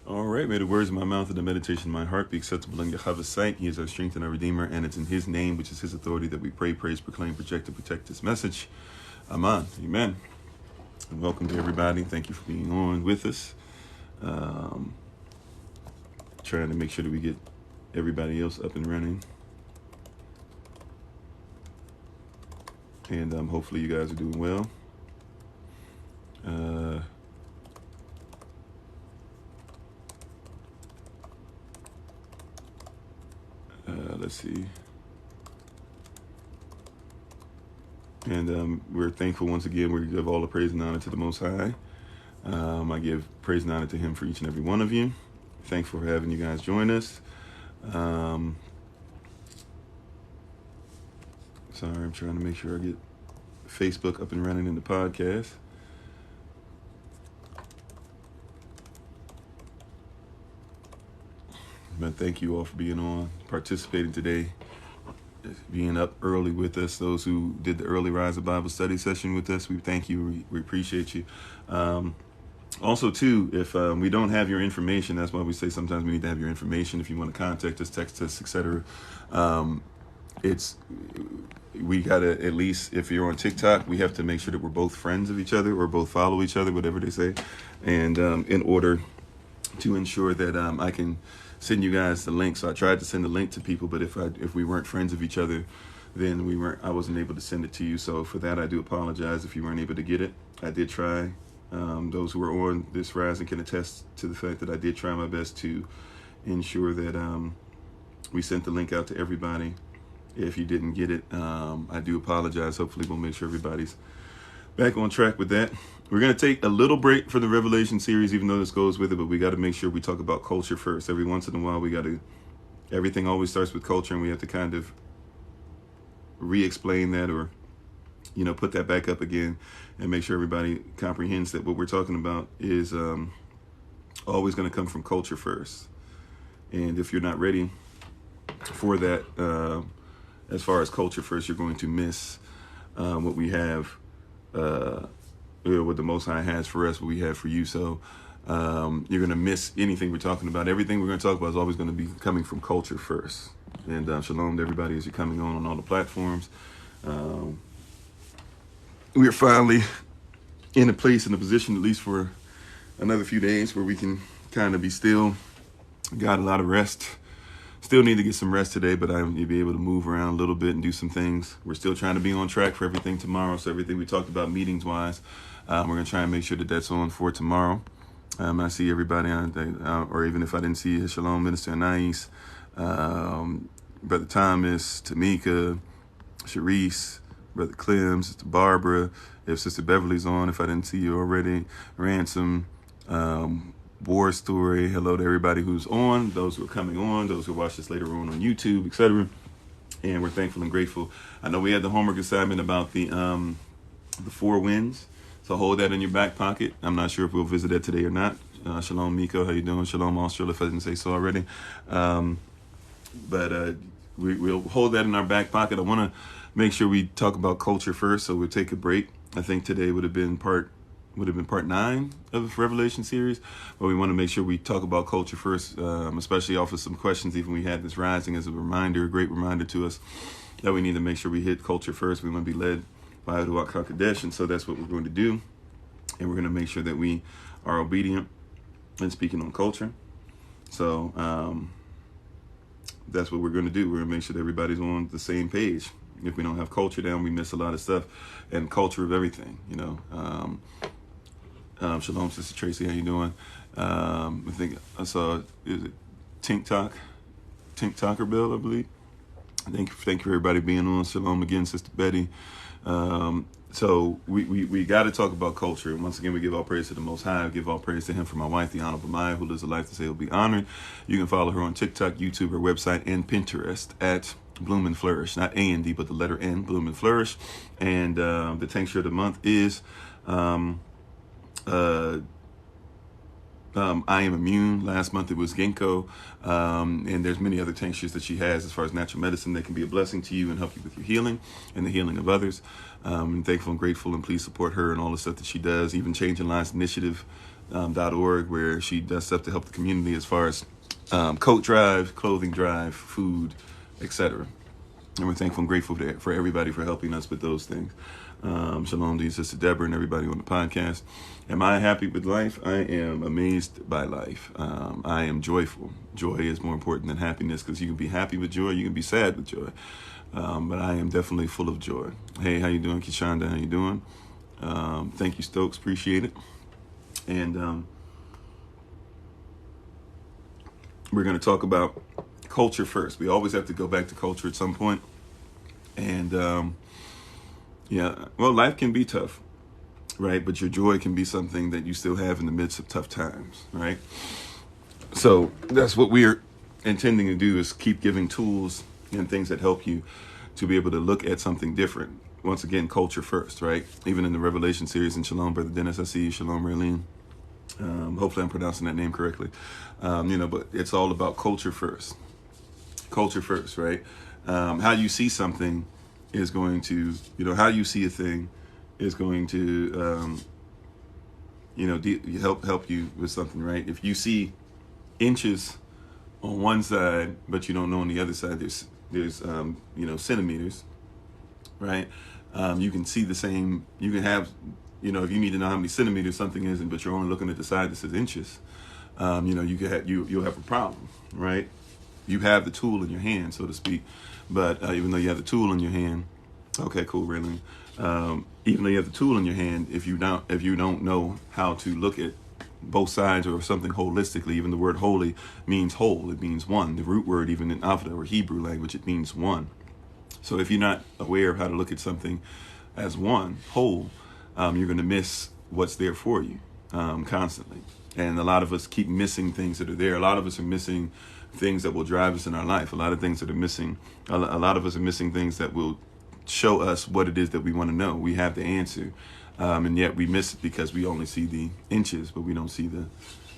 All right, may the words of my mouth and the meditation of my heart be acceptable in Yahweh's sight. He is our strength and our Redeemer, and it's in His name, which is His authority, that we pray, praise, proclaim, project, and protect this message. Amen. Amen. And welcome to everybody. Thank you for being on with us. Trying to make sure that we get everybody else up and running. And hopefully you guys are doing well. Let's see. And we're thankful once again. We give all the praise and honor to the Most High. I give praise and honor to Him for each and every one of you. Thankful for having you guys join us. Sorry, I'm trying to make sure I get Facebook up and running in the podcast. But thank you all for being on, participating today, being up early with us. Those who did the early Rise of Bible study session with us, we thank you. We appreciate you. Also, too, if we don't have your information, that's why we say sometimes we need to have your information. If you want to contact us, text us, etc. We gotta, at least if you're on TikTok, we have to make sure that we're both friends of each other or both follow each other, whatever they say, and in order to ensure that I can send you guys the link. So I tried to send the link to people, but if we weren't friends of each other, then I wasn't able to send it to you. So for that, I do apologize if you weren't able to get it. I did try. Those who are on this rising can attest to the fact that I did try my best to ensure that we sent the link out to everybody. If you didn't get it, I do apologize. Hopefully we'll make sure everybody's back on track with that. We're going to take a little break for the Revelation series, even though this goes with it, but we got to make sure we talk about culture first. Every once in a while, everything always starts with culture, and we have to kind of re-explain that or, put that back up again and make sure everybody comprehends that what we're talking about is always going to come from culture first. And if you're not ready for that, as far as culture first, you're going to miss what we have, what the Most High has for us, what we have for you. So you're going to miss anything we're talking about. Everything we're going to talk about is always going to be coming from culture first. And shalom to everybody as you're coming on all the platforms. We are finally in a position, at least for another few days, where we can kind of be still. Got a lot of rest. Still need to get some rest today, but I'm be able to move around a little bit and do some things. We're still trying to be on track for everything tomorrow. So everything we talked about meetings-wise, we're going to try and make sure that that's on for tomorrow. I see everybody on, or even if I didn't see you, Shalom, Minister Anais, Brother Thomas, Tamika, Sharice, Brother Clem, Sister Barbara, if Sister Beverly's on, if I didn't see you already, Ransom, War Story. Hello to everybody who's on, those who are coming on, those who watch this later on YouTube, etc. And we're thankful and grateful. I know we had the homework assignment about the 4 winds, so hold that in your back pocket. I'm not sure if we'll visit that today or not. Shalom, Miko, how you doing? Shalom, Australia, if I didn't say so already. But we'll hold that in our back pocket. I want to make sure we talk about culture first, so we'll take a break. I think today would have been part 9 of the Revelation series, but we want to make sure we talk about culture first, especially off of some questions even we had this rising as a great reminder to us that we need to make sure we hit culture first. We want to be led by Ruach HaKodesh, and so that's what we're going to do, and we're going to make sure that we are obedient and speaking on culture. So that's what we're going to do. We're going to make sure that everybody's on the same page. If we don't have culture down, we miss a lot of stuff, and culture of everything, Shalom, Sister Tracy, how you doing? I think I saw, is it Tinker Bill, I believe. Thank you for everybody being on. Shalom again, Sister Betty. So we got to talk about culture. And once again, we give all praise to the Most High. We give all praise to Him for my wife, the Honorable Maya, who lives a life to say will be honored. You can follow her on TikTok, YouTube, her website, and Pinterest at BloomNFlourish. Not A-N-D, but the letter N, BloomNFlourish. And the tincture of the month is I Am Immune. Last month it was ginkgo, and there's many other tinctures that she has as far as natural medicine that can be a blessing to you and help you with your healing and the healing of others. I'm thankful and grateful, and please support her and all the stuff that she does. Even Changing Lives Initiative .org, where she does stuff to help the community as far as coat drive, clothing drive, food, etc. And we're thankful and grateful for everybody for helping us with those things. Shalom to you, Sister Deborah, and everybody on the podcast. Am I happy with life? I am amazed by life. I am joyful. Joy is more important than happiness, because you can be happy with joy, you can be sad with joy. But I am definitely full of joy. Hey, how you doing, Kishonda? How you doing? Thank you, Stokes. Appreciate it. And we're going to talk about culture first. We always have to go back to culture at some point. And yeah, well, life can be tough, right? But your joy can be something that you still have in the midst of tough times, right? So that's what we're intending to do, is keep giving tools and things that help you to be able to look at something different. Once again, culture first, right? Even in the Revelation series, and Shalom, Brother Dennis, I see you. Shalom, Raylene. Hopefully I'm pronouncing that name correctly. But it's all about culture first. Culture first, right? How you see something is going to, how you see a thing is going to, help you with something, right? If you see inches on one side, but you don't know on the other side, there's centimeters, right? You can see the same, you can have, if you need to know how many centimeters something is, but you're only looking at the side that says inches, you'll have a problem, right? You have the tool in your hand, so to speak, but even though you have the tool in your hand, okay, cool, Raylan. Even though you have the tool in your hand, if you don't know how to look at both sides or something holistically, even the word holy means whole, it means one. The root word, even in Alpha or Hebrew language, it means one. So if you're not aware of how to look at something as one, whole, you're going to miss what's there for you constantly. And a lot of us keep missing things that are there. A lot of us are missing things that will drive us in our life. A lot of things that are missing. A lot of us are missing things that will show us what it is that we want to know. We have the answer, and yet we miss it because we only see the inches, but we don't see the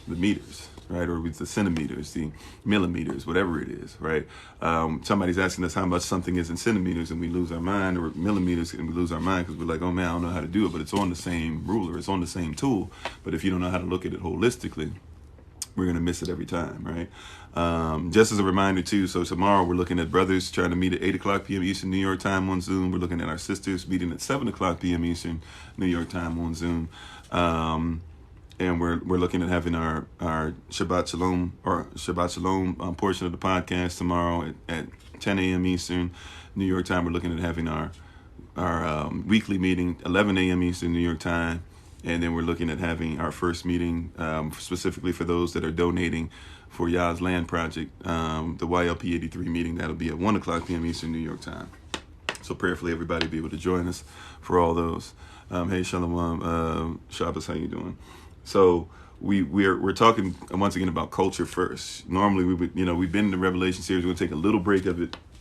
meters, right? Or with the centimeters, the millimeters, whatever it is, right? Somebody's asking us how much something is in centimeters, and we lose our mind, or millimeters, and we lose our mind because we're like, oh man, I don't know how to do it, but it's on the same ruler, it's on the same tool. But if you don't know how to look at it holistically, we're going to miss it every time, right? Just as a reminder too, so tomorrow we're looking at brothers trying to meet at 8 o'clock p.m. Eastern New York time on Zoom. We're looking at our sisters meeting at 7 o'clock p.m. Eastern New York time on Zoom. And we're looking at having our Shabbat Shalom portion of the podcast tomorrow at 10 a.m. Eastern New York time. We're looking at having our weekly meeting 11 a.m. Eastern New York time. And then we're looking at having our first meeting specifically for those that are donating for Yah's Land Project, the YLP 83 meeting. That'll be at 1 o'clock p.m. Eastern New York time. So prayerfully everybody will be able to join us for all those. Hey, Shalom, Shabbos, how you doing? So we're talking once again about culture first. Normally we've been in the Revelation series. We're going to take a little break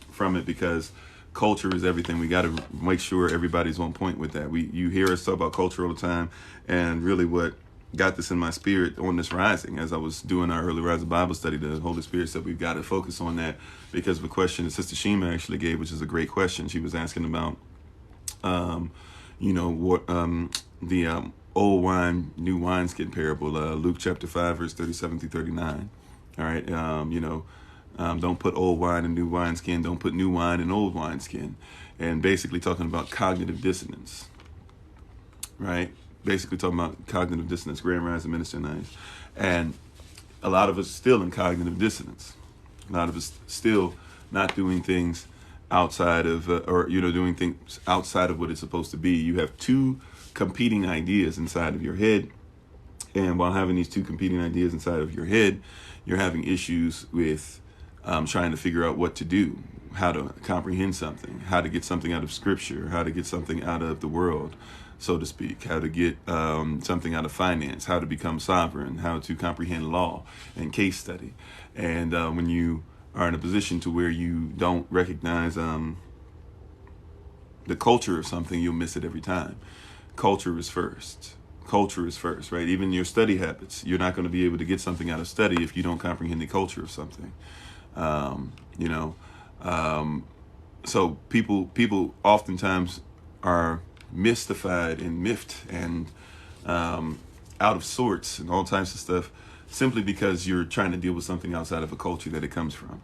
from it because culture is everything. We got to make sure everybody's on point with that. You hear us talk about culture all the time, and really what got this in my spirit on this rising, as I was doing our early rising Bible study, the Holy Spirit said we've got to focus on that because of a question that Sister Shima actually gave, which is a great question. She was asking about, the old wine, new wineskin parable, Luke chapter 5, verse 37 through 39. All right, don't put old wine in new wineskin. Don't put new wine in old wineskin. And basically talking about cognitive dissonance, right? Basically talking about cognitive dissonance, Grand Rising Minister Nice. And a lot of us still in cognitive dissonance. A lot of us still not doing things outside of, doing things outside of what it's supposed to be. You have two competing ideas inside of your head. And while having these two competing ideas inside of your head, you're having issues with trying to figure out what to do, how to comprehend something, how to get something out of scripture, how to get something out of the world, so to speak, how to get something out of finance, how to become sovereign, how to comprehend law and case study. And when you are in a position to where you don't recognize the culture of something, you'll miss it every time. Culture is first. Culture is first, right? Even your study habits, you're not going to be able to get something out of study if you don't comprehend the culture of something. So people oftentimes are mystified and miffed and out of sorts and all types of stuff, simply because you're trying to deal with something outside of a culture that it comes from,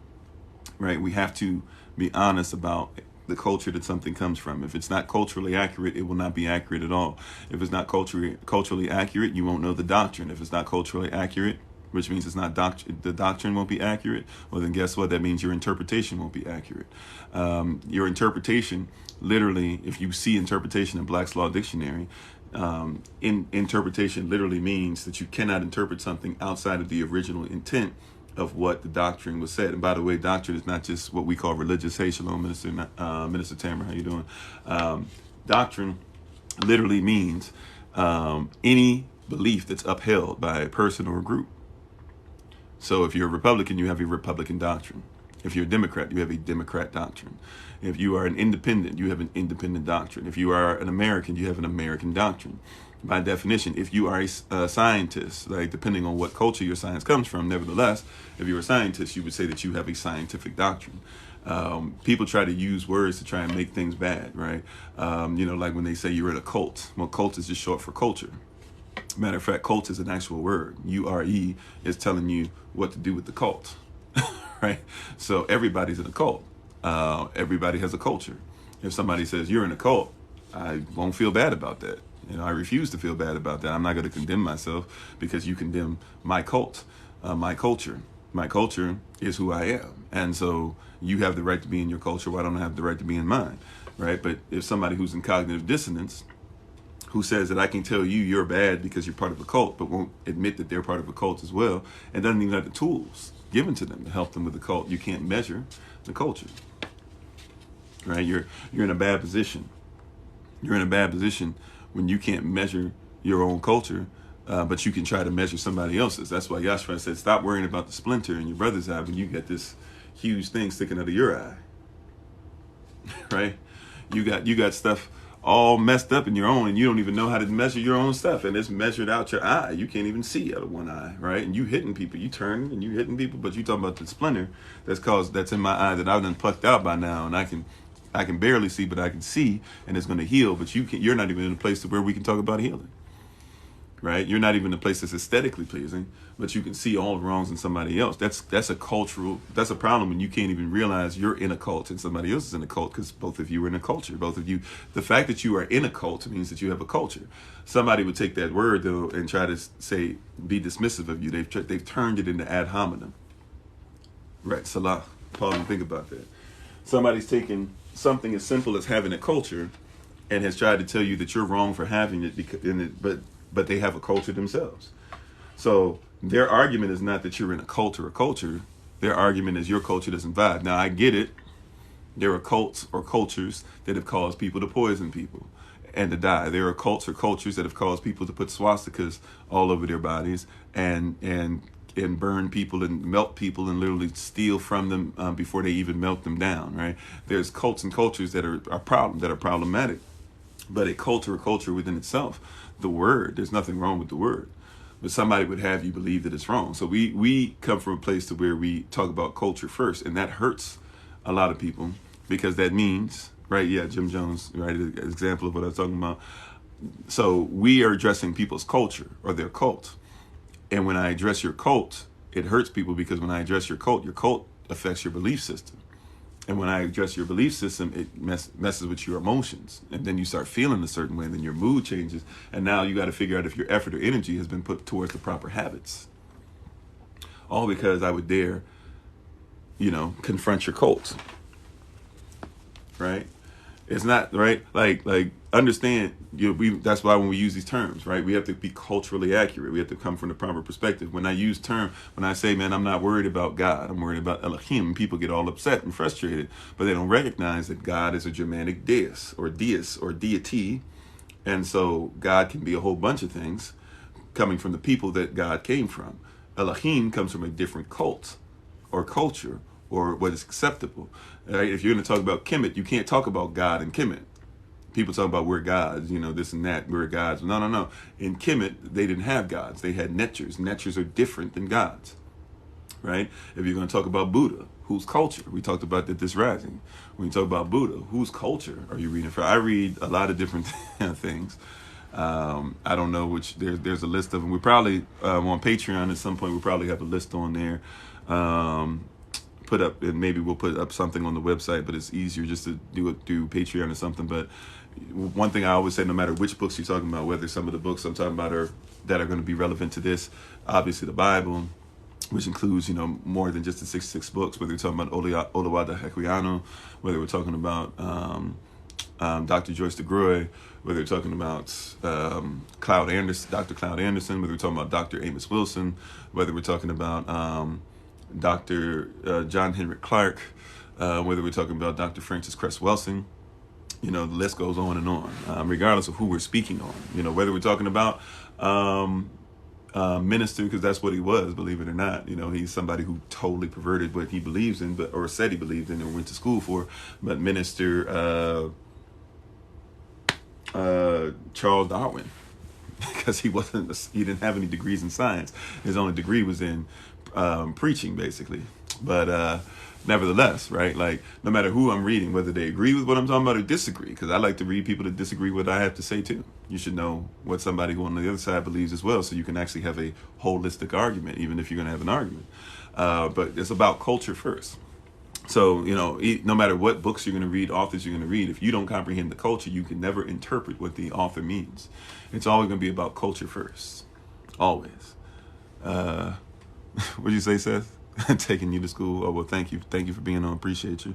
right? We have to be honest about the culture that something comes from. If it's not culturally accurate, it will not be accurate at all. If it's not culturally accurate, you won't know the doctrine. If it's not culturally accurate, which means it's not the doctrine won't be accurate, well then guess what? That means your interpretation won't be accurate. Your interpretation, literally, if you see interpretation in Black's Law Dictionary, interpretation literally means that you cannot interpret something outside of the original intent of what the doctrine was said. And by the way, doctrine is not just what we call religious. Hey, shalom, Minister Tamara, how you doing? Doctrine literally means any belief that's upheld by a person or a group. So if you're a Republican, you have a Republican doctrine. If you're a Democrat, you have a Democrat doctrine. If you are an independent, you have an independent doctrine. If you are an American, you have an American doctrine. By definition, if you are a scientist, like depending on what culture your science comes from, nevertheless, if you're a scientist, you would say that you have a scientific doctrine. People try to use words to try and make things bad, right? Like when they say you're in a cult. Well, cult is just short for culture. Matter of fact, cult is an actual word. U-R-E is telling you what to do with the cult, right? So everybody's in a cult. Everybody has a culture. If somebody says you're in a cult, I won't feel bad about that. I refuse to feel bad about that. I'm not going to condemn myself because you condemn my cult, my culture. My culture is who I am. And so you have the right to be in your culture. Why don't I have the right to be in mine, right? But if somebody who's in cognitive dissonance, who says that I can tell you you're bad because you're part of a cult, but won't admit that they're part of a cult as well, and doesn't even have the tools given to them to help them with the cult, you can't measure the culture, right? You're in a bad position. You're in a bad position when you can't measure your own culture, but you can try to measure somebody else's. That's why Yahshua said, stop worrying about the splinter in your brother's eye when you get this huge thing sticking out of your eye, right? You got stuff all messed up in your own, and you don't even know how to measure your own stuff, and it's measured out your eye. You can't even see out of one eye, right? And you hitting people, you turn and you hitting people, but you talking about the splinter that's in my eye that I've done plucked out by now, and I can barely see, but I can see, and it's going to heal. But you're not even in a place to where we can talk about healing, right? You're not even in a place that's aesthetically pleasing, but you can see all the wrongs in somebody else. That's a problem when you can't even realize you're in a cult and somebody else is in a cult, because both of you are in a culture. Both of you, the fact that you are in a cult means that you have a culture. Somebody would take that word though and try to say, be dismissive of you. They've turned it into ad hominem, right? Salah. Pause and think about that. Somebody's taken something as simple as having a culture and has tried to tell you that you're wrong for having it, but they have a culture themselves. So their argument is not that you're in a cult or a culture. Their argument is your culture doesn't vibe. Now I get it. There are cults or cultures that have caused people to poison people and to die. There are cults or cultures that have caused people to put swastikas all over their bodies and burn people and melt people and literally steal from them before they even melt them down, right? There's cults and cultures that are problematic. But a cult or a culture within itself, the word, there's nothing wrong with the word. But somebody would have you believe that it's wrong. So we come from a place to where we talk about culture first, and that hurts a lot of people because that means, right? Yeah, Jim Jones, right? An example of what I was talking about. So we are addressing people's culture or their cult. And when I address your cult, it hurts people because when I address your cult affects your belief system. And when I address your belief system, it messes with your emotions. And then you start feeling a certain way, and then your mood changes. And now you got to figure out if your effort or energy has been put towards the proper habits. All because I would dare, confront your cult. Right? It's not, right? Like understand, that's why when we use these terms, right? We have to be culturally accurate. We have to come from the proper perspective. When I say, man, I'm not worried about God, I'm worried about Elohim, people get all upset and frustrated, but they don't recognize that God is a Germanic deus or deity. And so God can be a whole bunch of things coming from the people that God came from. Elohim comes from a different cult or culture or what is acceptable. Right? If you're going to talk about Kemet, you can't talk about God in Kemet. People talk about we're gods, this and that, we're gods. No. In Kemet, they didn't have gods. They had netchers. Netchers are different than gods, right? If you're going to talk about Buddha, whose culture? We talked about that this rising. When you talk about Buddha, whose culture are you reading from? I read a lot of different things. I don't know which. There's a list of them. We probably on Patreon at some point. We probably have a list on there. Put up, and maybe we'll put up something on the website. But it's easier just to do it through Patreon or something. But one thing I always say, no matter which books you're talking about, whether some of the books I'm talking about are that are going to be relevant to this, obviously the Bible, which includes, more than just the 66 books, whether we're talking about Oluwada Hequiano, whether we're talking about Dr. Joyce DeGruy, whether we're talking about Dr. Cloud Anderson, whether we're talking about Dr. Amos Wilson, whether we're talking about Dr. John Henrik Clark, whether we're talking about Dr. Francis Cress Welsing, the list goes on and on, regardless of who we're speaking on. Whether we're talking about minister, because that's what he was, believe it or not. He's somebody who totally perverted what he believes in, or said he believed in, or went to school for. But Minister Charles Darwin, because he didn't have any degrees in science. His only degree was in preaching, basically. But nevertheless, right? Like, no matter who I'm reading, whether they agree with what I'm talking about or disagree, because I like to read people that disagree with what I have to say too. You should know what somebody who on the other side believes as well, so you can actually have a holistic argument, even if you're going to have an argument. But it's about culture first. So, no matter what books you're going to read, authors you're going to read, if you don't comprehend the culture, you can never interpret what the author means. It's always going to be about culture first. Always. What did you say, Seth? Taking you to school. Oh, well, thank you. Thank you for being on. Appreciate you.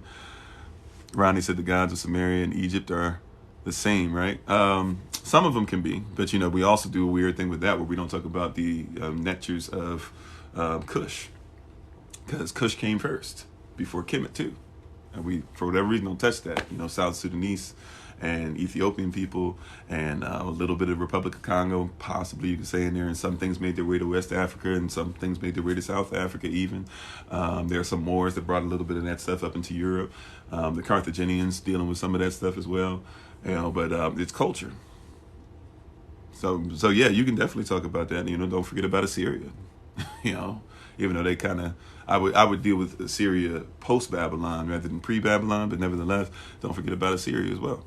Ronnie said the gods of Samaria and Egypt are the same, right? Some of them can be, but, we also do a weird thing with that where we don't talk about the nectars of Cush, because Cush came first before Kemet too. And we, for whatever reason, don't touch that. South Sudanese and Ethiopian people, and a little bit of Republic of Congo, possibly you could say in there, and some things made their way to West Africa, and some things made their way to South Africa even. There are some Moors that brought a little bit of that stuff up into Europe. The Carthaginians dealing with some of that stuff as well. But it's culture. So yeah, you can definitely talk about that. Don't forget about Assyria. Even though they kind of, I would deal with Assyria post-Babylon rather than pre-Babylon, but nevertheless, don't forget about Assyria as well.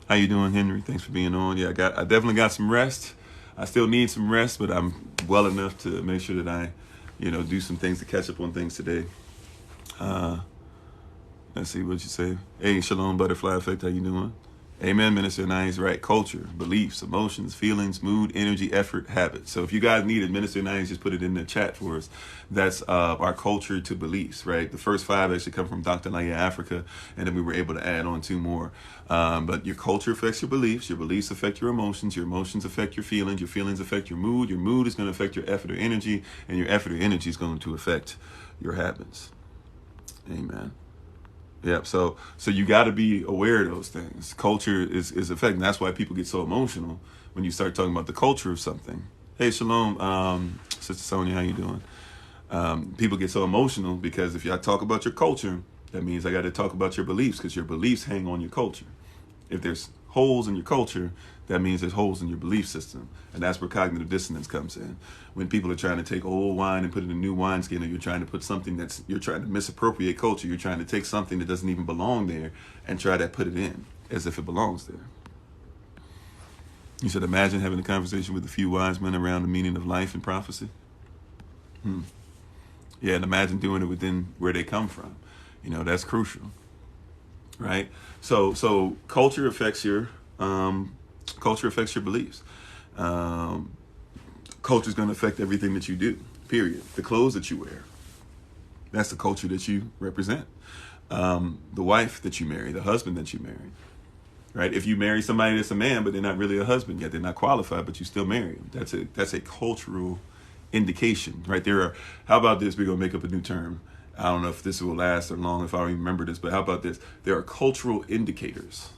How you doing, Henry? Thanks for being on. Yeah, I definitely got some rest. I still need some rest, but I'm well enough to make sure that I, do some things to catch up on things today. Let's see what you say. Hey, Shalom Butterfly Effect, how you doing? Amen, Minister Nice. Right. Culture, beliefs, emotions, feelings, mood, energy, effort, habits. So if you guys need it, Minister Nice, just put it in the chat for us. That's our culture to beliefs, right? The first 5 actually come from Dr. Naya Africa, and then we were able to add on 2 more. But your culture affects your beliefs affect your emotions affect your feelings affect your mood is going to affect your effort or energy, and your effort or energy is going to affect your habits. Amen. Yep. So you got to be aware of those things. Culture is affecting. That's why people get so emotional when you start talking about the culture of something. Hey, Shalom, Sister Sonia, how you doing? People get so emotional because if I talk about your culture, that means I got to talk about your beliefs, because your beliefs hang on your culture. If there's holes in your culture, that means there's holes in your belief system. And that's where cognitive dissonance comes in. When people are trying to take old wine and put it in a new wineskin, or you're trying to put something you're trying to misappropriate culture, you're trying to take something that doesn't even belong there and try to put it in as if it belongs there. You said, imagine having a conversation with a few wise men around the meaning of life and prophecy. Yeah, and imagine doing it within where they come from. That's crucial, right? So culture affects your beliefs. Culture is going to affect everything that you do, period. The clothes that you wear, that's the culture that you represent. The wife that you marry, the husband that you marry, right? If you marry somebody that's a man, but they're not really a husband yet, they're not qualified, but you still marry them. That's a cultural indication, right? How about this? We're going to make up a new term. I don't know if this will last or long, if I remember this, but how about this? There are cultural indicators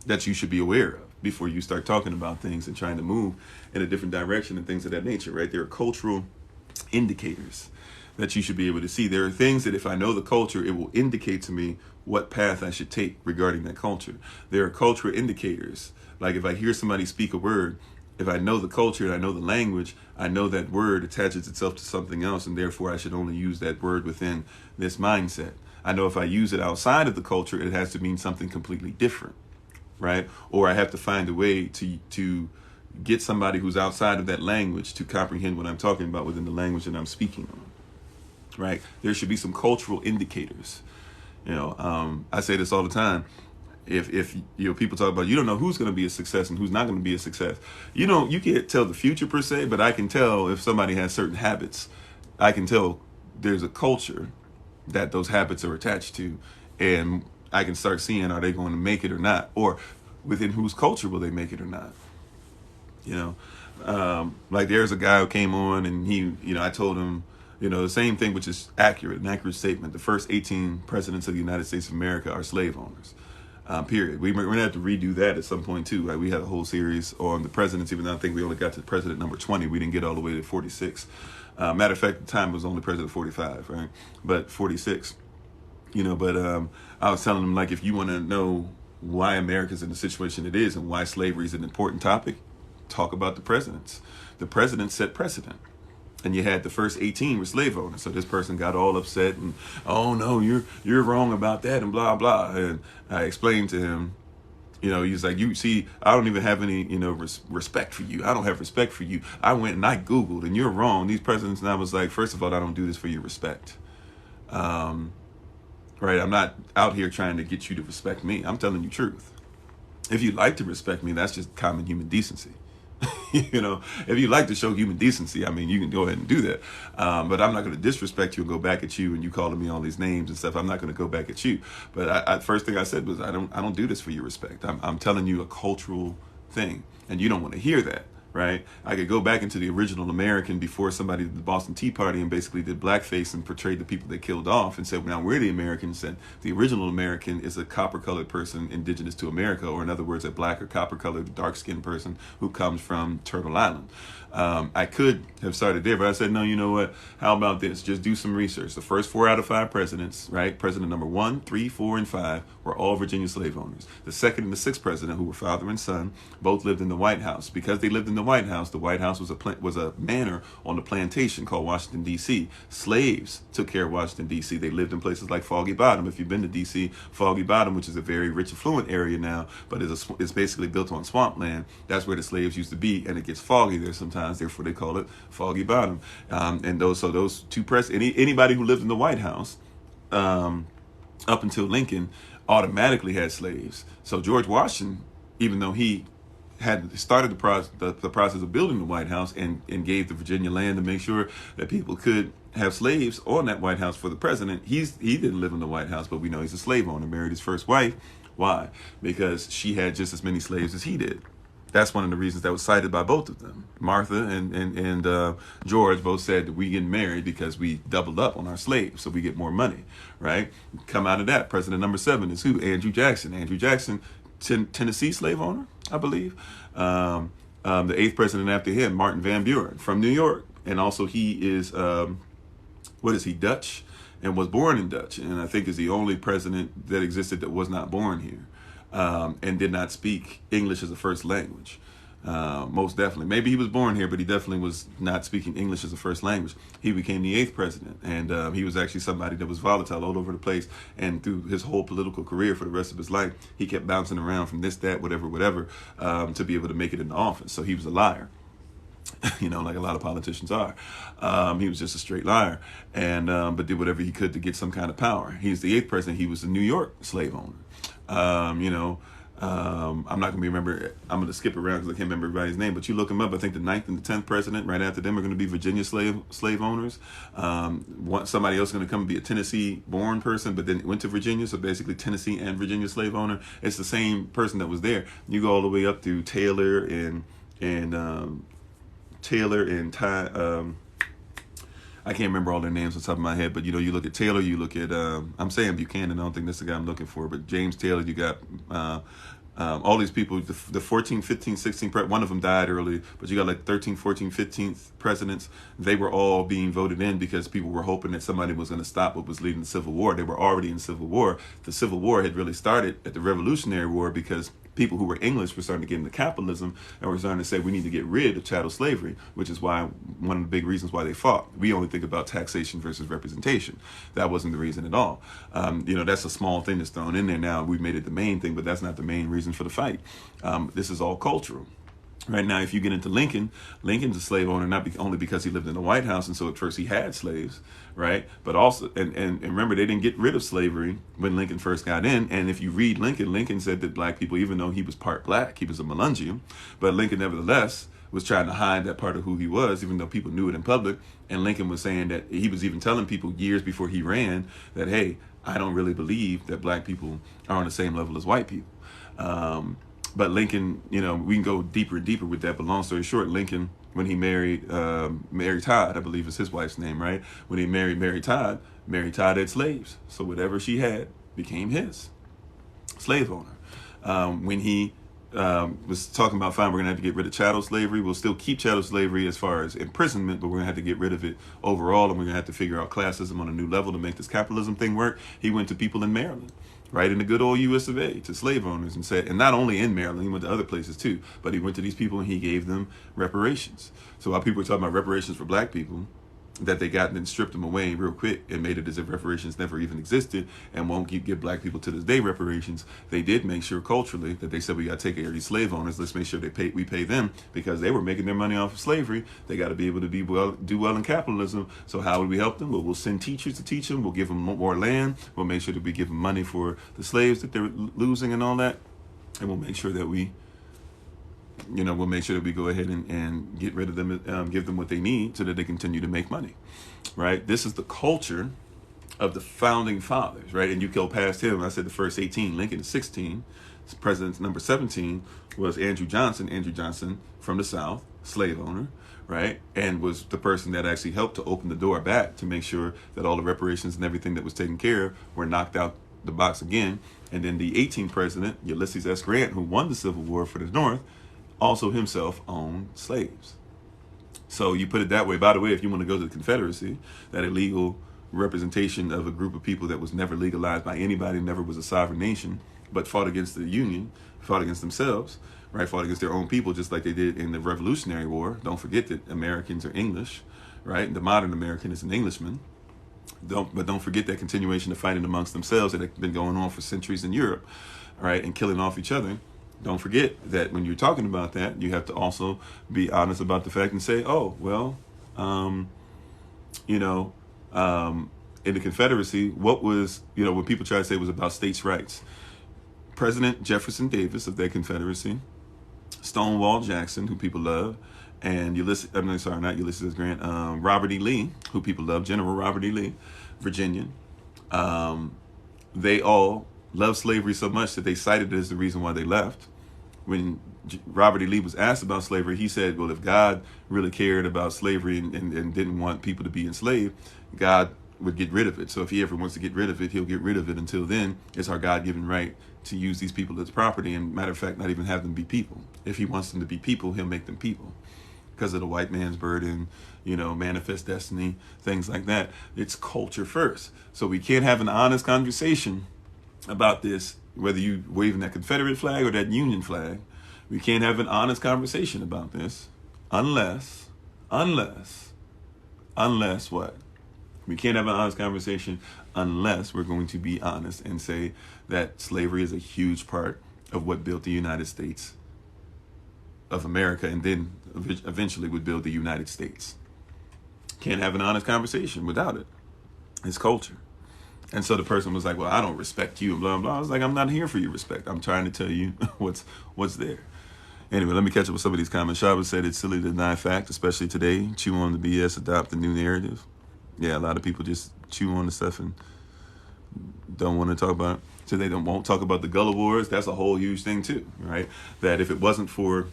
that you should be aware of before you start talking about things and trying to move in a different direction and things of that nature, right? There are cultural indicators that you should be able to see. There are things that if I know the culture, it will indicate to me what path I should take regarding that culture. There are cultural indicators. Like if I hear somebody speak a word, if I know the culture and I know the language, I know that word attaches itself to something else, and therefore I should only use that word within this mindset. I know if I use it outside of the culture, it has to mean something completely different. right? Or I have to find a way to get somebody who's outside of that language to comprehend what I'm talking about within the language that I'm speaking on, right? There should be some cultural indicators. I say this all the time. If people talk about, you don't know who's going to be a success and who's not going to be a success. You can't tell the future per se, but I can tell if somebody has certain habits. I can tell there's a culture that those habits are attached to, and I can start seeing, are they going to make it or not, or within whose culture will they make it or not. Like there's a guy who came on, and I told him, the same thing, which is an accurate statement. The first 18 presidents of the United States of America are slave owners. Period. We're going to have to redo that at some point too. Right? We had a whole series on the presidents, even though I think we only got to president number 20. We didn't get all the way to 46. Matter of fact, at the time it was only president 45, right? But 46. But I was telling them, like, if you want to know why America's in the situation it is and why slavery is an important topic, talk about the presidents. The presidents set precedent. And you had the first 18 were slave owners. So this person got all upset and, oh no, you're wrong about that and blah, blah. And I explained to him, he's like, you see, I don't even have any, respect for you. I don't have respect for you. I went and I Googled and you're wrong. These presidents, and I was like, first of all, I don't do this for your respect. Right. I'm not out here trying to get you to respect me. I'm telling you truth. If you like to respect me, that's just common human decency. If you like to show human decency, I mean, you can go ahead and do that. But I'm not going to disrespect you and go back at you and you calling me all these names and stuff. I'm not going to go back at you. But first thing I said was, I don't do this for your respect. I'm telling you a cultural thing, and you don't want to hear that. Right? I could go back into the original American before somebody did the Boston Tea Party and basically did blackface and portrayed the people they killed off and said, well, now we're the Americans, and the original American is a copper-colored person indigenous to America, or in other words, a black or copper-colored dark-skinned person who comes from Turtle Island. I could have started there, but I said, no, you know what? How about this? Just do some research. The first 4 out of 5 presidents, right? President number 1, 3, 4, and 5 were all Virginia slave owners. The second and the 6th president, who were father and son, both lived in the White House. Because they lived in the White House was a manor on the plantation called Washington, D.C. Slaves took care of Washington, D.C. They lived in places like Foggy Bottom. If you've been to D.C., Foggy Bottom, which is a very rich, affluent area now, but it's basically built on swampland. That's where the slaves used to be, and it gets foggy there sometimes. Therefore, they call it Foggy Bottom. And those 2 anybody who lived in the White House up until Lincoln automatically had slaves. So George Washington, even though he had started the process of building the White House and gave the Virginia land to make sure that people could have slaves on that White House for the president, he didn't live in the White House, but we know he's a slave owner, married his first wife. Why? Because she had just as many slaves as he did. That's one of the reasons that was cited by both of them. Martha and George both said that we get married because we doubled up on our slaves, so we get more money, right? Come out of that, president number 7 is who? Andrew Jackson. Andrew Jackson, Tennessee slave owner, I believe. The 8th president after him, Martin Van Buren, from New York. And also he is, Dutch, and was born in Dutch. And I think is the only president that existed that was not born here. And did not speak English as a first language. Most definitely. Maybe he was born here, but he definitely was not speaking English as a first language. He became the 8th president, and he was actually somebody that was volatile all over the place. And through his whole political career for the rest of his life, he kept bouncing around from this, that, whatever, to be able to make it in the office. So he was a liar. Like a lot of politicians are. He was just a straight liar, and but did whatever he could to get some kind of power. He's the 8th president. He was a New York slave owner. I'm not going to I'm going to skip around because I can't remember everybody's name, but you look them up. I think the 9th and the 10th president right after them are going to be Virginia slave owners. Somebody else is going to come and be a Tennessee born person, but then went to Virginia. So basically Tennessee and Virginia slave owner. It's the same person that was there. You go all the way up through Taylor and I can't remember all their names on top of my head, but you look at Taylor, you look at I'm saying Buchanan. I don't think that's the guy I'm looking for, but James Taylor. You got all these people, the 14, 15, 16, one of them died early, but you got like 13, 14, 15th presidents. They were all being voted in because people were hoping that somebody was going to stop what was leading the Civil War. They were already in Civil War. The Civil War had really started at the Revolutionary War because people who were English were starting to get into capitalism and were starting to say we need to get rid of chattel slavery, which is why one of the big reasons why they fought. We only think about taxation versus representation. That wasn't the reason at all. That's a small thing that's thrown in there now. We've made it the main thing, but that's not the main reason for the fight. This is all cultural. Right now, if you get into Lincoln's a slave owner, not only because he lived in the White House, and so at first he had slaves, right? But also, and remember, they didn't get rid of slavery when Lincoln first got in. And if you read Lincoln said that black people, even though he was part black, he was a Melungeon, but Lincoln nevertheless was trying to hide that part of who he was, even though people knew it in public. And Lincoln was saying that he was even telling people years before he ran that, hey, I don't really believe that black people are on the same level as white people. But Lincoln, we can go deeper and deeper with that. But long story short, Lincoln, when he married Mary Todd, I believe is his wife's name, right? When he married Mary Todd had slaves. So whatever she had became his. Slave owner. When he was talking about, fine, we're going to have to get rid of chattel slavery. We'll still keep chattel slavery as far as imprisonment, but we're going to have to get rid of it overall. And we're going to have to figure out classism on a new level to make this capitalism thing work. He went to people in Maryland. Right, in the good old US of A, to slave owners, and said, and not only in Maryland, he went to other places too, but he went to these people and he gave them reparations. So while people were talking about reparations for black people, that they got and then stripped them away real quick and made it as if reparations never even existed and won't give black people to this day reparations, they did make sure culturally that they said we got to take care of these slave owners. Let's make sure we pay them, because they were making their money off of slavery. They got to be able to do well in capitalism. So how would we help them? Well, we'll send teachers to teach them. We'll give them more land. We'll make sure that we give them money for the slaves that they're losing and all that. And we'll make sure that we go ahead and get rid of them, give them what they need so that they continue to make money, right? This is the culture of the founding fathers, right? And you go past him. I said the first 18, Lincoln is 16. President number 17 was Andrew Johnson. Andrew Johnson from the South, slave owner, right? And was the person that actually helped to open the door back to make sure that all the reparations and everything that was taken care of were knocked out the box again. And then the 18th president, Ulysses S. Grant, who won the Civil War for the North, also himself owned slaves. So you put it that way. By the way, if you want to go to the Confederacy, that illegal representation of a group of people that was never legalized by anybody, never was a sovereign nation, but fought against the Union, fought against themselves, right? Fought against their own people, just like they did in the Revolutionary War. Don't forget that Americans are English, right? The modern American is an Englishman. Don't forget that continuation of fighting amongst themselves that had been going on for centuries in Europe, right? And killing off each other. Don't forget that when you're talking about that, you have to also be honest about the fact and say, oh, well, in the Confederacy, what was, what people try to say was about states' rights. President Jefferson Davis of that Confederacy, Stonewall Jackson, who people love, and not Ulysses S. Grant, Robert E. Lee, who people love, General Robert E. Lee, Virginian. They all loved slavery so much that they cited it as the reason why they left. When Robert E. Lee was asked about slavery, he said, well, if God really cared about slavery and didn't want people to be enslaved, God would get rid of it. So if he ever wants to get rid of it, he'll get rid of it. Until then, it's our God-given right to use these people as property, and matter of fact, not even have them be people. If he wants them to be people, he'll make them people. Because of the white man's burden, manifest destiny, things like that. It's culture first. So we can't have an honest conversation about this, whether you waving that Confederate flag or that Union flag. We can't have an honest conversation about this unless what? We can't have an honest conversation unless we're going to be honest and say that slavery is a huge part of what built the United States of America, and then eventually would build the United States. Can't have an honest conversation without it. It's culture. And so the person was like, well, I don't respect you, and blah, blah. I was like, I'm not here for your respect. I'm trying to tell you what's there. Anyway, let me catch up with some of these comments. Shaba said it's silly to deny fact, especially today. Chew on the BS, adopt the new narrative. Yeah, a lot of people just chew on the stuff and don't want to talk about it. So they won't talk about the Gullah Wars. That's a whole huge thing too, right? That if it wasn't for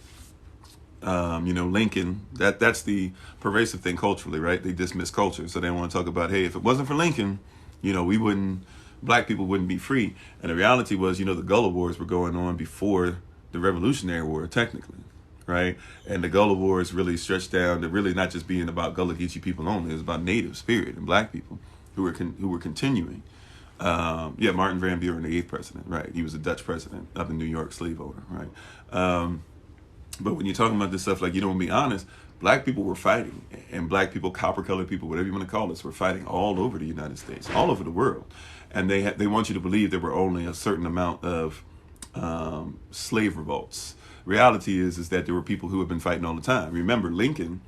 Lincoln, that's the pervasive thing culturally, right? They dismiss culture. So they want to talk about, hey, if it wasn't for Lincoln, black people wouldn't be free. And the reality was, the Gullah Wars were going on before the Revolutionary War, technically, right? And the Gullah Wars really stretched down to really not just being about Gullah Geechee people only. It was about Native spirit and black people who were continuing Yeah, Martin Van Buren, the 8th president, right? He was a Dutch president of the New York slave owner, right? But when you're talking about this stuff, like, you don't be honest, black people were fighting, and black people, copper-colored people, whatever you want to call us, were fighting all over the United States, all over the world. And they want you to believe there were only a certain amount of slave revolts. Reality is that there were people who have been fighting all the time. Remember, Lincoln,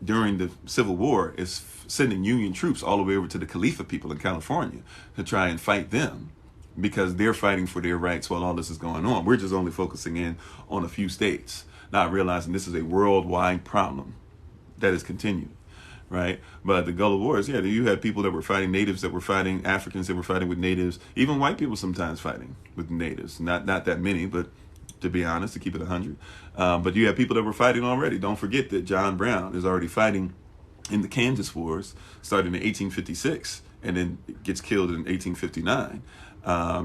during the Civil War, is sending Union troops all the way over to the Khalifa people in California to try and fight them, because they're fighting for their rights while all this is going on. We're just only focusing in on a few states, not realizing this is a worldwide problem that is continued, right? But the Gullah Wars, yeah, you had people that were fighting natives, that were fighting Africans, that were fighting with natives, even white people sometimes fighting with natives. Not that many, but to be honest, to keep it 100. But you have people that were fighting already. Don't forget that John Brown is already fighting in the Kansas Wars, starting in 1856, and then gets killed in 1859,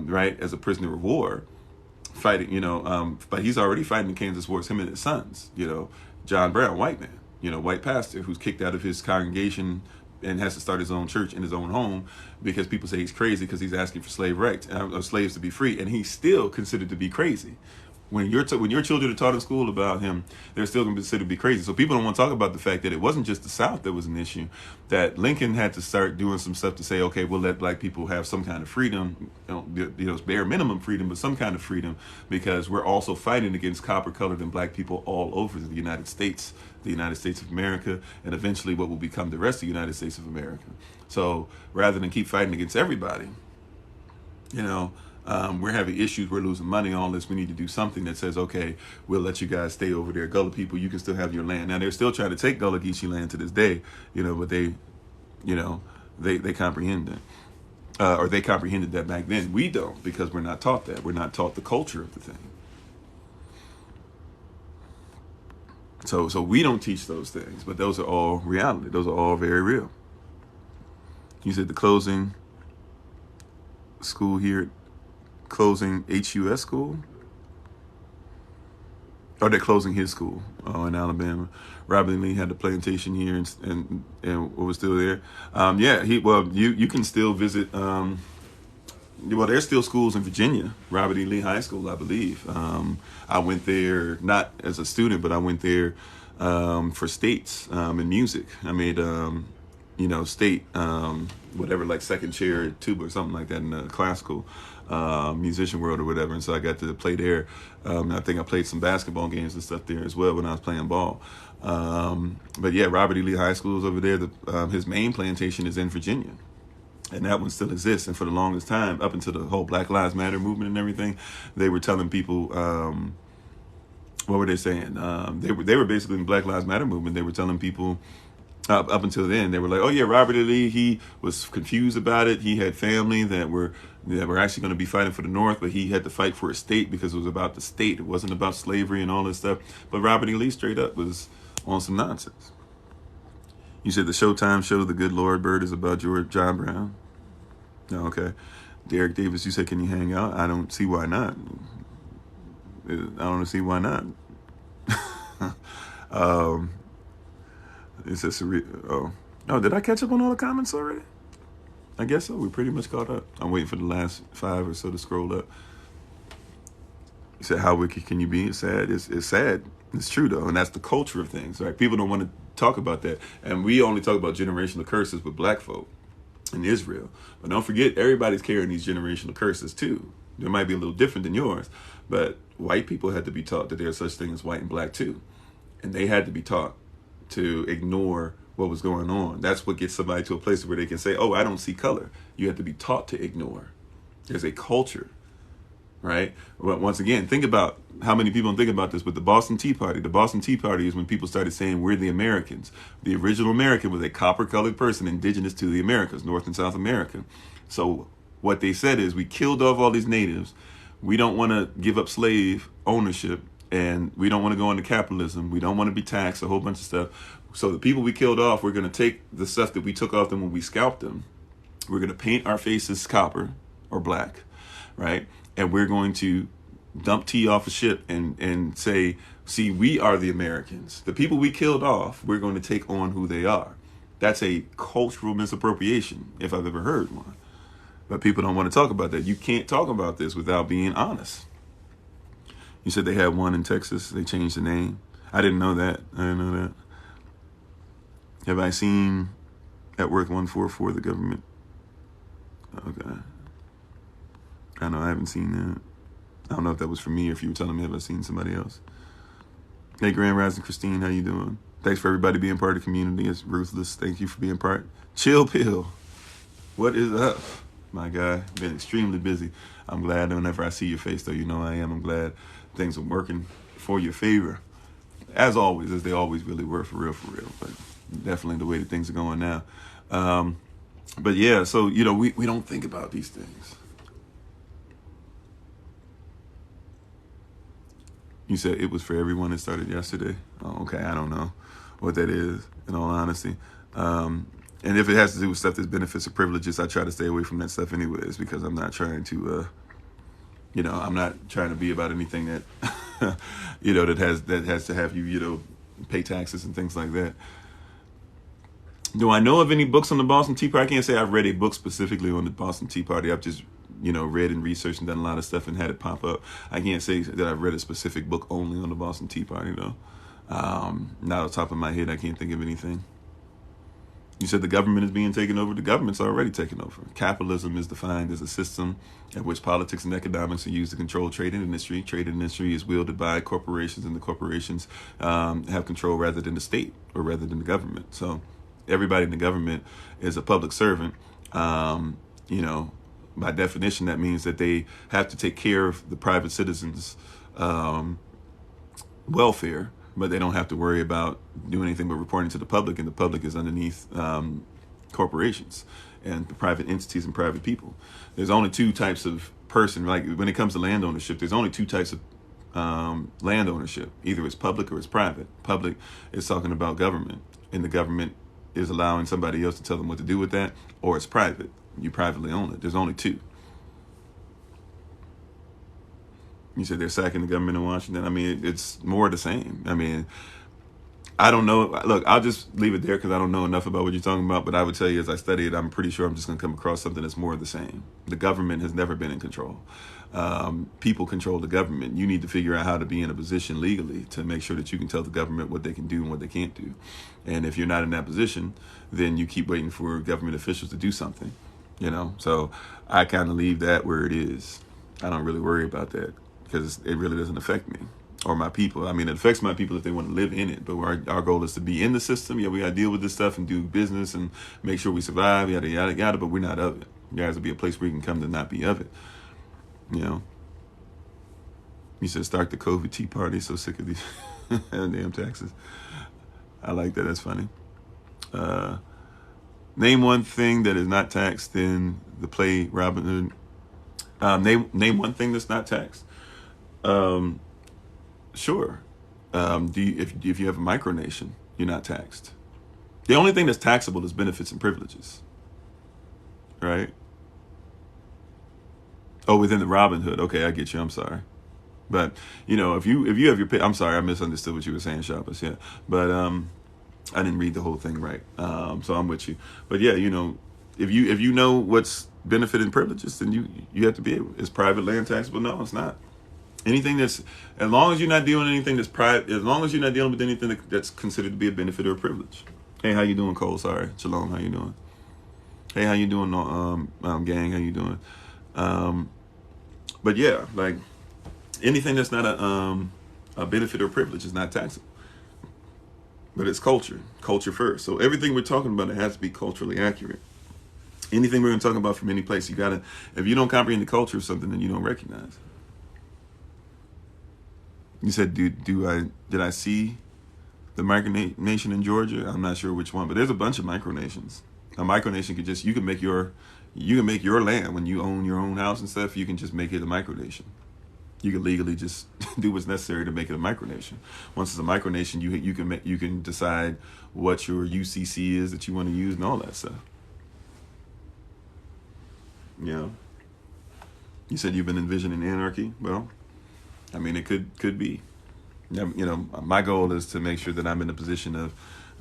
right, as a prisoner of war, fighting, but he's already fighting the Kansas Wars, him and his sons, John Brown, white man, white pastor who's kicked out of his congregation and has to start his own church in his own home because people say he's crazy because he's asking for slave rights, slaves to be free, and he's still considered to be crazy. When your children are taught in school about him, they're still going to be considered to be crazy. So people don't want to talk about the fact that it wasn't just the South that was an issue, that Lincoln had to start doing some stuff to say, okay, we'll let black people have some kind of freedom, bare minimum freedom, but some kind of freedom, because we're also fighting against copper-colored and black people all over the United States of America, and eventually what will become the rest of the United States of America. So rather than keep fighting against everybody, we're having issues, we're losing money, all this, we need to do something that says, okay, we'll let you guys stay over there. Gullah people, you can still have your land. Now, they're still trying to take Gullah Geechee land to this day, but they comprehend it. Or they comprehended that back then. We don't, because we're not taught that. We're not taught the culture of the thing. So we don't teach those things, but those are all reality. Those are all very real. You said the closing school here, closing HUS school? Or they're closing his school in Alabama. Robert E. Lee had the plantation here and was still there. You can still visit. There's still schools in Virginia. Robert E. Lee High School, I believe. I went there not as a student, but I went there for states in music. I made state whatever, like second chair tuba or something like that in the classical musician world or whatever, and so I got to play there. I think I played some basketball games and stuff there as well when I was playing ball. But yeah, Robert E. Lee High School is over there. His main plantation is in Virginia, and that one still exists. And for the longest time, up until the whole Black Lives Matter movement and everything, they were telling people, what were they saying? They were basically in the Black Lives Matter movement. They were telling people, up until then, they were like, oh yeah, Robert E. Lee, he was confused about it. He had family that were actually going to be fighting for the North, but he had to fight for a state because it was about the state. It wasn't about slavery and all this stuff. But Robert E. Lee straight up was on some nonsense. You said the Showtime show, The Good Lord Bird, is about John Brown? No, okay. Derek Davis, you said, can you hang out? I don't see why not. I don't see why not. It says, did I catch up on all the comments already? I guess so. We're pretty much caught up. I'm waiting for the last 5 or so to scroll up. You said, how wicked can you be? It's sad. It's sad. It's true, though. And that's the culture of things, right? People don't want to talk about that. And we only talk about generational curses with black folk in Israel. But don't forget, everybody's carrying these generational curses, too. They might be a little different than yours. But white people had to be taught that there's such thing as white and black, too. And they had to be taught to ignore what was going on. That's what gets somebody to a place where they can say, oh, I don't see color. You have to be taught to ignore. There's a culture, right? But once again, think about how many people don't think about this with the Boston Tea Party. The Boston Tea Party is when people started saying we're the Americans. The original American was a copper-colored person indigenous to the Americas, North and South America. So what they said is, we killed off all these natives. We don't want to give up slave ownership, and we don't want to go into capitalism. We don't want to be taxed, a whole bunch of stuff. So the people we killed off, we're going to take the stuff that we took off them when we scalped them. We're going to paint our faces copper or black, right? And we're going to dump tea off a ship and say, see, we are the Americans. The people we killed off, we're going to take on who they are. That's a cultural misappropriation, if I've ever heard one. But people don't want to talk about that. You can't talk about this without being honest. You said they had one in Texas. They changed the name. I didn't know that. I didn't know that. Have I seen at work 144, the government? Okay. I know I haven't seen that. I don't know if that was for me or if you were telling me if I've seen somebody else. Hey, Grand Rising Christine, how you doing? Thanks for everybody being part of the community. It's Ruthless. Thank you for being part. Chill Pill. What is up, my guy? Been extremely busy. I'm glad whenever I see your face, though, you know I am. I'm glad things are working for your favor. As always, as they always really were, for real. But definitely the way that things are going now. But yeah, so, you know, we don't think about these things. You said it was for everyone that started yesterday. Oh, okay, I don't know what that is, in all honesty. And if it has to do with stuff that benefits or privileges, I try to stay away from that stuff anyways, because I'm not trying to, you know, I'm not trying to be about anything that, you know, that has to have you, you know, pay taxes and things like that. Do I know of any books on the Boston Tea Party? I can't say I've read a book specifically on the Boston Tea Party. I've just, you know, read and researched and done a lot of stuff and had it pop up. I can't say that I've read a specific book only on the Boston Tea Party, though. Not off the top of my head, I can't think of anything. You said the government is being taken over. The government's already taken over. Capitalism is defined as a system at which politics and economics are used to control trade and industry. Trade and industry is wielded by corporations, and the corporations have control rather than the state or rather than the government. So everybody in the government is a public servant. You know, by definition, that means that they have to take care of the private citizens' welfare, but they don't have to worry about doing anything but reporting to the public, and the public is underneath corporations and the private entities and private people. There's only two types of person, like when it comes to land ownership, there's only two types of land ownership. Either it's public or it's private. Public is talking about government, and the government is allowing somebody else to tell them what to do with that, or it's private. You privately own it. There's only two. You said they're sacking the government in Washington. I mean, it's more the same. I mean, I don't know. Look, I'll just leave it there because I don't know enough about what you're talking about. But I would tell you, as I study it, I'm pretty sure I'm just going to come across something that's more of the same. The government has never been in control. People control the government. You need to figure out how to be in a position legally to make sure that you can tell the government what they can do and what they can't do. And if you're not in that position, then you keep waiting for government officials to do something. You know, so I kind of leave that where it is. I don't really worry about that because it really doesn't affect me or my people. I mean, it affects my people if they want to live in it. But our goal is to be in the system. Yeah, we got to deal with this stuff and do business and make sure we survive, yada, yada, yada. But we're not of it. There has to be a place where you can come to not be of it. You know, you said start the Kofi Tea Party. So sick of these damn taxes. I like that. That's funny. Name one thing that is not taxed in the play Robin Hood. Name one thing that's not taxed. Sure. If you have a micronation, you're not taxed. The only thing that's taxable is benefits and privileges. Right? Oh, within the Robin Hood. Okay, I get you. I'm sorry. But, you know, if you have your... I'm sorry, I misunderstood what you were saying, Shabbos. Yeah. But I didn't read the whole thing right. So I'm with you. But yeah, you know, if you know what's benefit and privileges, then you have to be able. Is private land taxable? No, it's not. Anything that's, as long as you're not dealing with anything that's private, as long as you're not dealing with anything that's considered to be a benefit or a privilege. Hey, how you doing, Cole? Sorry. Shalom, how you doing? Hey, how you doing, gang? How you doing? But yeah, like anything that's not a benefit or privilege is not taxable. But it's culture first. So everything we're talking about, it has to be culturally accurate. Anything we're going to talk about from any place, you gotta, if you don't comprehend the culture of something, then you don't recognize it. You said, did I see the micronation in Georgia? I'm not sure which one, but there's a bunch of micronations. A micronation could just, you can make your land when you own your own house and stuff. You can just make it a micronation. You can legally just do what's necessary to make it a micronation. Once it's a micronation, you can decide what your UCC is that you want to use and all that stuff. You know, you said you've been envisioning anarchy. Well, I mean, it could be. You know, my goal is to make sure that I'm in a position of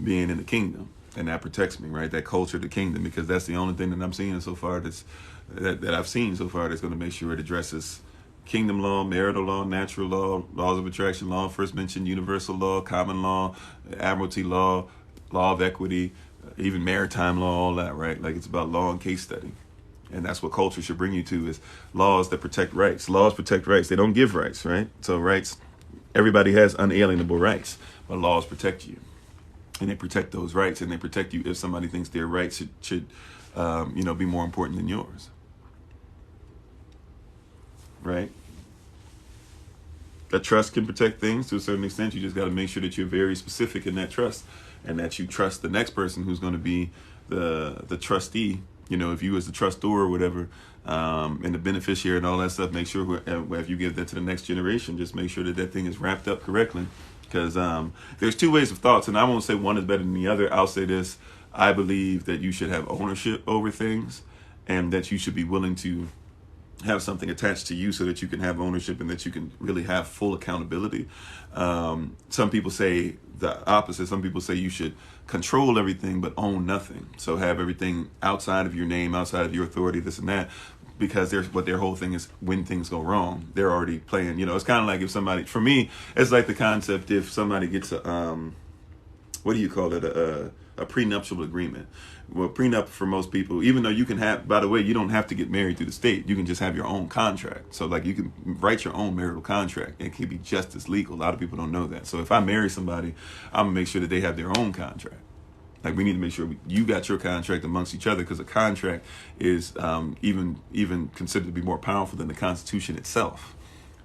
being in the kingdom. and that protects me, right? That culture, the kingdom, because that's the only thing that I'm seeing so far that I've seen so far that's going to make sure it addresses kingdom law, marital law, natural law, laws of attraction law, first mentioned universal law, common law, admiralty law, law of equity, even maritime law, all that, right? Like, it's about law and case study. And that's what culture should bring you to, is laws that protect rights. Laws protect rights. They don't give rights, right? So rights, everybody has unalienable rights, but laws protect you. And they protect those rights, and they protect you if somebody thinks their rights should be more important than yours. Right? That trust can protect things to a certain extent. You just got to make sure that you're very specific in that trust, and that you trust the next person who's going to be the trustee. If you as the trustor or whatever, and the beneficiary and all that stuff, make sure if you give that to the next generation, just make sure that thing is wrapped up correctly. Because there's two ways of thoughts, and I won't say one is better than the other. I'll say this: I believe that you should have ownership over things, and that you should be willing to have something attached to you so that you can have ownership and that you can really have full accountability. Some people say the opposite. Some people say you should control everything but own nothing. So have everything outside of your name, outside of your authority, this and that. Because their whole thing is, when things go wrong, they're already playing. It's kind of like if somebody, for me, it's like the concept if somebody gets a, what do you call it, a prenuptial agreement. Well, prenup for most people, even though you can have, by the way, you don't have to get married through the state. You can just have your own contract. So like, you can write your own marital contract. It can be just as legal. A lot of people don't know that. So if I marry somebody, I'm gonna make sure that they have their own contract. Like, we need to make sure you got your contract amongst each other, because a contract is even considered to be more powerful than the Constitution itself.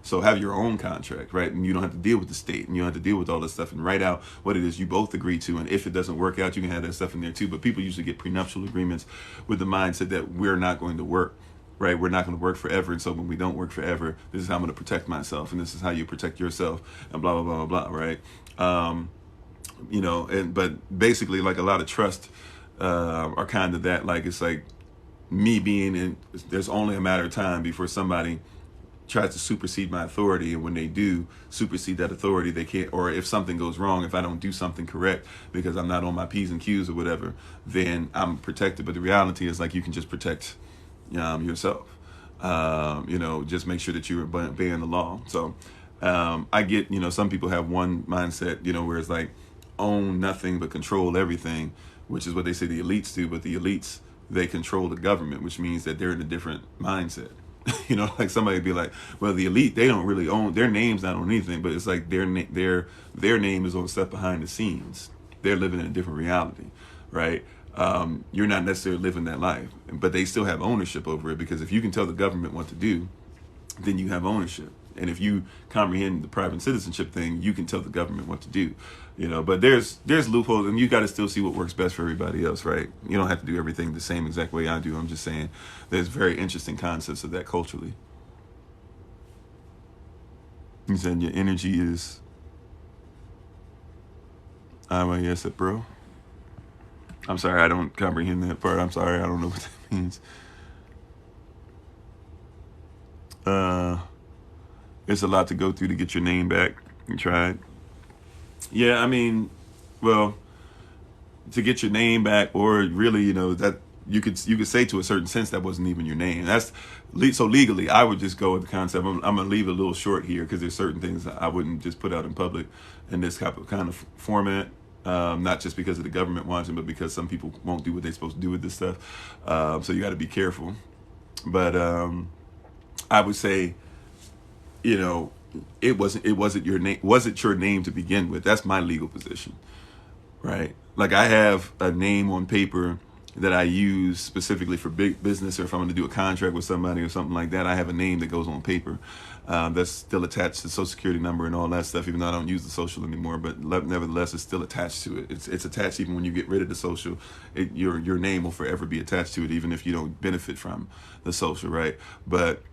So have your own contract, right? And you don't have to deal with the state, and you don't have to deal with all this stuff, and write out what it is you both agree to. And if it doesn't work out, you can have that stuff in there too. But people usually get prenuptial agreements with the mindset that we're not going to work, right? We're not going to work forever. And so when we don't work forever, this is how I'm going to protect myself, and this is how you protect yourself, and blah, blah, blah, blah, blah, right? But basically, like, a lot of trust are kind of that. Like, it's like me being in, there's only a matter of time before somebody tries to supersede my authority, and when they do supersede that authority, they can't, or if something goes wrong, if I don't do something correct because I'm not on my P's and Q's or whatever, then I'm protected. But the reality is, like, you can just protect yourself. Just make sure that you're obeying the law. So I get, some people have one mindset, where it's like, own nothing but control everything, which is what they say the elites do. But the elites, they control the government, which means that they're in a different mindset. Like, somebody be like, well, the elite, they don't really own, their name's not on anything, but it's like their name is on stuff behind the scenes. They're living in a different reality, right? You're not necessarily living that life, but they still have ownership over it, because if you can tell the government what to do, then you have ownership. And if you comprehend the private citizenship thing, you can tell the government what to do, but there's loopholes, and you got to still see what works best for everybody else, right? You don't have to do everything the same exact way I do. I'm just saying there's very interesting concepts of that culturally. You said your energy is, yes, bro. I'm sorry, I don't comprehend that part. I'm sorry, I don't know what that means. It's a lot to go through to get your name back. You tried. Yeah, well, to get your name back, or really, that you could say to a certain sense that wasn't even your name. So legally, I would just go with the concept. I'm gonna leave it a little short here, because there's certain things I wouldn't just put out in public in this kind of format. Not just because of the government watching, but because some people won't do what they're supposed to do with this stuff. So you got to be careful. But I would say, it wasn't your name. Wasn't your name to begin with? That's my legal position, right? Like, I have a name on paper that I use specifically for big business, or if I'm going to do a contract with somebody or something like that, I have a name that goes on paper that's still attached to the Social Security number and all that stuff, even though I don't use the social anymore. But nevertheless, it's still attached to it. It's attached even when you get rid of the social. Your name will forever be attached to it, even if you don't benefit from the social, right? But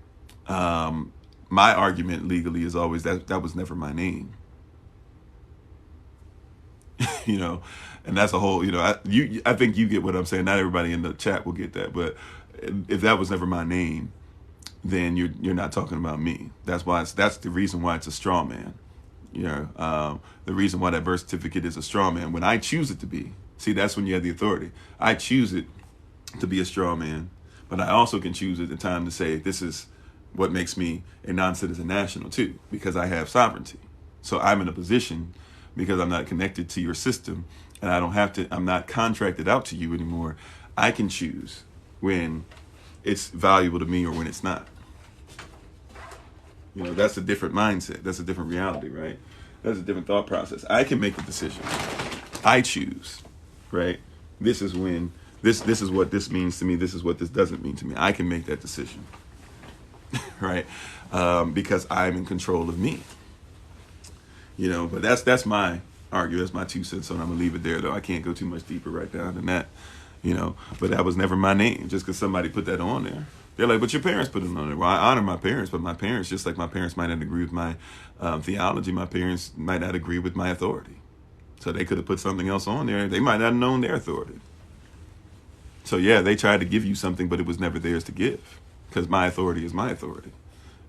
my argument legally is always that was never my name. And that's a whole, I think you get what I'm saying. Not everybody in the chat will get that, but if that was never my name, then you're not talking about me. That's the reason why it's a straw man. The reason why that birth certificate is a straw man, when I choose it to be. See, that's when you have the authority. I choose it to be a straw man, but I also can choose at the time to say this is what makes me a non-citizen national too, because I have sovereignty. So I'm in a position, because I'm not connected to your system, and I don't have to, I'm not contracted out to you anymore. I can choose when it's valuable to me or when it's not. You know, that's a different mindset. That's a different reality, right? That's a different thought process. I can make a decision. I choose, right? This is when, this is what this means to me. This is what this doesn't mean to me. I can make that decision, right? Because I'm in control of me. You know, but that's my argument. That's my 2 cents on it. I'm going to leave it there, though. I can't go too much deeper right down than that, you know. But that was never my name, just because somebody put that on there. They're like, but your parents put it on there. Well, I honor my parents, but my parents, just like my parents might not agree with my theology, my parents might not agree with my authority. So they could have put something else on there. They might not have known their authority. So yeah, they tried to give you something, but it was never theirs to give, because my authority is my authority.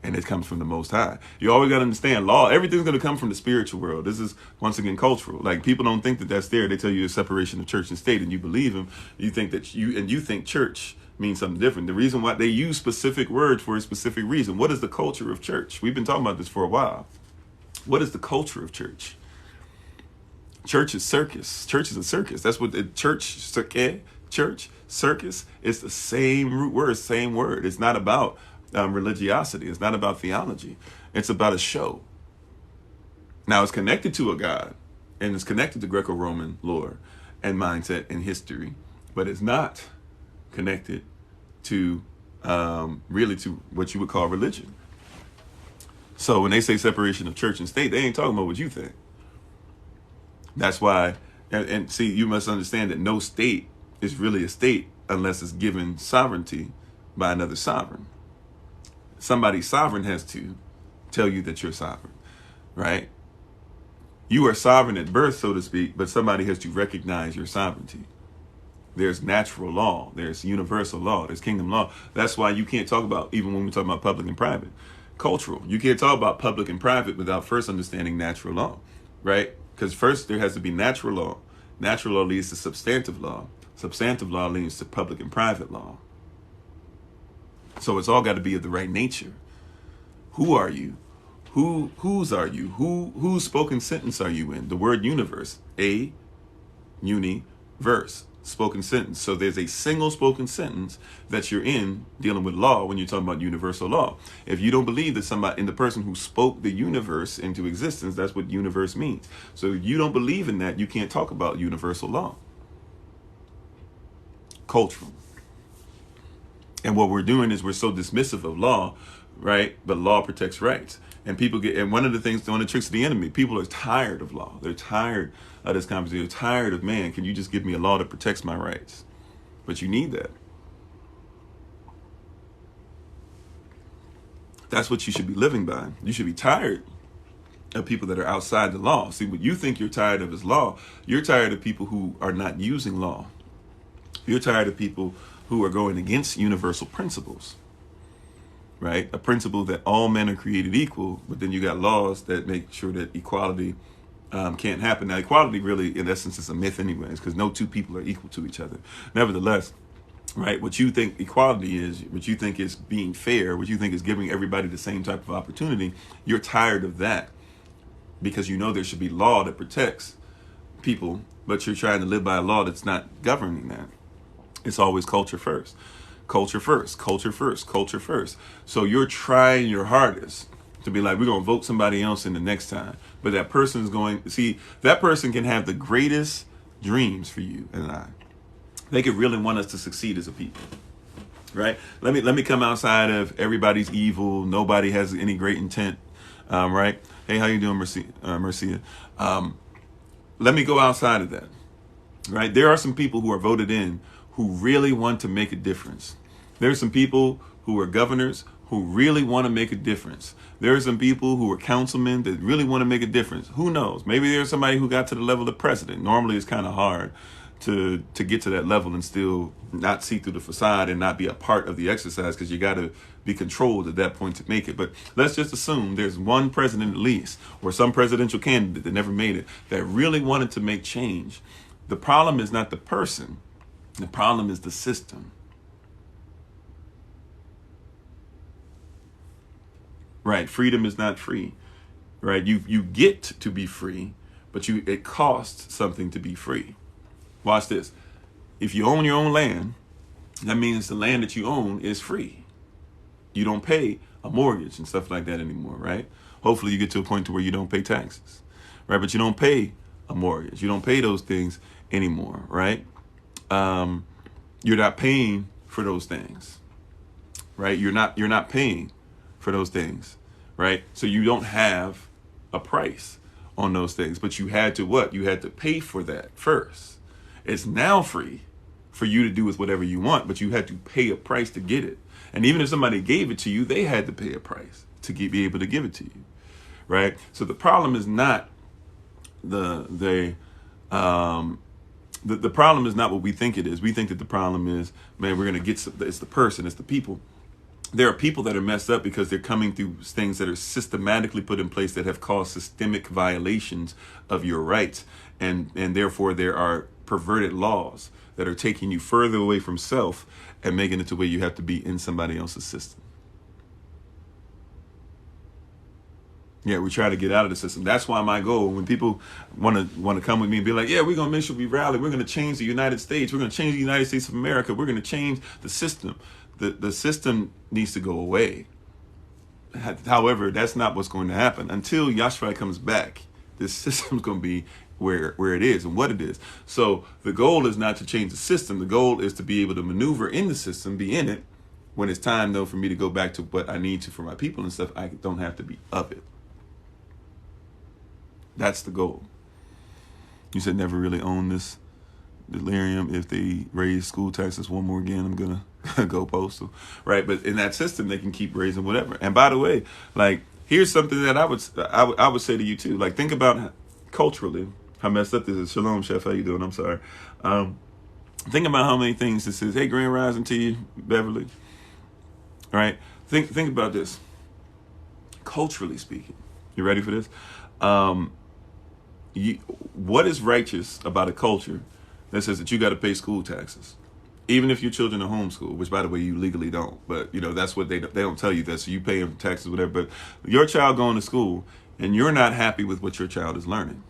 And it comes from the Most High. You always got to understand law. Everything's going to come from the spiritual world. This is, once again, cultural. Like, people don't think that that's there. They tell you a separation of church and state, and you believe them. You think that you think church means something different. The reason why they use specific words for a specific reason. What is the culture of church? We've been talking about this for a while. What is the culture of church? Church is circus. Church is a circus. That's what the church, circus, is the same root word, same word. It's not about religiosity. It's not about theology. It's about a show. Now, it's connected to a God, and it's connected to Greco-Roman lore and mindset and history, but it's not connected to really to what you would call religion. So when they say separation of church and state, they ain't talking about what you think. That's why, and see, you must understand that no state is really a state unless it's given sovereignty by another sovereign. Somebody sovereign has to tell you that you're sovereign, right? You are sovereign at birth, so to speak, but somebody has to recognize your sovereignty. There's natural law, there's universal law, there's kingdom law. That's why you can't talk about, even when we talk about public and private, cultural. You can't talk about public and private without first understanding natural law, right? Because first there has to be natural law. Natural law leads to substantive law. Substantive law leads to public and private law. So it's all got to be of the right nature. Who are you? Whose are you? Whose spoken sentence are you in? The word universe, universe, spoken sentence. So there's a single spoken sentence that you're in dealing with law when you're talking about universal law. If you don't believe that somebody, in the person who spoke the universe into existence, that's what universe means. So if you don't believe in that, you can't talk about universal law. Cultural. And what we're doing is we're so dismissive of law, right? But law protects rights. And people get, and one of the things, one of the tricks of the enemy, people are tired of law. They're tired of this conversation. They're tired of, man, can you just give me a law that protects my rights? But you need that. That's what you should be living by. You should be tired of people that are outside the law. See, what you think you're tired of is law. You're tired of people who are not using law. You're tired of people who are going against universal principles, right? A principle that all men are created equal, but then you got laws that make sure that equality can't happen. Now, equality really, in essence, is a myth anyways, because no two people are equal to each other. Nevertheless, right, what you think equality is, what you think is being fair, what you think is giving everybody the same type of opportunity, you're tired of that because you know there should be law that protects people, but you're trying to live by a law that's not governing that. It's always culture first, culture first, culture first, culture first. So you're trying your hardest to be like, we're going to vote somebody else in the next time. But that person's going, see, that person can have the greatest dreams for you and I. They could really want us to succeed as a people, right? Let me come outside of everybody's evil. Nobody has any great intent, right? Hey, how you doing, Marcia? Let me go outside of that, right? There are some people who are voted in who really want to make a difference. There's some people who are governors who really want to make a difference. There are some people who are councilmen that really want to make a difference. Who knows? Maybe there's somebody who got to the level of president. Normally it's kind of hard to get to that level and still not see through the facade and not be a part of the exercise, because you got to be controlled at that point to make it. But let's just assume there's one president at least, or some presidential candidate that never made it, that really wanted to make change. The problem is not the person. The problem is the system. Right? Freedom is not free. Right? You get to be free, but it costs something to be free. Watch this. If you own your own land, that means the land that you own is free. You don't pay a mortgage and stuff like that anymore, right? Hopefully you get to a point to where you don't pay taxes, right? But you don't pay a mortgage. You don't pay those things anymore, right? You're not paying for those things, right? You're not paying for those things, right? So you don't have a price on those things, but you had to what? You had to pay for that first. It's now free for you to do with whatever you want, but you had to pay a price to get it. And even if somebody gave it to you, they had to pay a price to be able to give it to you, right? So the problem is not the problem is not what we think it is. We think that the problem is, man, we're going to get, it's the person, it's the people. There are people that are messed up because they're coming through things that are systematically put in place that have caused systemic violations of your rights. And therefore there are perverted laws that are taking you further away from self and making it to where you have to be in somebody else's system. Yeah, we try to get out of the system. That's why my goal, when people want to come with me and be like, yeah, we're going to make sure we rally. We're going to change the United States. We're going to change the United States of America. We're going to change the system. The system needs to go away. However, that's not what's going to happen. Until Yahshua comes back, this system's going to be where it is and what it is. So the goal is not to change the system. The goal is to be able to maneuver in the system, be in it. When it's time, though, for me to go back to what I need to for my people and stuff, I don't have to be of it. That's the goal. You said never really own this delirium. If they raise school taxes one more again, I'm going to go postal. Right? But in that system, they can keep raising whatever. And by the way, like, here's something that I would say to you, too. Like, think about culturally how messed up this is. Shalom, Chef. How you doing? I'm sorry. Think about how many things this is. Hey, Grand Rising to you, Beverly. All right? Think about this. Culturally speaking. You ready for this? What is righteous about a culture that says that you got to pay school taxes, even if your children are homeschooled, which, by the way, you legally don't, but that's what they don't tell you that, so you pay them taxes, whatever. But your child going to school and you're not happy with what your child is learning,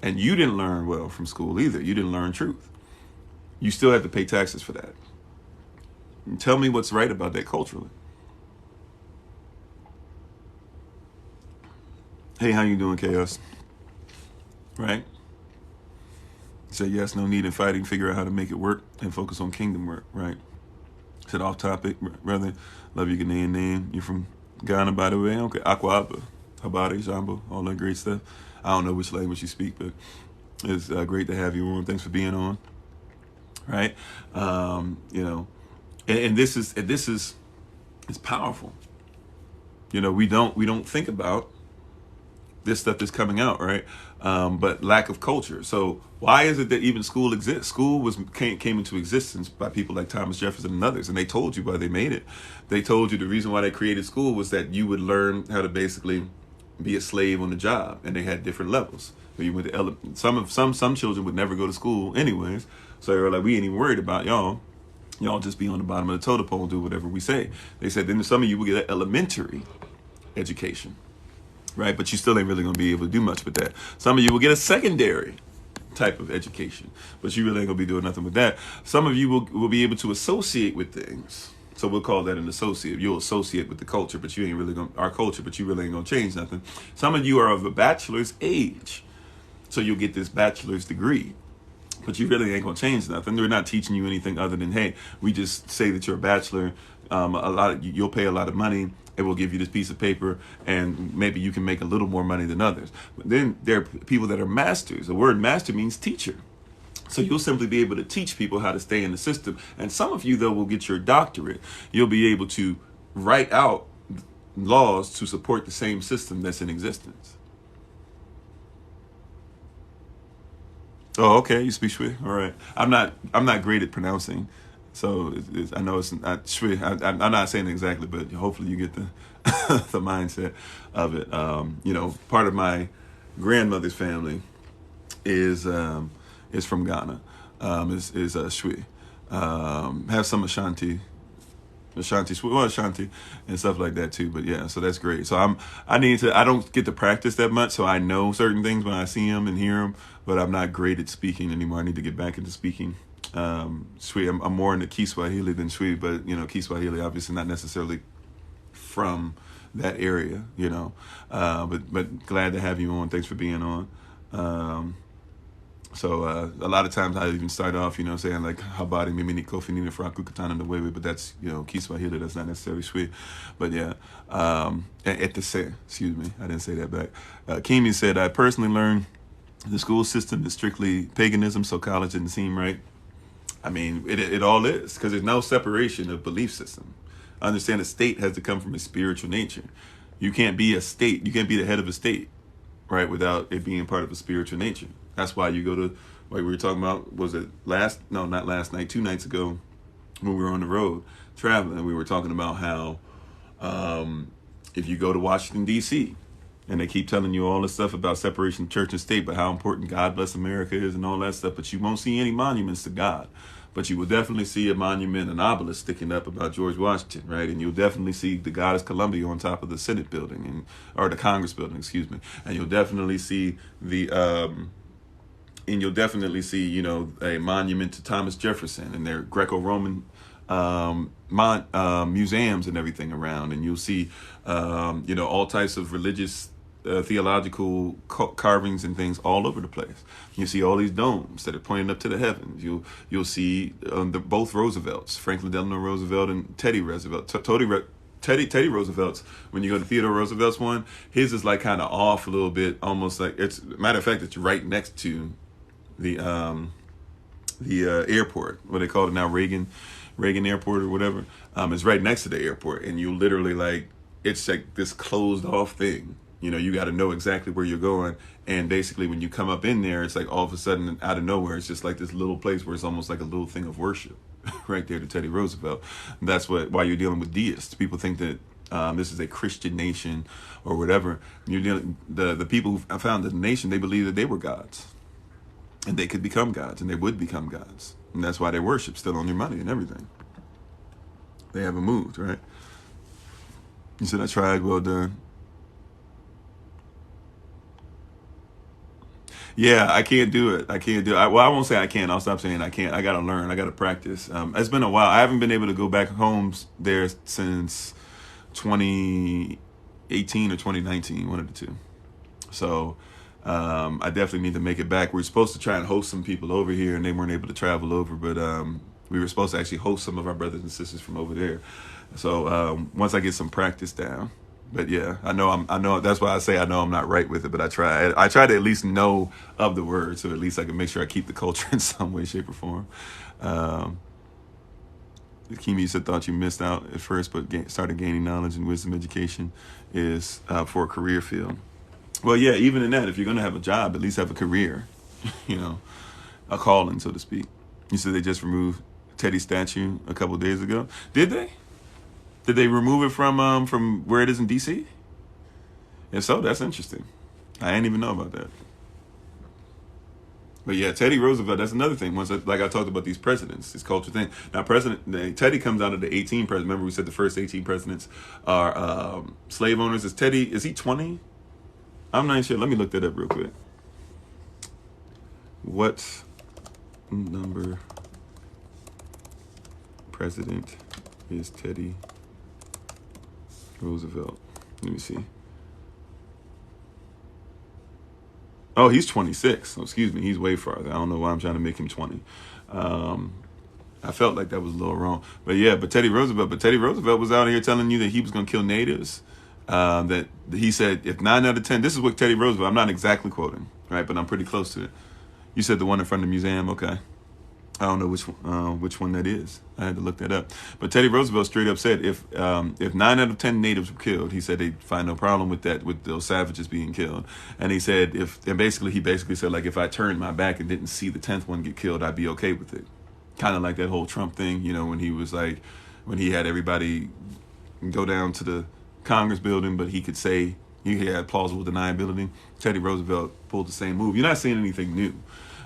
and you didn't learn well from school either. You didn't learn truth. You still have to pay taxes for that. And tell me what's right about that culturally. Hey, how you doing, Chaos? Right? Say yes, no need in fighting, figure out how to make it work, and focus on kingdom work, right? Said off topic, brother. Love your Ghanaian name. You're from Ghana, by the way. Okay, Akwaba, Habari, Jambo, all that great stuff. I don't know which language you speak, but it's great to have you on. Thanks for being on. Right? And this is it's powerful. We don't think about this stuff that's coming out, right? But lack of culture. So why is it that even school exists? School came into existence by people like Thomas Jefferson and others, and they told you why they made it. They told you the reason why they created school was that you would learn how to basically be a slave on the job, and they had different levels. So you went to some children would never go to school anyways, so they were like, we ain't even worried about y'all. Y'all just be on the bottom of the totem pole and do whatever we say. They said then some of you will get an elementary education. Right, but you still ain't really going to be able to do much with that. Some of you will get a secondary type of education, but you really ain't going to be doing nothing with that. Some of you will be able to associate with things. So we'll call that an associate. You'll associate with the culture, but you ain't really going our culture, but you really ain't going to change nothing. Some of you are of a bachelor's age, so you'll get this bachelor's degree, but you really ain't going to change nothing. They're not teaching you anything other than, hey, we just say that you're a bachelor. You'll pay a lot of money. It will give you this piece of paper, and maybe you can make a little more money than others. But then there are people that are masters. The word master means teacher. So you'll simply be able to teach people how to stay in the system. And some of you, though, will get your doctorate. You'll be able to write out laws to support the same system that's in existence. Oh, okay. You speak Shwe? All right. I'm not great at pronouncing. So I know it's not Shwe. I'm not saying it exactly, but hopefully you get the the mindset of it. Part of my grandmother's family is is from Ghana. Is Shui. Have some Ashanti, Ashanti, and stuff like that too. But yeah, so that's great. So I don't get to practice that much, so I know certain things when I see them and hear them, but I'm not great at speaking anymore. I need to get back into speaking. Shui, I'm more into Kiswahili than Shui, but Kiswahili obviously not necessarily from that area, but glad to have you on. Thanks for being on. So a lot of times I even start off, saying like habari mimi ni Kofi nina fra kukutana na wewe, but that's Kiswahili, that's not necessarily sweet. But yeah, excuse me, I didn't say that back. Kimi said, I personally learned the school system is strictly paganism, so college didn't seem right. I mean, it all is, because there's no separation of belief system. I understand a state has to come from a spiritual nature. You can't be a state, you can't be the head of a state, right, without it being part of a spiritual nature. That's why you go to, like we were talking about, was it not last night, 2 nights ago, when we were on the road traveling, we were talking about how if you go to Washington, D.C., and they keep telling you all this stuff about separation of church and state, but how important God bless America is and all that stuff, but you won't see any monuments to God. But you will definitely see a monument, an obelisk sticking up about George Washington, right? And you'll definitely see the Goddess Columbia on top of the Senate building, or the Congress building, excuse me. And you'll definitely see a monument to Thomas Jefferson and their Greco-Roman museums and everything around. And you'll see, all types of religious, theological carvings and things all over the place. You see all these domes that are pointing up to the heavens. You'll see both Roosevelts, Franklin Delano Roosevelt and Teddy Roosevelt. Teddy Roosevelt's, when you go to Theodore Roosevelt's one, his is like kind of off a little bit, almost like matter of fact, it's right next to the airport, what they call it now, Reagan Airport or whatever. It's right next to the airport, and you literally it's like this closed off thing. You got to know exactly where you're going, and basically when you come up in there, it's like all of a sudden out of nowhere, it's just like this little place where it's almost like a little thing of worship, right there to Teddy Roosevelt. And that's why you're dealing with deists. People think that this is a Christian nation or whatever. The people who founded the nation, they believe that they were gods. And they could become gods, and they would become gods. And that's why they worship still on your money and everything. They haven't moved, right? You said, I tried, well done. Yeah, I can't do it. Well, I won't say I can't. I'll stop saying I can't. I got to learn. I got to practice. It's been a while. I haven't been able to go back home there since 2018 or 2019, one of the two. So I definitely need to make it back. We're supposed to try and host some people over here, and they weren't able to travel over, but we were supposed to actually host some of our brothers and sisters from over there. So once I get some practice down, but yeah, I know that's why I say I know I'm not right with it, but I try to at least know of the word, so at least I can make sure I keep the culture in some way, shape, or form. Kimi said, thought you missed out at first, but started gaining knowledge and wisdom. Education is for a career field. Well, yeah, even in that, if you're going to have a job, at least have a career, a calling, so to speak. You said they just removed Teddy's statue a couple of days ago. Did they? Did they remove it from where it is in D.C.? If so, that's interesting. I didn't even know about that. But yeah, Teddy Roosevelt, that's another thing. Like I talked about these presidents, this culture thing. Now, Teddy comes out of the 18 presidents. Remember we said the first 18 presidents are slave owners. Is he 20? I'm not sure. Let me look that up real quick. What number president is Teddy Roosevelt? Let me see. Oh, he's 26. Oh, excuse me. He's way farther. I don't know why I'm trying to make him 20. I felt like that was a little wrong. But yeah, Teddy Roosevelt was out here telling you that he was going to kill natives. That he said if 9 out of 10, this is what Teddy Roosevelt, I'm not exactly quoting, right, but I'm pretty close to it. You said the one in front of the museum, okay. I don't know which one that is. I had to look that up. But Teddy Roosevelt straight up said if 9 out of 10 natives were killed, he said they'd find no problem with that, with those savages being killed. And he said he basically said, like, if I turned my back and didn't see the 10th one get killed, I'd be okay with it. Kind of like that whole Trump thing, when he was like, when he had everybody go down to the Congress building, but he could say he had plausible deniability. Teddy Roosevelt pulled the same move. You're not seeing anything new.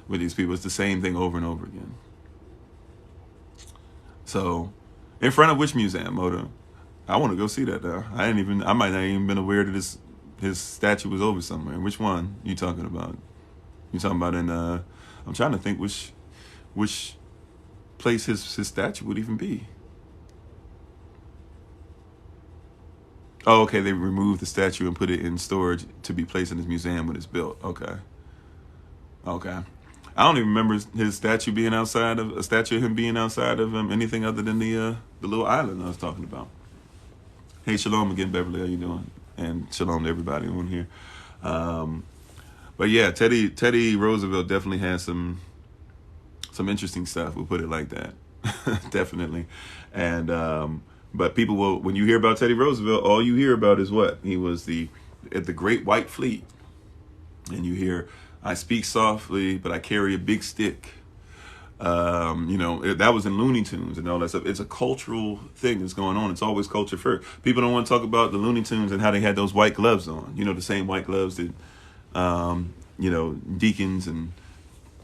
with these people. It's the same thing over and over again. So, in front of which museum, Moto? I want to go see that now. I might not even been aware that his statue was over somewhere. Which one you talking about? You talking about in I'm trying to think which place his statue would even be. Oh, okay. They removed the statue and put it in storage to be placed in his museum when it's built. Okay. I don't even remember his statue being outside of a statue of him being outside of anything other than the little island I was talking about. Hey, shalom again, Beverly. How you doing? And shalom to everybody on here. But yeah, Teddy Roosevelt definitely has some interesting stuff. We'll put it like that. Definitely. And but people will, when you hear about Teddy Roosevelt, all you hear about is what? He was at the Great White Fleet. And you hear, I speak softly, but I carry a big stick. That was in Looney Tunes and all that stuff. It's a cultural thing that's going on. It's always culture first. People don't want to talk about the Looney Tunes and how they had those white gloves on. The same white gloves that, deacons and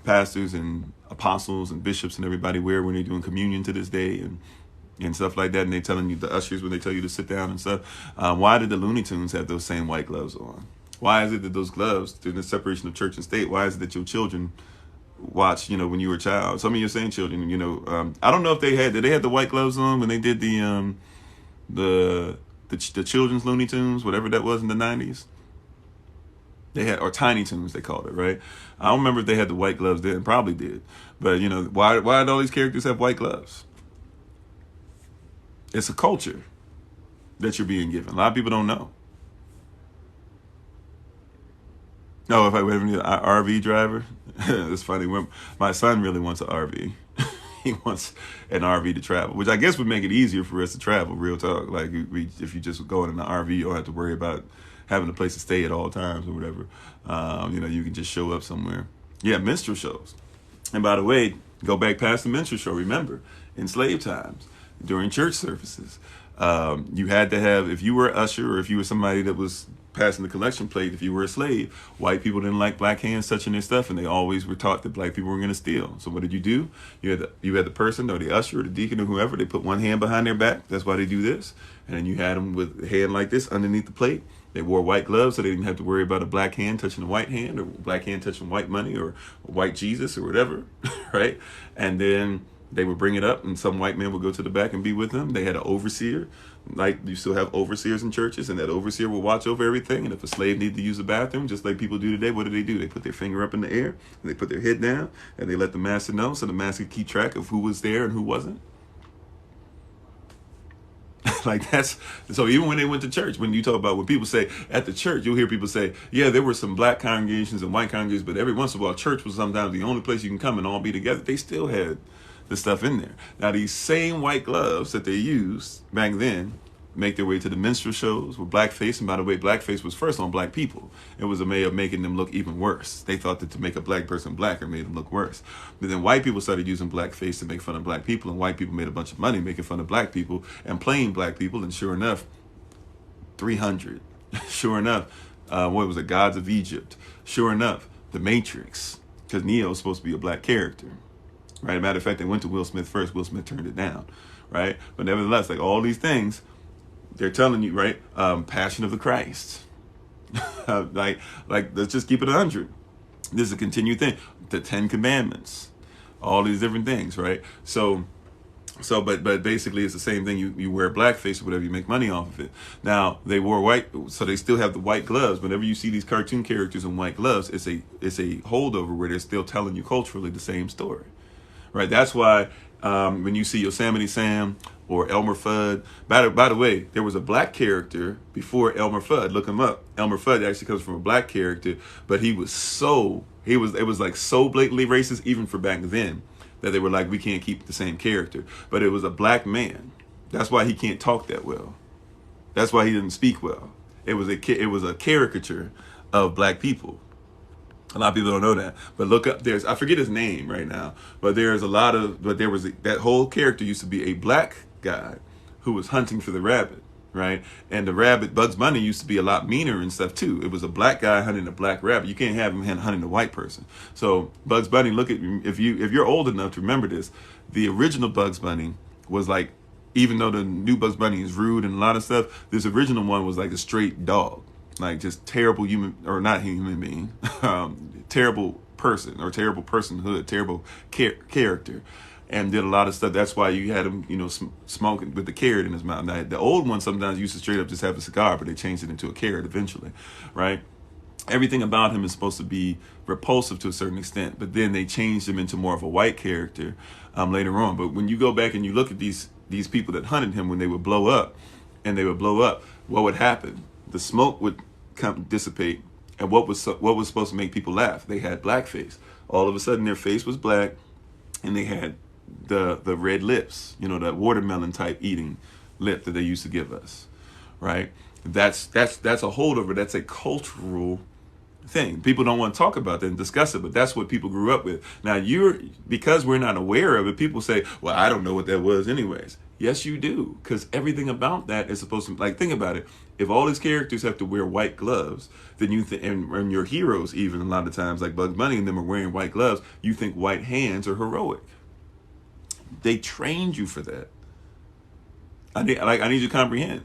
pastors and apostles and bishops and everybody wear when they're doing communion to this day and stuff like that. And they're telling you, the ushers, when they tell you to sit down and stuff. Why did the Looney Tunes have those same white gloves on? Why is it that those gloves, during the separation of church and state, why is it that your children watch, when you were a child? Some of your same children, I don't know if did they have the white gloves on when they did the children's Looney Tunes, whatever that was in the 90s? They had, or Tiny Toons, they called it, right? I don't remember if they had the white gloves then, probably did. But, why did all these characters have white gloves? It's a culture that you're being given. A lot of people don't know. No, if I ever need an RV driver, it's funny. My son really wants an RV. He wants an RV to travel, which I guess would make it easier for us to travel, real talk. Like, if you just go in an RV, you don't have to worry about having a place to stay at all times or whatever. You can just show up somewhere. Yeah, minstrel shows. And by the way, go back past the minstrel show. Remember, in slave times, during church services, you had to have, if you were an usher or if you were somebody that was passing the collection plate, if you were a slave, white people didn't like black hands touching their stuff, and they always were taught that black people were going to steal. So what did you do? You had the person or the usher or the deacon or whoever, they put one hand behind their back. That's why they do this. And then you had them with a hand like this underneath the plate. They wore white gloves so they didn't have to worry about a black hand touching a white hand, or black hand touching white money, or white Jesus or whatever, right? And then they would bring it up, and some white man would go to the back and be with them. They had an overseer. Like, you still have overseers in churches, and that overseer will watch over everything. And if a slave needed to use the bathroom, just like people do today, what do? They put their finger up in the air, and they put their head down, and they let the master know, so the master could keep track of who was there and who wasn't. So even when they went to church, when people say at the church, you'll hear people say, yeah, there were some black congregations and white congregations, but every once in a while, church was sometimes the only place you can come and all be together. They still had the stuff in there. Now, these same white gloves that they used back then make their way to the minstrel shows with blackface. And by the way, blackface was first on black people. It was a way of making them look even worse. They thought that to make a black person blacker made them look worse. But then white people started using blackface to make fun of black people, and white people made a bunch of money making fun of black people and playing black people. And sure enough, 300. Sure enough, what was it? Gods of Egypt. Sure enough, The Matrix, because Neo was supposed to be a black character. Right? Matter of fact, they went to Will Smith first. Will Smith turned it down. Right? But nevertheless, like all these things, they're telling you, right? Passion of the Christ. like, let's just keep it 100. This is a continued thing. The 10 Commandments. All these different things, right? So, but basically it's the same thing. You wear blackface or whatever, you make money off of it. Now, they wore white, so they still have the white gloves. Whenever you see these cartoon characters in white gloves, it's a holdover where they're still telling you culturally the same story. Right? That's why when you see Yosemite Sam or Elmer Fudd, by the way, there was a black character before Elmer Fudd. Look him up. Elmer Fudd actually comes from a black character, but it was like so blatantly racist even for back then that they were like, we can't keep the same character. But it was a black man. That's why he can't talk that well. That's why he didn't speak well. It was a caricature of black people. A lot of people don't know that, but look up. I forget his name right now, but that whole character used to be a black guy who was hunting for the rabbit, right? And the rabbit, Bugs Bunny, used to be a lot meaner and stuff too. It was a black guy hunting a black rabbit. You can't have him hunting a white person. So Bugs Bunny, look at, if you're old enough to remember this, the original Bugs Bunny was like, even though the new Bugs Bunny is rude and a lot of stuff, this original one was like a straight dog, like just terrible human, or not human being, terrible person or terrible personhood, terrible character, and did a lot of stuff. That's why you had him, smoking with the carrot in his mouth. Now, the old one sometimes used to straight up just have a cigar, but they changed it into a carrot eventually, right? Everything about him is supposed to be repulsive to a certain extent, but then they changed him into more of a white character later on. But when you go back and you look at these people that hunted him, when they would blow up, what would happen? The smoke would dissipate, and what was supposed to make people laugh? They had blackface. All of a sudden, their face was black, and they had the red lips, that watermelon type eating lip that they used to give us, right? That's a holdover. That's a cultural thing. People don't want to talk about that and discuss it, but that's what people grew up with. Now, because we're not aware of it, people say, well, I don't know what that was anyways. Yes, you do, because everything about that is supposed to, like, think about it. If all these characters have to wear white gloves, then you think, and your heroes, even a lot of times, like Bugs Bunny and them, are wearing white gloves, you think white hands are heroic. They trained you for that. I need you to comprehend,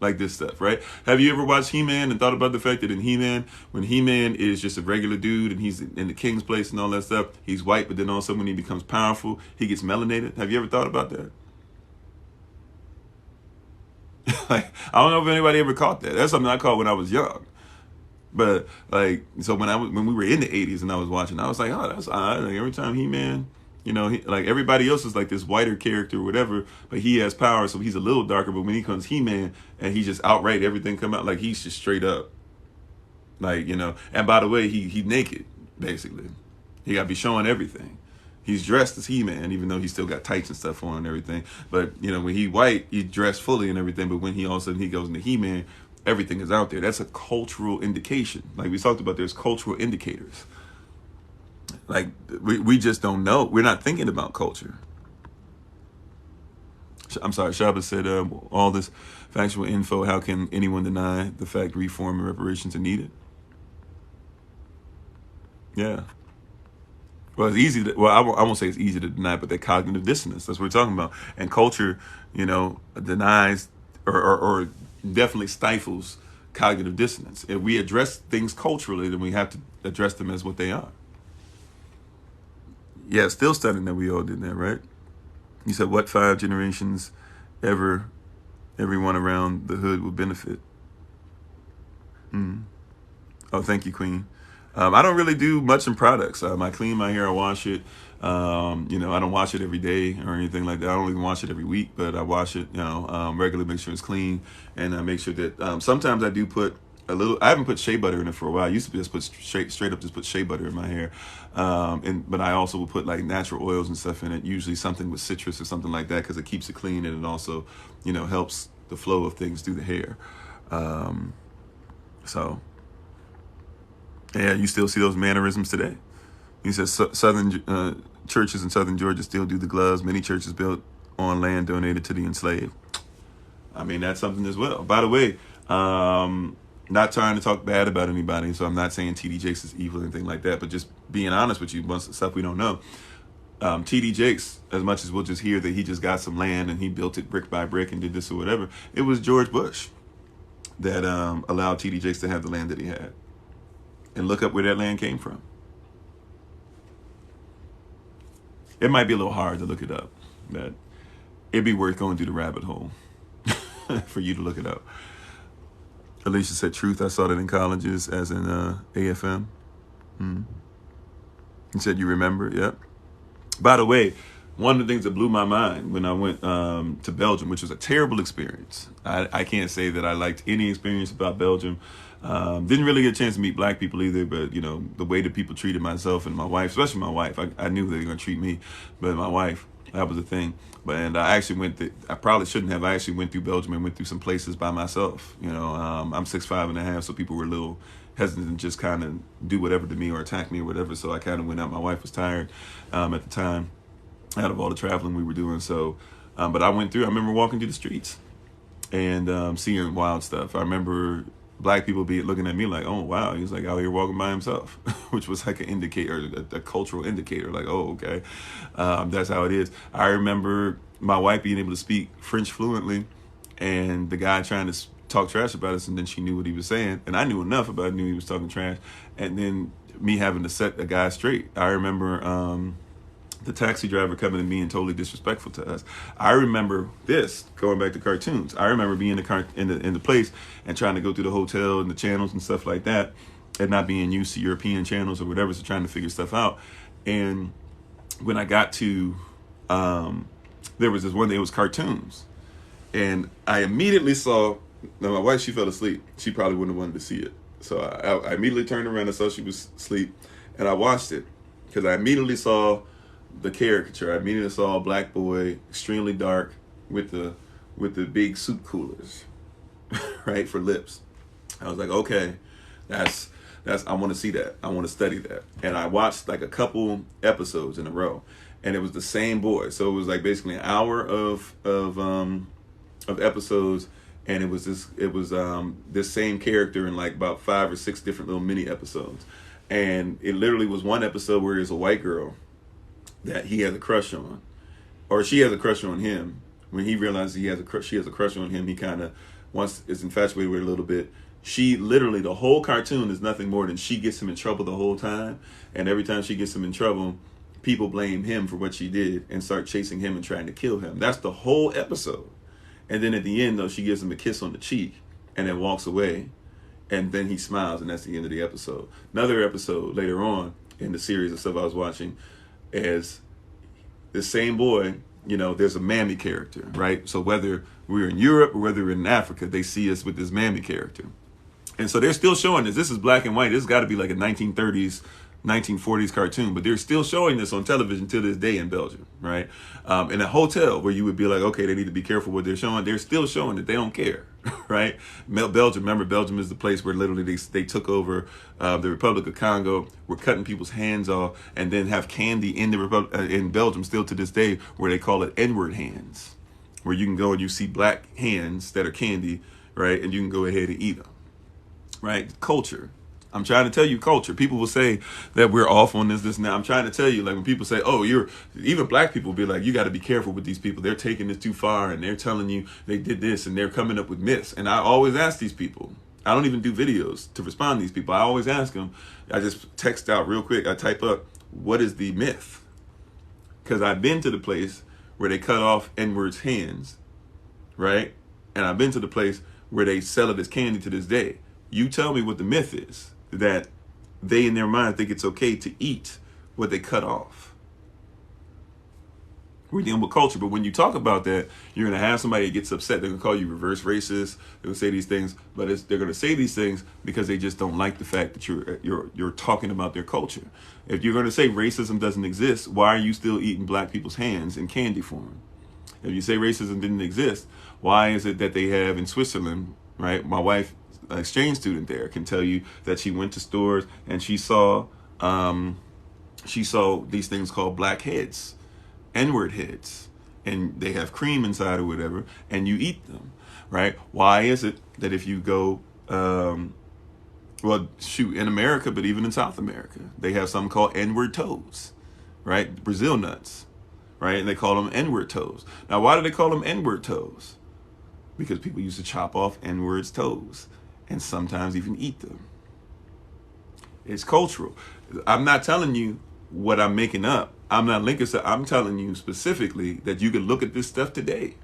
like, this stuff, right? Have you ever watched He-Man and thought about the fact that in He-Man, when He-Man is just a regular dude and he's in the king's place and all that stuff, he's white, but then all of a sudden when he becomes powerful, he gets melanated? Have you ever thought about that? Like, I don't know if anybody ever caught that. That's something I caught when I was young. But so when we were in the 80s and I was watching, I was like, oh, that's odd. Like, every time He-Man, like everybody else is like this whiter character or whatever, but he has power, so he's a little darker. But when he comes He-Man and he just outright everything come out, like, he's just straight up, like, And by the way, he naked, basically. He got to be showing everything. He's dressed as He-Man, even though he still got tights and stuff on and everything. But, when he white, he dressed fully and everything. But when all of a sudden he goes into He-Man, everything is out there. That's a cultural indication. Like we talked about, there's cultural indicators. Like, we just don't know. We're not thinking about culture. I'm sorry, Shaba said, all this factual info, how can anyone deny the fact reform and reparations are needed? Yeah. Well, it's easy to, I won't say it's easy to deny, but that cognitive dissonance, that's what we're talking about. And culture, denies or definitely stifles cognitive dissonance. If we address things culturally, then we have to address them as what they are. Yeah, still stunning that we all did that, right? You said, what 5 generations everyone around the hood would benefit? Oh, thank you, Queen. I don't really do much in products. I clean my hair, I wash it. I don't wash it every day or anything like that. I don't even wash it every week, but I wash it, regularly, make sure it's clean. And I make sure that sometimes I do put a little, I haven't put shea butter in it for a while. I used to just put straight up just put shea butter in my hair. But I also will put like natural oils and stuff in it, usually something with citrus or something like that, because it keeps it clean and it also, helps the flow of things through the hair. So, yeah, you still see those mannerisms today. He says southern churches in southern Georgia still do the gloves. Many churches built on land donated to the enslaved. I mean, that's something as well. By the way, not trying to talk bad about anybody, so I'm not saying TD Jakes is evil or anything like that, but just being honest with you, bunch of stuff we don't know. TD Jakes, as much as we'll just hear that he just got some land and he built it brick by brick and did this or whatever, it was George Bush that allowed TD Jakes to have the land that he had. And look up where that land came from. It might be a little hard to look it up, but it'd be worth going through the rabbit hole for you to look it up. Alicia said, truth, I saw that in colleges as in AFM. He said, you remember? Yep. By the way, one of the things that blew my mind when I went to Belgium, which was a terrible experience. I can't say that I liked any experience about Belgium. Didn't really get a chance to meet black people either, but the way that people treated myself and my wife, especially my wife, I knew they were going to treat me, but my wife, that was the thing. And I actually I probably shouldn't have. I actually went through Belgium and went through some places by myself. I'm 6'5.5", so people were a little hesitant to just kind of do whatever to me or attack me or whatever. So I kind of went out. My wife was tired at the time, out of all the traveling we were doing. So, but I went through. I remember walking through the streets, and seeing wild stuff. I remember black people be looking at me like, oh wow, he was like out here walking by himself, which was like an indicator, a cultural indicator, like, oh okay, that's how it is. I remember my wife being able to speak French fluently, and the guy trying to talk trash about us, and then she knew what he was saying, and I knew enough about it, knew he was talking trash, and then me having to set the guy straight. I remember the taxi driver coming to me and totally disrespectful to us. I remember this, going back to cartoons. I remember being in the place and trying to go through the hotel and the channels and stuff like that, and not being used to European channels or whatever, so trying to figure stuff out. And when I got to, there was this one day, it was cartoons, and I immediately saw, now my wife, she fell asleep. She probably wouldn't have wanted to see it. So I immediately turned around and saw she was asleep, and I watched it, because I immediately saw the caricature. I immediately saw a black boy, extremely dark, with the big soup coolers, right, for lips. I was like, okay, that's I want to see that. I want to study that. And I watched like a couple episodes in a row, and it was the same boy. So it was like basically an hour of episodes, and it was this same character in like about 5 or 6 different little mini episodes. And it literally was one episode where there's a white girl that he has a crush on, or she has a crush on him. When he realizes she has a crush on him, he kind of is infatuated with her a little bit. She literally, the whole cartoon is nothing more than she gets him in trouble the whole time, and every time she gets him in trouble, people blame him for what she did and start chasing him and trying to kill him. That's the whole episode. And then at the end, though, she gives him a kiss on the cheek and then walks away, and then he smiles, and that's the end of the episode. Another episode later on in the series of stuff I was watching, as the same boy, there's a mammy character, right? So whether we're in Europe or whether we're in Africa, they see us with this mammy character. And so they're still showing this. This is black and white. This has got to be like a 1930s, 1940s cartoon, but they're still showing this on television to this day in Belgium, right? In a hotel where you would be like, okay, they need to be careful what they're showing. They're still showing it. They don't care, right? Belgium, remember, Belgium is the place where literally they took over the Republic of Congo, were cutting people's hands off, and then have candy in in Belgium still to this day, where they call it N-word hands, where you can go and you see black hands that are candy, right? And you can go ahead and eat them, right? Culture. I'm trying to tell you culture. People will say that we're off on this now. I'm trying to tell you, like when people say, oh, even black people will be like, you got to be careful with these people. They're taking this too far, and they're telling you they did this, and they're coming up with myths. And I always ask these people, I don't even do videos to respond to these people. I always ask them, I just text out real quick. I type up, what is the myth? Because I've been to the place where they cut off N-word's hands, right? And I've been to the place where they sell it as candy to this day. You tell me what the myth is, that they in their mind think it's okay to eat what they cut off. We're dealing with culture, but when you talk about that, you're going to have somebody that gets upset. They're going to call you reverse racist. They're going to say these things, but they're going to say these things because they just don't like the fact that you're talking about their culture. If you're going to say racism doesn't exist, why are you still eating black people's hands in candy form? If you say racism didn't exist, why is it that they have in Switzerland, right? My wife, an exchange student there, can tell you that she went to stores and she saw these things called black heads, N-word heads, and they have cream inside or whatever, and you eat them, right? Why is it that if you go, in America, but even in South America, they have something called N-word toes, right? Brazil nuts, right? And they call them N-word toes. Now, why do they call them N-word toes? Because people used to chop off N-word's toes and sometimes even eat them. It's cultural. I'm not telling you what I'm making up. I'm not linking stuff. I'm telling you specifically that you can look at this stuff today.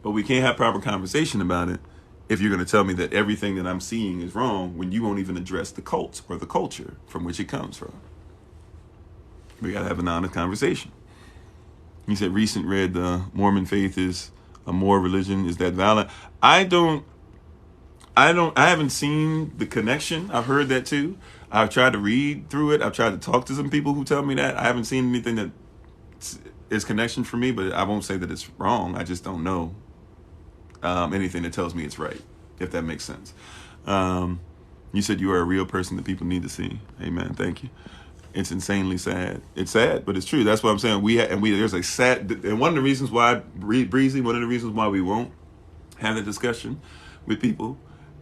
But we can't have proper conversation about it if you're going to tell me that everything that I'm seeing is wrong when you won't even address the cult or the culture from which it comes from. We got to have an honest conversation. He said, recent read, the Mormon faith is a more religion. Is that valid? I haven't seen the connection. I've heard that too. I've tried to read through it. I've tried to talk to some people who tell me that. I haven't seen anything that is connection for me, but I won't say that it's wrong. I just don't know anything that tells me it's right, if that makes sense. You said you are a real person that people need to see. Amen. Thank you. It's insanely sad. It's sad, but it's true. That's what I'm saying. There's a sad, and one of the reasons why, Breezy, one of the reasons why we won't have the discussion with people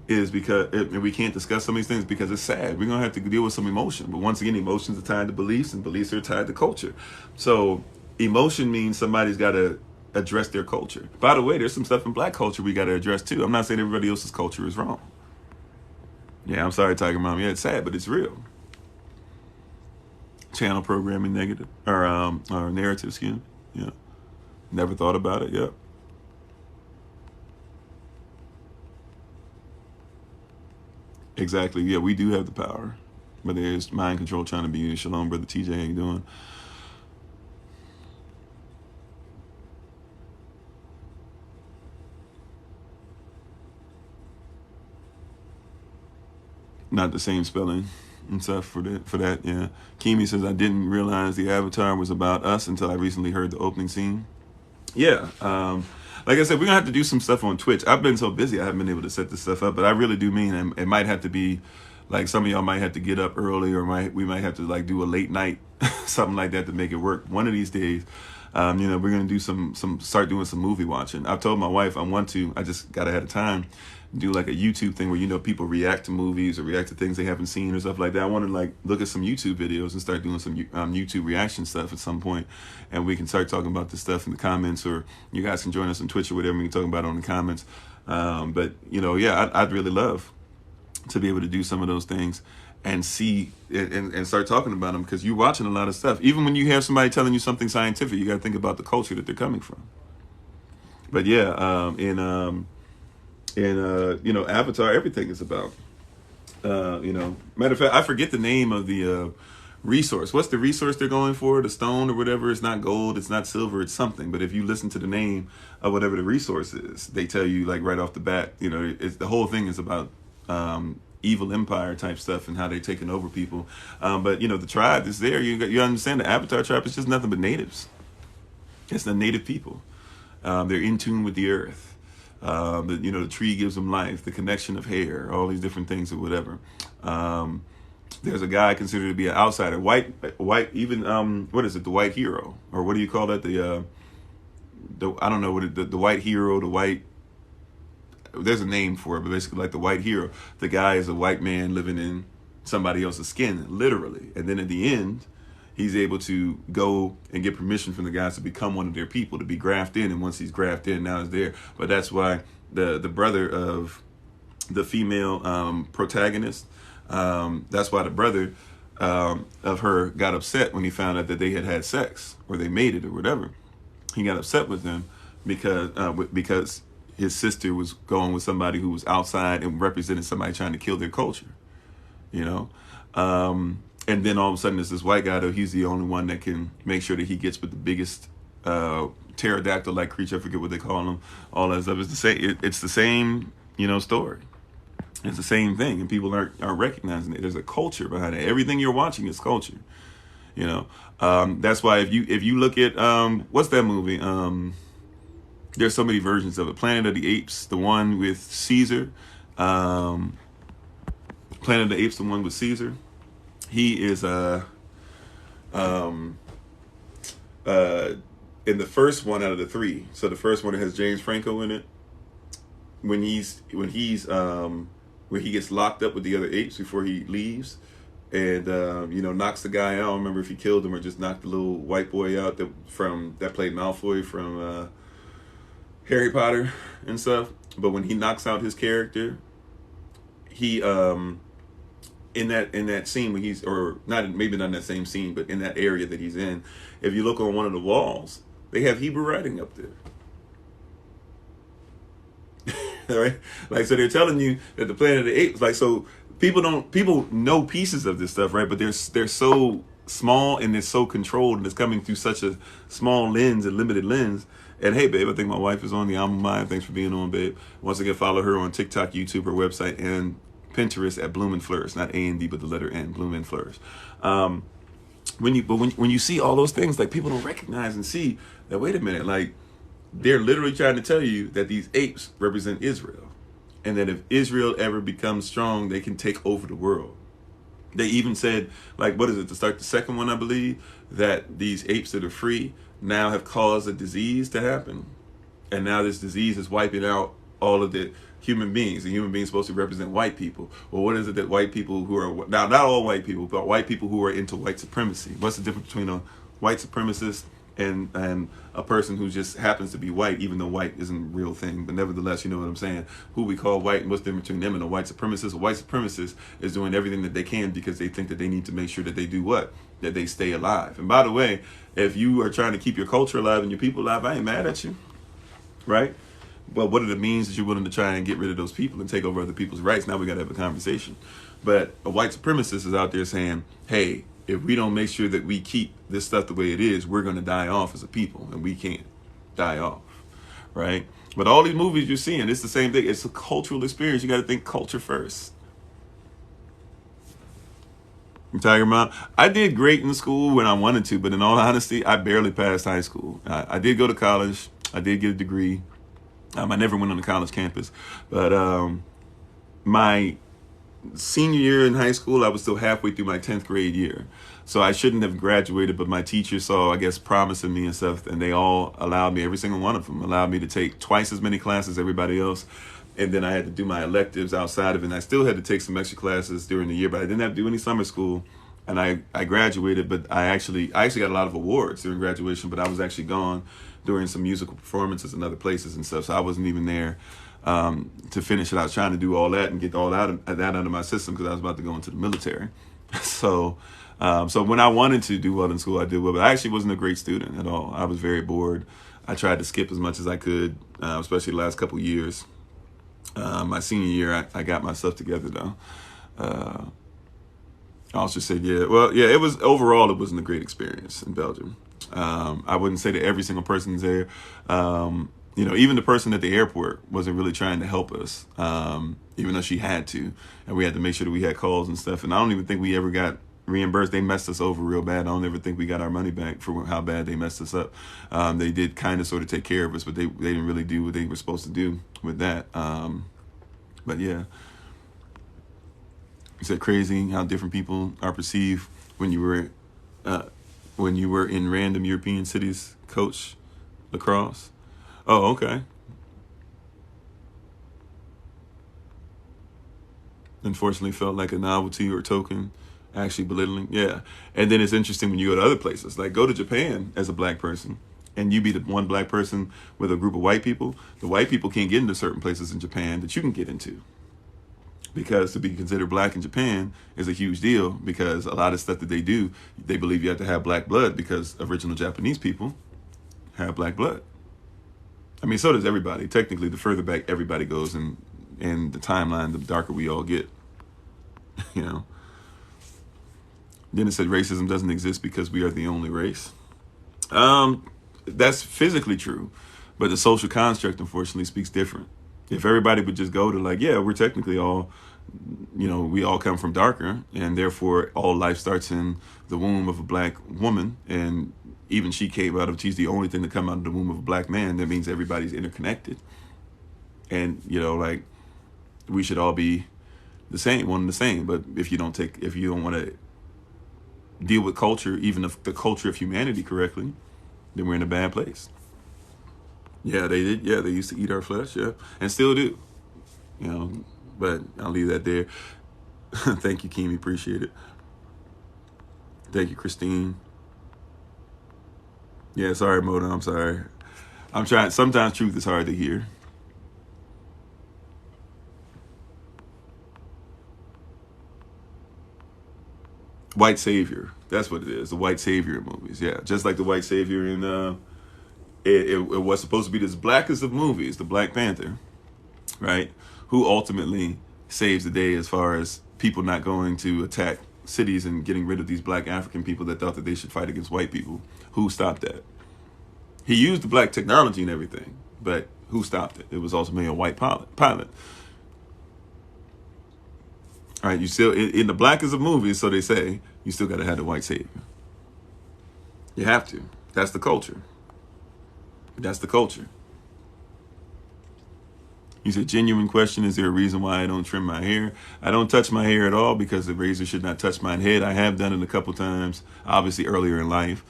is because we can't discuss some of these things because it's sad. We're going to have to deal with some emotion. But once again, emotions are tied to beliefs, and beliefs are tied to culture. So emotion means somebody's got to address their culture. By the way, there's some stuff in black culture we got to address too. I'm not saying everybody else's culture is wrong. Yeah, I'm sorry, Tiger Mom. Yeah, it's sad, but it's real. Channel programming negative or narrative skin. Yeah. Never thought about it. Yep. Exactly. Yeah, we do have the power. But there's mind control trying to be used. Shalom, brother TJ, how you doing? Not the same spelling and stuff for that. Yeah. Kimi says, I didn't realize the Avatar was about us until I recently heard the opening scene. Yeah. Like I said, we're gonna have to do some stuff on Twitch. I've been so busy I haven't been able to set this stuff up, but I really do mean it might have to be like some of y'all might have to get up early, or we might have to like do a late night, something like that to make it work. One of these days, we're gonna do start doing some movie watching. I've told my wife I just got ahead of time, do like a YouTube thing where people react to movies or react to things they haven't seen or stuff like that. I want to like look at some YouTube videos and start doing some YouTube reaction stuff at some point, and we can start talking about this stuff in the comments, or you guys can join us on Twitch or whatever. We can talk about it on the comments. But I'd really love to be able to do some of those things and see and start talking about them, because you're watching a lot of stuff. Even when you have somebody telling you something scientific, you got to think about the culture that they're coming from. But yeah, Avatar, everything is about, matter of fact, I forget the name of the resource. What's the resource they're going for? The stone or whatever. It's not gold, it's not silver, it's something. But if you listen to the name of whatever the resource is, they tell you like right off the bat, the whole thing is about evil empire type stuff and how they're taking over people. But the tribe is there. You understand the Avatar tribe is just nothing but natives. It's the native people. They're in tune with the earth. The tree gives them life, the connection of hair, all these different things or whatever. There's a guy considered to be an outsider, white, even what is it, the white hero, or what do you call that? The I don't know what the white hero, the white. There's a name for it, but basically like the white hero. The guy is a white man living in somebody else's skin, literally, and then at the end, he's able to go and get permission from the guys to become one of their people, to be grafted in. And once he's grafted in, now he's there. But that's why the brother of the female protagonist, that's why the brother of her got upset when he found out that they had sex, or they made it or whatever. He got upset with them because his sister was going with somebody who was outside and represented somebody trying to kill their culture, And then all of a sudden, there's this white guy, though, he's the only one that can make sure that he gets with the biggest pterodactyl-like creature. I forget what they call them. All that stuff. It's the same, story. It's the same thing, and people aren't recognizing it. There's a culture behind it. Everything you're watching is culture. That's why if you look at what's that movie? There's so many versions of it. Planet of the Apes, the one with Caesar. Planet of the Apes, the one with Caesar. He is in the first one out of the three. So the first one has James Franco in it. When he gets locked up with the other apes before he leaves, and knocks the guy out. I don't remember if he killed him or just knocked the little white boy out that played Malfoy from Harry Potter and stuff. But when he knocks out his character, he in that scene when maybe not in that same scene, but in that area that he's in, if you look on one of the walls, they have Hebrew writing up there. All right, like, so they're telling you that the Planet of the Apes, like, so people know pieces of this stuff, right? But they're so small and they're so controlled, and it's coming through such a small lens and limited lens. And hey, babe, I think my wife is on the Alma Mind. Thanks for being on, babe. Once again, follow her on TikTok, YouTube, her website, and Pinterest at BloomNFlourish, not A&D, but the letter N, BloomNFlourish. When you see all those things, like, people don't recognize and see that, wait a minute, like, they're literally trying to tell you that these apes represent Israel, and that if Israel ever becomes strong, they can take over the world. They even said, like, what is it, to start the second one, I believe, that these apes that are free now have caused a disease to happen, and now this disease is wiping out all of the human beings. The human beings supposed to represent white people. Well, what is it that white people who are, now not all white people, but white people who are into white supremacy? What's the difference between a white supremacist and a person who just happens to be white, even though white isn't a real thing, but nevertheless, you know what I'm saying, who we call white, and what's the difference between them and a white supremacist? A white supremacist is doing everything that they can because they think that they need to make sure that they do what? That they stay alive. And by the way, if you are trying to keep your culture alive and your people alive, I ain't mad at you, right? But what are the means that you're willing to try and get rid of those people and take over other people's rights? Now we got to have a conversation. But a white supremacist is out there saying, hey, if we don't make sure that we keep this stuff the way it is, we're going to die off as a people, and we can't die off, right? But all these movies you're seeing, it's the same thing. It's a cultural experience. You got to think culture first. I'm talking about, I did great in school when I wanted to, but in all honesty, I barely passed high school. I did go to college. I did get a degree. I never went on the college campus, but my senior year in high school, I was still halfway through my 10th grade year. So I shouldn't have graduated, but my teachers saw, I guess, promise in me and stuff, and they all allowed me, every single one of them, allowed me to take twice as many classes as everybody else. And then I had to do my electives outside of it, and I still had to take some extra classes during the year, but I didn't have to do any summer school. And I graduated, but I actually got a lot of awards during graduation, but I was actually gone during some musical performances in other places and stuff, so I wasn't even there to finish it. I was trying to do all that and get all that out of my system because I was about to go into the military. So when I wanted to do well in school, I did well, but I actually wasn't a great student at all. I was very bored. I tried to skip as much as I could, especially the last couple years. My senior year, I got myself together though. I'll just say, it was, overall, it wasn't a great experience in Belgium. I wouldn't say that every single person's there. Even the person at the airport wasn't really trying to help us, even though she had to. And we had to make sure that we had calls and stuff. And I don't even think we ever got reimbursed. They messed us over real bad. I don't ever think we got our money back for how bad they messed us up. They did kind of sort of take care of us, but they didn't really do what they were supposed to do with that. But yeah. Is that crazy how different people are perceived when you were in random European cities, coach lacrosse? Oh, okay. Unfortunately, felt like a novelty or token, actually belittling. Yeah, and then it's interesting when you go to other places, like go to Japan as a black person, and you be the one black person with a group of white people. The white people can't get into certain places in Japan that you can get into. Because to be considered black in Japan is a huge deal, because a lot of stuff that they do, they believe you have to have black blood because original Japanese people have black blood. I mean, so does everybody. Technically, the further back everybody goes in the timeline, the darker we all get. Then it said racism doesn't exist because we are the only race. That's physically true, but the social construct, unfortunately, speaks different. If everybody would just go to we're technically all, we all come from darker, and therefore all life starts in the womb of a black woman, and even she's the only thing to come out of the womb of a black man. That means everybody's interconnected, and we should all be the same, one and the same. But if you don't want to deal with culture, even the culture of humanity correctly, then we're in a bad place. Yeah, they did. Yeah, they used to eat our flesh. Yeah, and still do. But I'll leave that there. Thank you, Kimi. Appreciate it. Thank you, Christine. Yeah, sorry, Moda. I'm sorry. I'm trying. Sometimes truth is hard to hear. White savior. That's what it is. The white savior in movies. Yeah, just like the white savior in. It was supposed to be this blackest of movies, the Black Panther, right? Who ultimately saves the day as far as people not going to attack cities and getting rid of these black African people that thought that they should fight against white people. Who stopped that? He used the black technology and everything, but who stopped it? It was ultimately a white pilot. All right, you still, in the blackest of movies, so they say, you still got to have the white savior. You have to. That's the culture. That's the culture. You said, genuine question, is there a reason why I don't trim my hair? I don't touch my hair at all because the razor should not touch my head. I have done it a couple times, obviously earlier in life.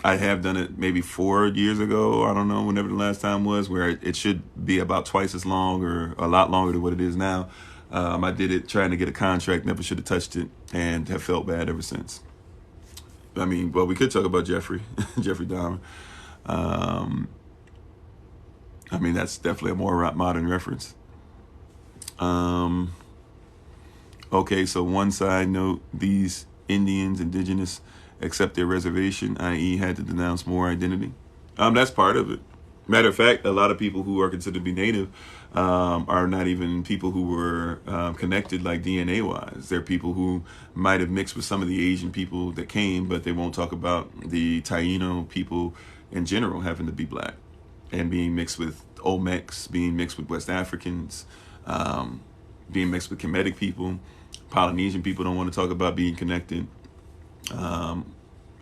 I have done it maybe 4 years ago. I don't know, whenever the last time was, where it should be about twice as long or a lot longer than what it is now. I did it trying to get a contract, never should have touched it, and have felt bad ever since. I mean, well, we could talk about Jeffrey, Jeffrey Dahmer. I mean, that's definitely a more modern reference. Okay, so one side note, these Indians, indigenous, accept their reservation, i.e. had to denounce more identity. That's part of it. Matter of fact, a lot of people who are considered to be native are not even people who were connected like DNA-wise. They're people who might have mixed with some of the Asian people that came, but they won't talk about the Taino people in general having to be black and being mixed with Olmecs, being mixed with West Africans, being mixed with Kemetic people. Polynesian people don't want to talk about being connected.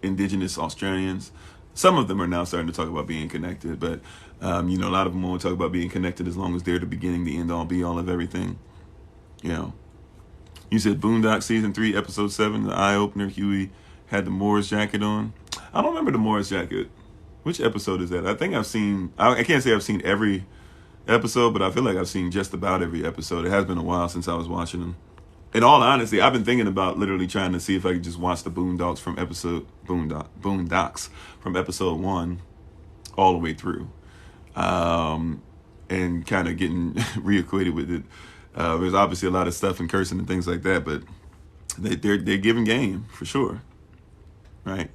Indigenous Australians, some of them are now starting to talk about being connected, but a lot of them won't talk about being connected as long as they're the beginning, the end all be all of everything. You said Boondock season 3 episode 7, the eye opener, Huey had the Morris jacket on. I don't remember the Morris jacket. Which episode is that? I think I've seen, I can't say I've seen every episode, but I feel like I've seen just about every episode. It has been a while since I was watching them. In all honesty, I've been thinking about literally trying to see if I could just watch the Boondocks from episode 1 all the way through, and kind of getting reacquainted with it. There's obviously a lot of stuff and cursing and things like that, but they're giving game for sure, right?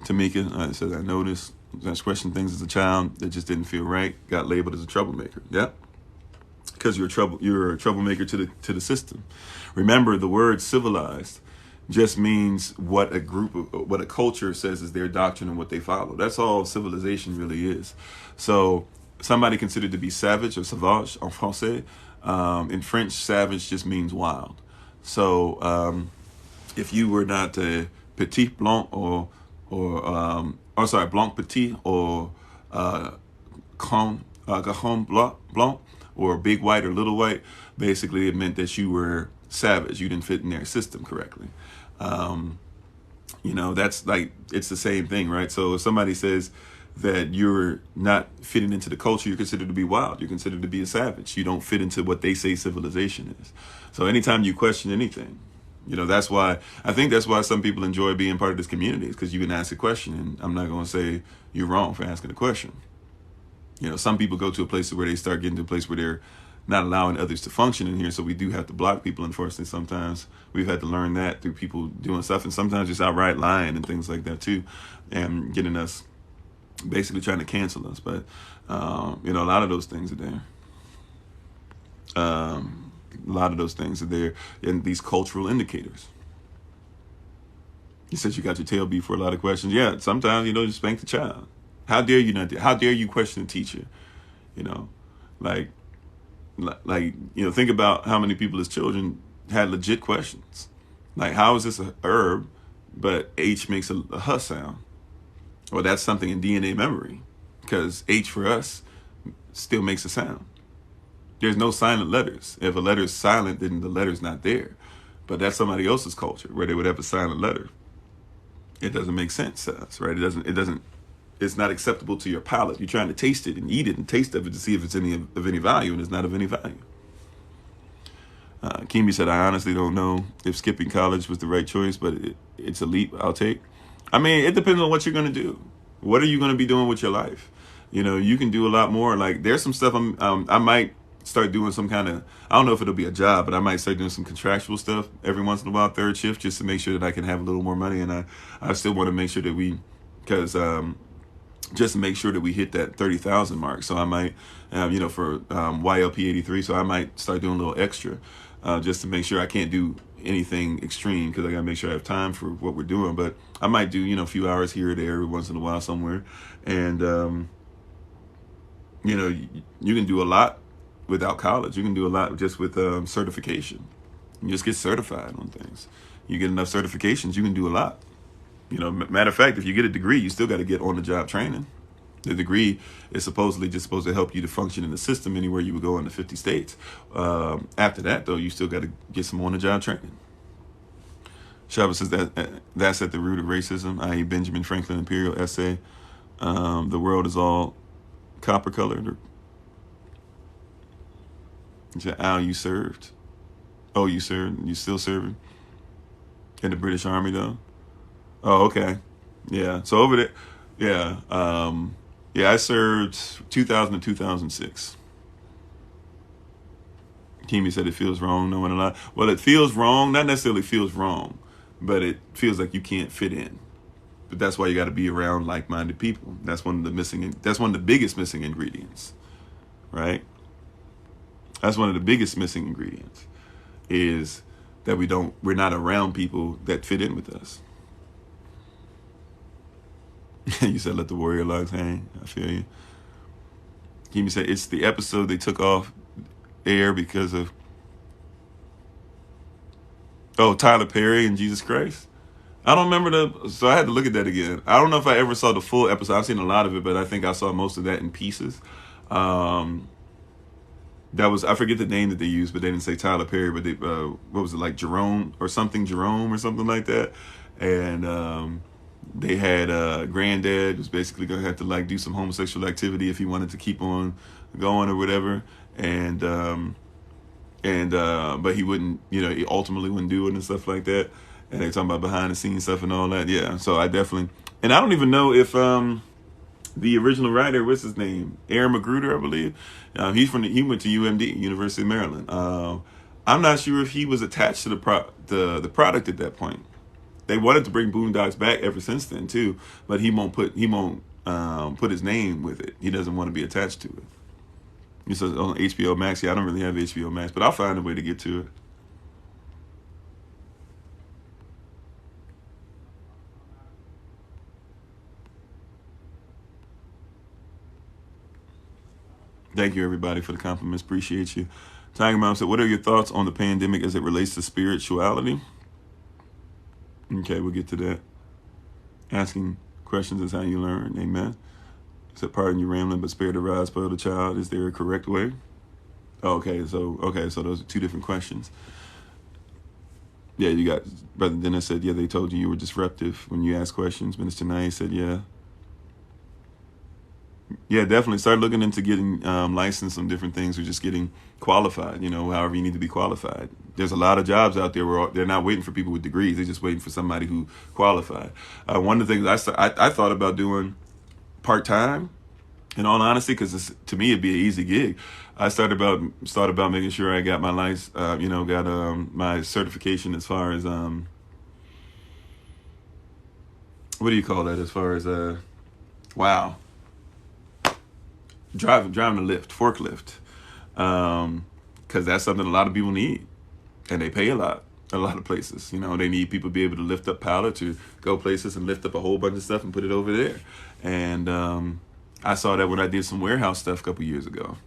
Tamika says, I noticed that's questioning things as a child that just didn't feel right, got labeled as a troublemaker. Yep. Because you're a troublemaker to the system. Remember, the word civilized just means what a culture says is their doctrine and what they follow. That's all civilization really is. So somebody considered to be savage or sauvage en français. In French, savage just means wild. So if you were not a petit blanc blanc petit or cajon blanc or big white or little white, basically it meant that you were savage. You didn't fit in their system correctly. That's like, it's the same thing, right? So if somebody says that you're not fitting into the culture, you're considered to be wild. You're considered to be a savage. You don't fit into what they say civilization is. So anytime you question anything, that's why some people enjoy being part of this community, is because you can ask a question, and I'm not going to say you're wrong for asking a question. Some people go to a place where they start getting to a place where they're not allowing others to function in here, so we do have to block people. Unfortunately, sometimes we've had to learn that through people doing stuff, and sometimes just outright lying and things like that too, and getting us basically trying to cancel us. But a lot of those things are there. A lot of those things are there in these cultural indicators. You said you got your tail beat for a lot of questions. Yeah, sometimes, just spank the child. How dare you not? How dare you question the teacher? Think about how many people as children had legit questions. Like, how is this a herb, but H makes a huh sound? Well, that's something in DNA memory, because H for us still makes a sound. There's no silent letters. If a letter is silent, then the letter's not there. But that's somebody else's culture where they would have a silent letter. It doesn't make sense to us, right? It's not acceptable to your palate. You're trying to taste it and eat it and taste of it to see if it's of any value, and it's not of any value. Kimi said, I honestly don't know if skipping college was the right choice, but it's a leap I'll take. I mean, it depends on what you're going to do. What are you going to be doing with your life? You can do a lot more. Like, there's some stuff I might start doing some kind of, I don't know if it'll be a job, but I might start doing some contractual stuff every once in a while, third shift, just to make sure that I can have a little more money. And I still want to make sure that just to make sure that we hit that 30,000 mark. So I might, for YLP 83, so I might start doing a little extra just to make sure I can't do anything extreme, because I got to make sure I have time for what we're doing. But I might do, a few hours here or there every once in a while somewhere. And, you can do a lot without college. You can do a lot just with certification. You just get certified on things. You get enough certifications, you can do a lot. Matter of fact, if you get a degree, you still got to get on-the-job training. The degree is supposedly just supposed to help you to function in the system anywhere you would go in the 50 states. After that, though, you still got to get some on-the-job training. Chavez says that's at the root of racism, i.e. Benjamin Franklin Imperial essay. The world is all copper colored. Al, you served. Oh, you served. You still serving in the British Army, though? Oh, okay. Yeah. So over there, yeah. Yeah, I served 2000 to 2006. Kimi said it feels wrong, no one allowed. Well, it feels wrong, not necessarily feels wrong, but it feels like you can't fit in. But that's why you got to be around like-minded people. That's one of the biggest missing ingredients, right? That's one of the biggest missing ingredients is that we're not around people that fit in with us. You said let the warrior logs hang. I feel you. Kimi said it's the episode they took off air because of Tyler Perry and Jesus Christ. I don't remember so I had to look at that again. I don't know if I ever saw the full episode. I've seen a lot of it, but I think I saw most of that in pieces. That was, I forget the name that they used, but they didn't say Tyler Perry, but they what was it, like Jerome or something like that. And they had Granddad was basically gonna have to like do some homosexual activity if he wanted to keep on going or whatever, and but he wouldn't, he ultimately wouldn't do it and stuff like that. And they talking about behind the scenes stuff and all that. Yeah, so I definitely, and I don't even know if the original writer, what's his name, Aaron Magruder, I believe, he went to UMD, University of Maryland. I'm not sure if he was attached to the product at that point. They wanted to bring Boondocks back ever since then too, but he won't put his name with it. He doesn't want to be attached to it. He says on HBO Max. Yeah, I don't really have HBO Max, but I'll find a way to get to it. Thank you, everybody, for the compliments. Appreciate you. Tiger Mom said, what are your thoughts on the pandemic as it relates to spirituality? Okay, we'll get to that. Asking questions is how you learn. Amen. Said, pardon you rambling, but spare the rod, spoil the child. Is there a correct way? Okay, so those are two different questions. Yeah, you got, Brother Dennis said, yeah, they told you were disruptive when you asked questions. Minister Nye said, yeah. Yeah, definitely. Start looking into getting licensed on different things or just getting qualified, however you need to be qualified. There's a lot of jobs out there where they're not waiting for people with degrees. They're just waiting for somebody who qualified. One of the things I thought about doing part-time, in all honesty, because to me, it'd be an easy gig. I started about making sure I got my license, got my certification as far as, what do you call that? As far as, driving a lift, forklift, because that's something a lot of people need, and they pay a lot of places. They need people to be able to lift up pallets or go places and lift up a whole bunch of stuff and put it over there. And I saw that when I did some warehouse stuff a couple years ago,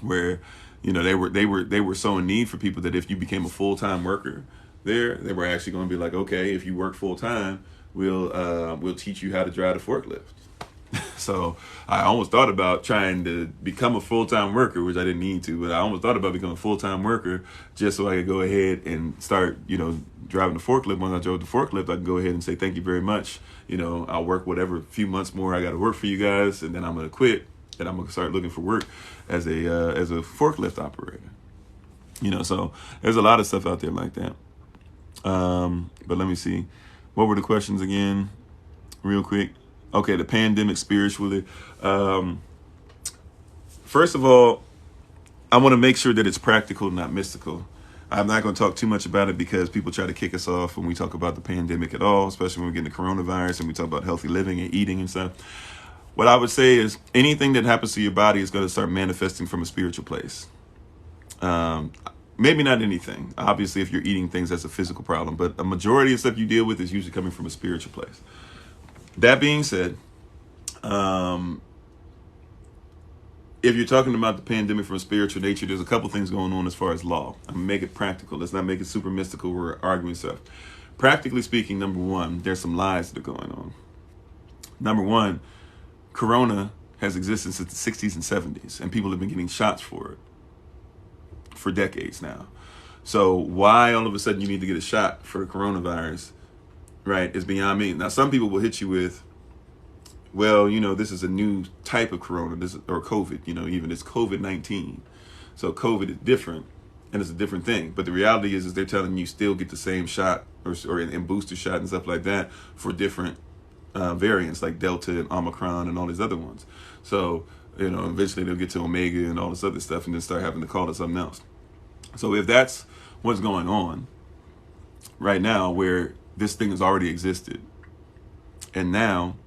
where they were so in need for people that if you became a full-time worker there, they were actually going to be like, okay, if you work full-time, we'll teach you how to drive the forklift. So I almost thought about trying to become a full-time worker, which I didn't need to, but I almost thought about becoming a full-time worker just so I could go ahead and start, driving the forklift. When I drove the forklift, I could go ahead and say, thank you very much. I'll work whatever few months more I got to work for you guys, and then I'm going to quit, and I'm going to start looking for work as a forklift operator. So there's a lot of stuff out there like that. But let me see. What were the questions again? Real quick. Okay, the pandemic spiritually. First of all, I want to make sure that it's practical, not mystical. I'm not going to talk too much about it because people try to kick us off when we talk about the pandemic at all, especially when we get into coronavirus and we talk about healthy living and eating and stuff. What I would say is anything that happens to your body is going to start manifesting from a spiritual place. Maybe not anything. Obviously, if you're eating things, that's a physical problem. But a majority of stuff you deal with is usually coming from a spiritual place. That being said, if you're talking about the pandemic from a spiritual nature, there's a couple things going on as far as law. I'm going to make it practical. Let's not make it super mystical. We're arguing stuff. Practically speaking, number one, there's some lies that are going on. Number one, Corona has existed since the 60s and 70s, and people have been getting shots for it for decades now. So why all of a sudden you need to get a shot for coronavirus, right, is beyond me. Now, some people will hit you with, well, this is a new type of corona, or COVID, even it's COVID-19. So COVID is different, and it's a different thing. But the reality is they're telling you still get the same shot or in booster shot and stuff like that for different variants like Delta and Omicron and all these other ones. So, eventually they'll get to Omega and all this other stuff and then start having to call it something else. So if that's what's going on right now, where this thing has already existed, and now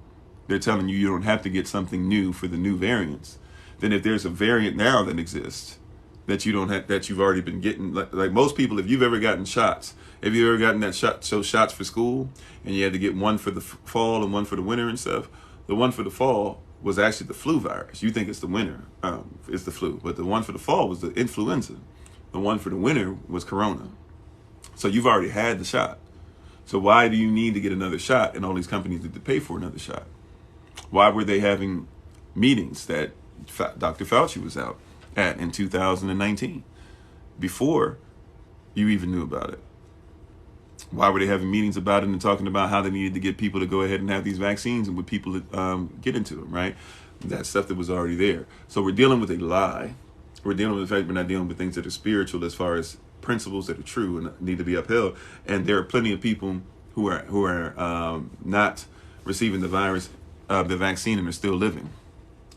they're telling you don't have to get something new for the new variants, then if there's a variant now that exists that you don't have, that you've already been getting, like most people, if you've ever gotten shots, have you ever gotten that shots for school, and you had to get one for the fall and one for the winter and stuff? The one for the fall was actually the flu virus. You think it's the winter, it's the flu, but the one for the fall was the influenza. The one for the winter was corona. So you've already had the shot. So why do you need to get another shot? And all these companies need to pay for another shot. Why were they having meetings that Dr. Fauci was out at in 2019 before you even knew about it? Why were they having meetings about it and talking about how they needed to get people to go ahead and have these vaccines and would people get into them, right? That stuff that was already there. So we're dealing with a lie. We're dealing with the fact we're not dealing with things that are spiritual as far as principles that are true and need to be upheld. And there are plenty of people who are not receiving the virus, the vaccine, and are still living.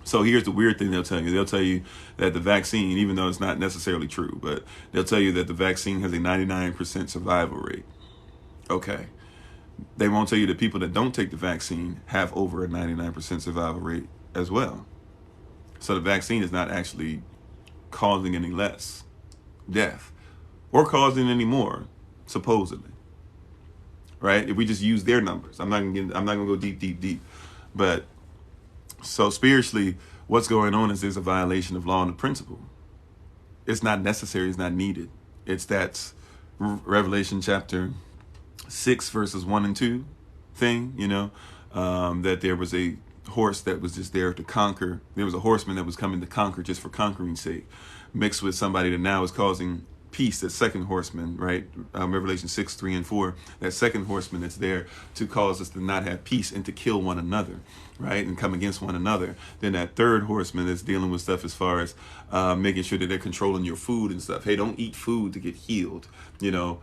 So here's the weird thing they'll tell you. They'll tell you that the vaccine, even though it's not necessarily true, but they'll tell you that the vaccine has a 99% survival rate. Okay. They won't tell you that people that don't take the vaccine have over a 99% survival rate as well. So the vaccine is not actually causing any less death or causing any more, supposedly. Right? If we just use their numbers, I'm not gonna go deep. But so spiritually, what's going on is there's a violation of law and the principle. It's not necessary, it's not needed. It's that Revelation chapter 6 verses 1 and 2 thing, that there was a horse that was just there to conquer. There was a horseman that was coming to conquer just for conquering's sake, mixed with somebody that now is causing peace. That second horseman, right? Revelation 6, 3 and 4, that second horseman that's there to cause us to not have peace and to kill one another, right? And come against one another. Then that third horseman that's dealing with stuff as far as making sure that they're controlling your food and stuff. Hey, don't eat food to get healed.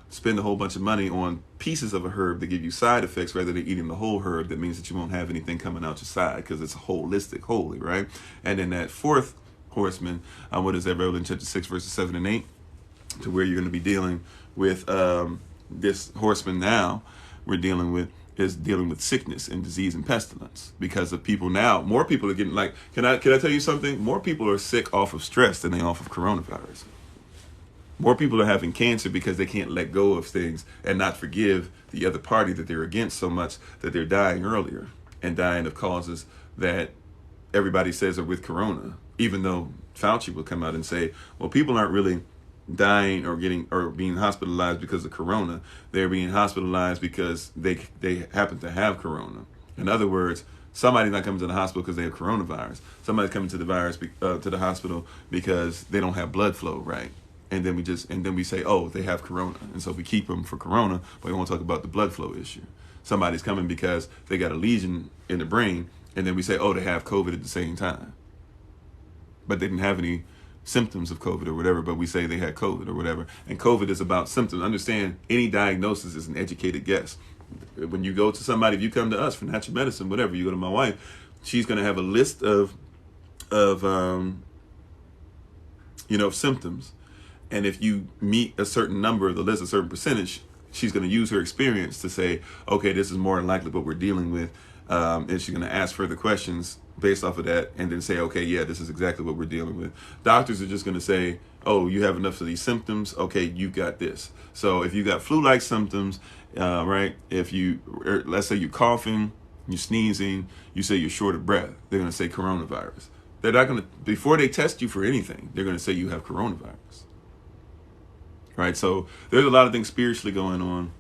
Spend a whole bunch of money on pieces of a herb that give you side effects rather than eating the whole herb. That means that you won't have anything coming out your side because it's holistic, holy, right? And then that fourth horseman, what is that? Revelation chapter 6 verses 7 and 8, to where you're going to be dealing with this horseman now we're dealing with is dealing with sickness and disease and pestilence, because of people now. More people are getting, like, can I tell you something? More people are sick off of stress than they off of coronavirus. More people are having cancer because they can't let go of things and not forgive the other party that they're against so much that they're dying earlier and dying of causes that everybody says are with corona, even though Fauci will come out and say, well, people aren't really dying or being hospitalized because of corona. They're being hospitalized because they happen to have corona. In other words, somebody's not coming to the hospital because they have coronavirus. Somebody's coming to the hospital because they don't have blood flow right. And then we say, oh, they have corona, and so we keep them for corona, but we won't talk about the blood flow issue. Somebody's coming because they got a lesion in the brain, and then we say, oh, they have COVID at the same time, but they didn't have any symptoms of COVID or whatever, but we say they had COVID or whatever. And COVID is about symptoms. Understand, any diagnosis is an educated guess. When you go to somebody, if you come to us for natural medicine, whatever, you go to my wife, she's going to have a list of symptoms. And if you meet a certain number of the list, a certain percentage, she's going to use her experience to say, okay, this is more than likely what we're dealing with. And she's going to ask further questions based off of that, and then say, okay, yeah, this is exactly what we're dealing with. Doctors are just going to say, oh, you have enough of these symptoms. Okay, you got this. So if you got flu-like symptoms, right, let's say you're coughing, you're sneezing, you say you're short of breath, they're going to say coronavirus. They're not going to, before they test you for anything, they're going to say you have coronavirus. Right, so there's a lot of things spiritually going on.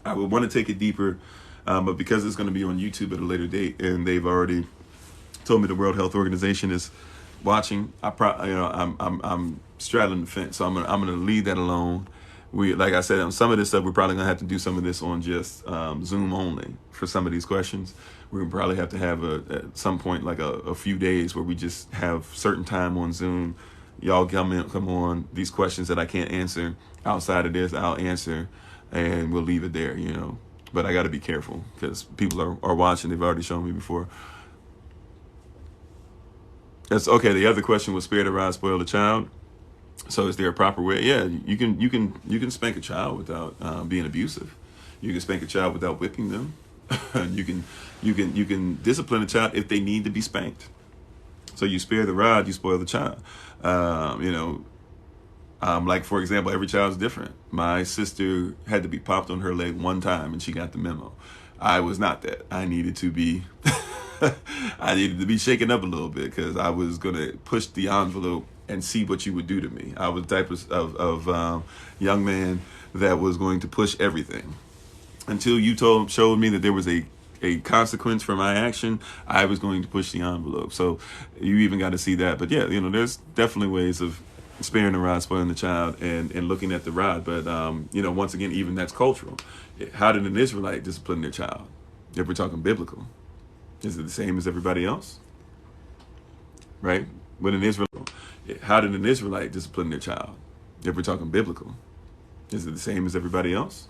I would want to take it deeper, but because it's going to be on YouTube at a later date, and they've already told me the World Health Organization is watching. I'm straddling the fence, so I'm gonna leave that alone. Like I said, on some of this stuff, we're probably gonna have to do some of this on just Zoom only for some of these questions. We're gonna probably have to have at some point like a few days where we just have certain time on Zoom. Y'all come on. These questions that I can't answer outside of this, I'll answer, and we'll leave it there. But I got to be careful because people are watching. They've already shown me before. That's okay. The other question was, spare the rod, spoil the child. So is there a proper way? Yeah, you can spank a child without being abusive. You can spank a child without whipping them. you can discipline a child if they need to be spanked. So you spare the rod, you spoil the child. Like for example, every child's different. My sister had to be popped on her leg one time, and she got the memo. I was not that. I needed to be shaken up a little bit because I was gonna push the envelope and see what you would do to me. I was the type of young man that was going to push everything. Until you showed me that there was a consequence for my action, I was going to push the envelope. So you even got to see that. But yeah, there's definitely ways of sparing the rod, spoiling the child, and looking at the rod. But once again, even that's cultural. How did an Israelite discipline their child? If we're talking biblical, is it the same as everybody else? Right? How did an Israelite discipline their child? If we're talking biblical, is it the same as everybody else?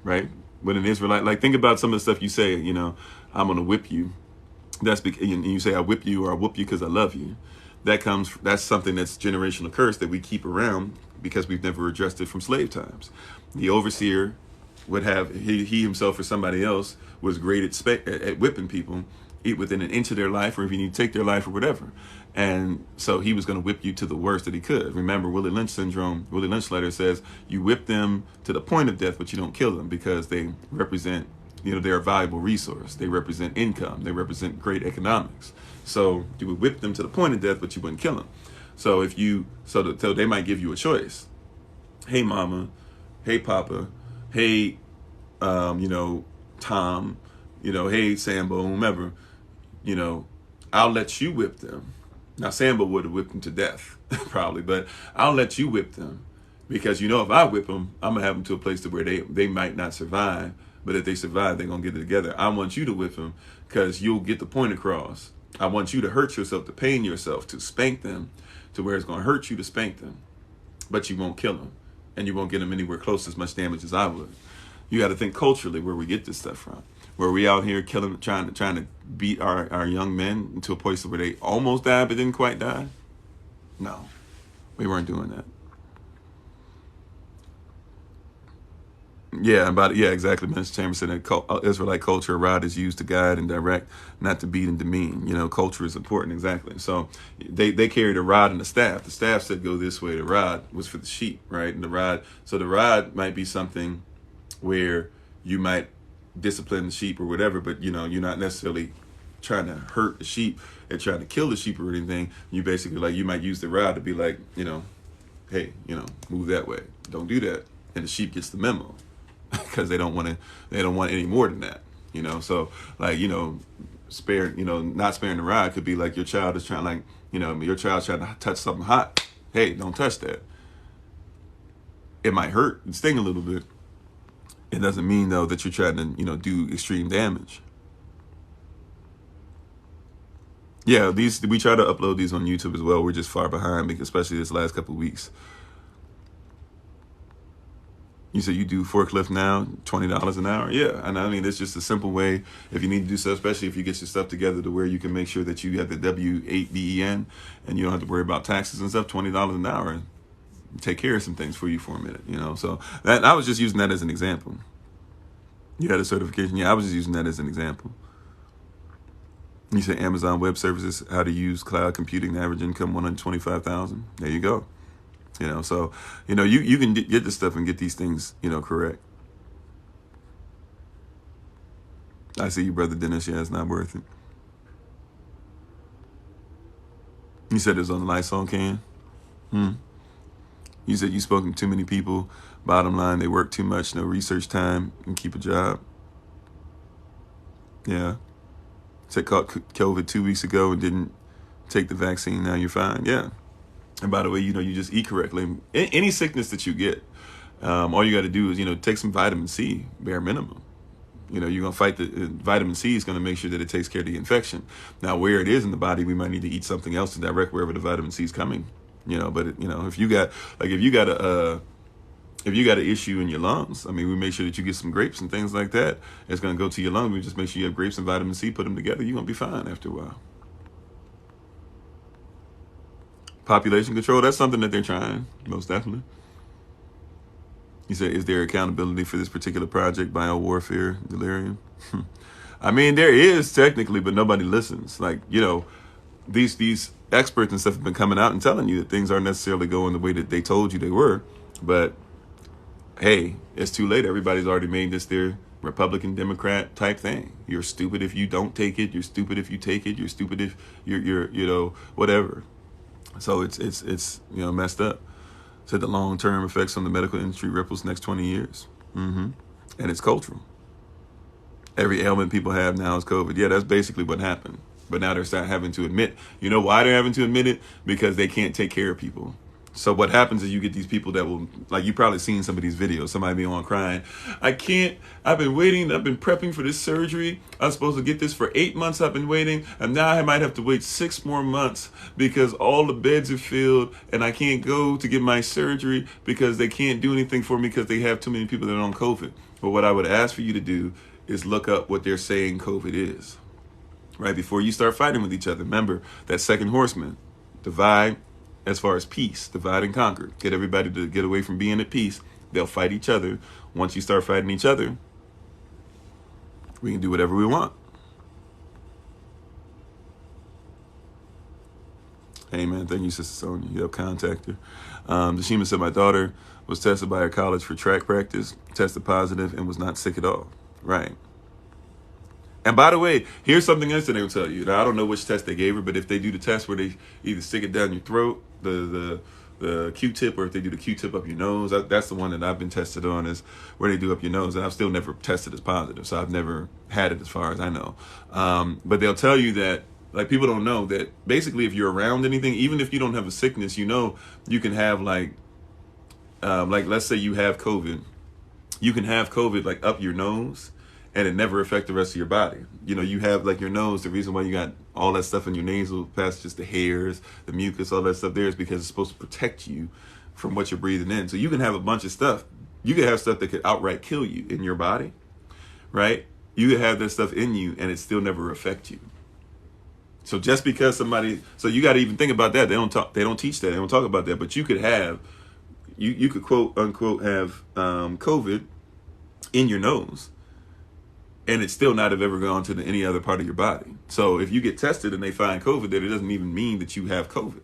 Right? When an Israelite, like, think about some of the stuff you say, I'm going to whip you. And you say, I whip you, or I whoop you because I love you. That's something that's generational curse that we keep around because we've never addressed it from slave times. The overseer would have, he himself or somebody else was great at whipping people within an inch of their life, or if you need to take their life or whatever. And so he was going to whip you to the worst that he could. Remember, Willie Lynch syndrome. Willie Lynch letter says you whip them to the point of death, but you don't kill them because they represent, they're a valuable resource. They represent income. They represent great economics. So you would whip them to the point of death, but you wouldn't kill them. So so they might give you a choice. Hey, mama. Hey, papa. Hey, Tom. Hey, Sambo, whomever. I'll let you whip them. Now, Sambo would have whipped them to death, probably, but I'll let you whip them because, if I whip them, I'm going to have them to a place to where they might not survive, but if they survive, they're going to get it together. I want you to whip them because you'll get the point across. I want you to hurt yourself, to pain yourself, to spank them to where it's going to hurt you to spank them, but you won't kill them, and you won't get them anywhere close to as much damage as I would. You got to think culturally where we get this stuff from. Where we out here killing, trying to beat our young men into a place where they almost died but didn't quite die? No, we weren't doing that. Yeah, exactly. Minister Chambers said that Israelite culture, a rod is used to guide and direct, not to beat and demean. Culture is important, exactly. So they carried a rod and a staff. The staff said go this way. The rod was for the sheep, right? And the rod might be something where you might discipline the sheep or whatever, but you're not necessarily trying to hurt the sheep and trying to kill the sheep or anything. You basically you might use the rod to be like, hey, move that way. Don't do that. And the sheep gets the memo because they don't want any more than that. So spare, not sparing the rod could be like your child is trying, your child's trying to touch something hot. Hey, don't touch that. It might hurt and sting a little bit. It doesn't mean, though, that you're trying to, do extreme damage. Yeah, we try to upload these on YouTube as well. We're just far behind, especially this last couple of weeks. You said you do forklift now, $20 an hour? Yeah, and I mean, it's just a simple way. If you need to do stuff, especially if you get your stuff together to where you can make sure that you have the W-8 BEN and you don't have to worry about taxes and stuff, $20 an hour. Take care of some things for you for a minute, So that I was just using that as an example. You had a certification? Yeah, I was just using that as an example. You said Amazon Web Services, how to use cloud computing, average income $125,000. There you go. So you can get this stuff and get these things correct. I see you, brother Dennis. Yeah, it's not worth it. You said it was on the Lysol can. You said you've spoken to too many people. Bottom line, they work too much, no research time, and keep a job. Yeah. caught COVID 2 weeks ago and didn't take the vaccine. Now you're fine. Yeah. And by the way, you just eat correctly. Any sickness that you get, all you got to do is, take some vitamin C, bare minimum. You're going to fight vitamin C is going to make sure that it takes care of the infection. Now, where it is in the body, we might need to eat something else to direct wherever the vitamin C is coming. But if you got an issue in your lungs, we make sure that you get some grapes and things like that. It's going to go to your lungs. We just make sure you have grapes and vitamin C, put them together. You're going to be fine after a while. Population control, that's something that they're trying, most definitely. You say, is there accountability for this particular project, biowarfare, delirium? There is technically, but nobody listens. These experts and stuff have been coming out and telling you that things aren't necessarily going the way that they told you they were. But hey, it's too late. Everybody's already made this their Republican, Democrat type thing. You're stupid if you don't take it. You're stupid if you take it. You're stupid if you're whatever. So it's messed up. Said the long-term effects on the medical industry ripples next 20 years. And it's cultural. Every ailment people have now is COVID. Yeah, that's basically what happened. But now they're starting having to admit. You know why they're having to admit it? Because they can't take care of people. So what happens is you get these people that will, you probably seen some of these videos, somebody be on crying, I've been waiting, I've been prepping for this surgery. I was supposed to get this for 8 months, I've been waiting, and now I might have to wait 6 more months because all the beds are filled and I can't go to get my surgery because they can't do anything for me because they have too many people that are on COVID. But what I would ask for you to do is look up what they're saying COVID is, right? Before you start fighting with each other. Remember, that second horseman, divide. As far as peace, divide and conquer. Get everybody to get away from being at peace. They'll fight each other. Once you start fighting each other, we can do whatever we want. Hey, man, thank you, Sister Sonia. Yep, contact her. Dashima said, my daughter was tested by her college for track practice, tested positive, and was not sick at all. Right. And by the way, here's something else that they will tell you. Now, I don't know which test they gave her, but if they do the test where they either stick it down your throat, the Q-tip, or if they do the Q-tip up your nose, that's the one that I've been tested on, is where they do up your nose. And I've still never tested as positive, so I've never had it as far as I know. But they'll tell you that, people don't know that basically if you're around anything, even if you don't have a sickness, you can have let's say you have COVID. You can have COVID up your nose, and it never affect the rest of your body. You have your nose, the reason why you got all that stuff in your nasal passages, the hairs, the mucus, all that stuff there is because it's supposed to protect you from what you're breathing in. So you can have a bunch of stuff. You can have stuff that could outright kill you in your body, right? You can have that stuff in you and it still never affect you. So just because so you got to even think about that. They don't teach that. They don't talk about that. But you could have, you could quote unquote have COVID in your nose, and it's still not have ever gone to any other part of your body. So if you get tested and they find COVID, that it doesn't even mean that you have COVID.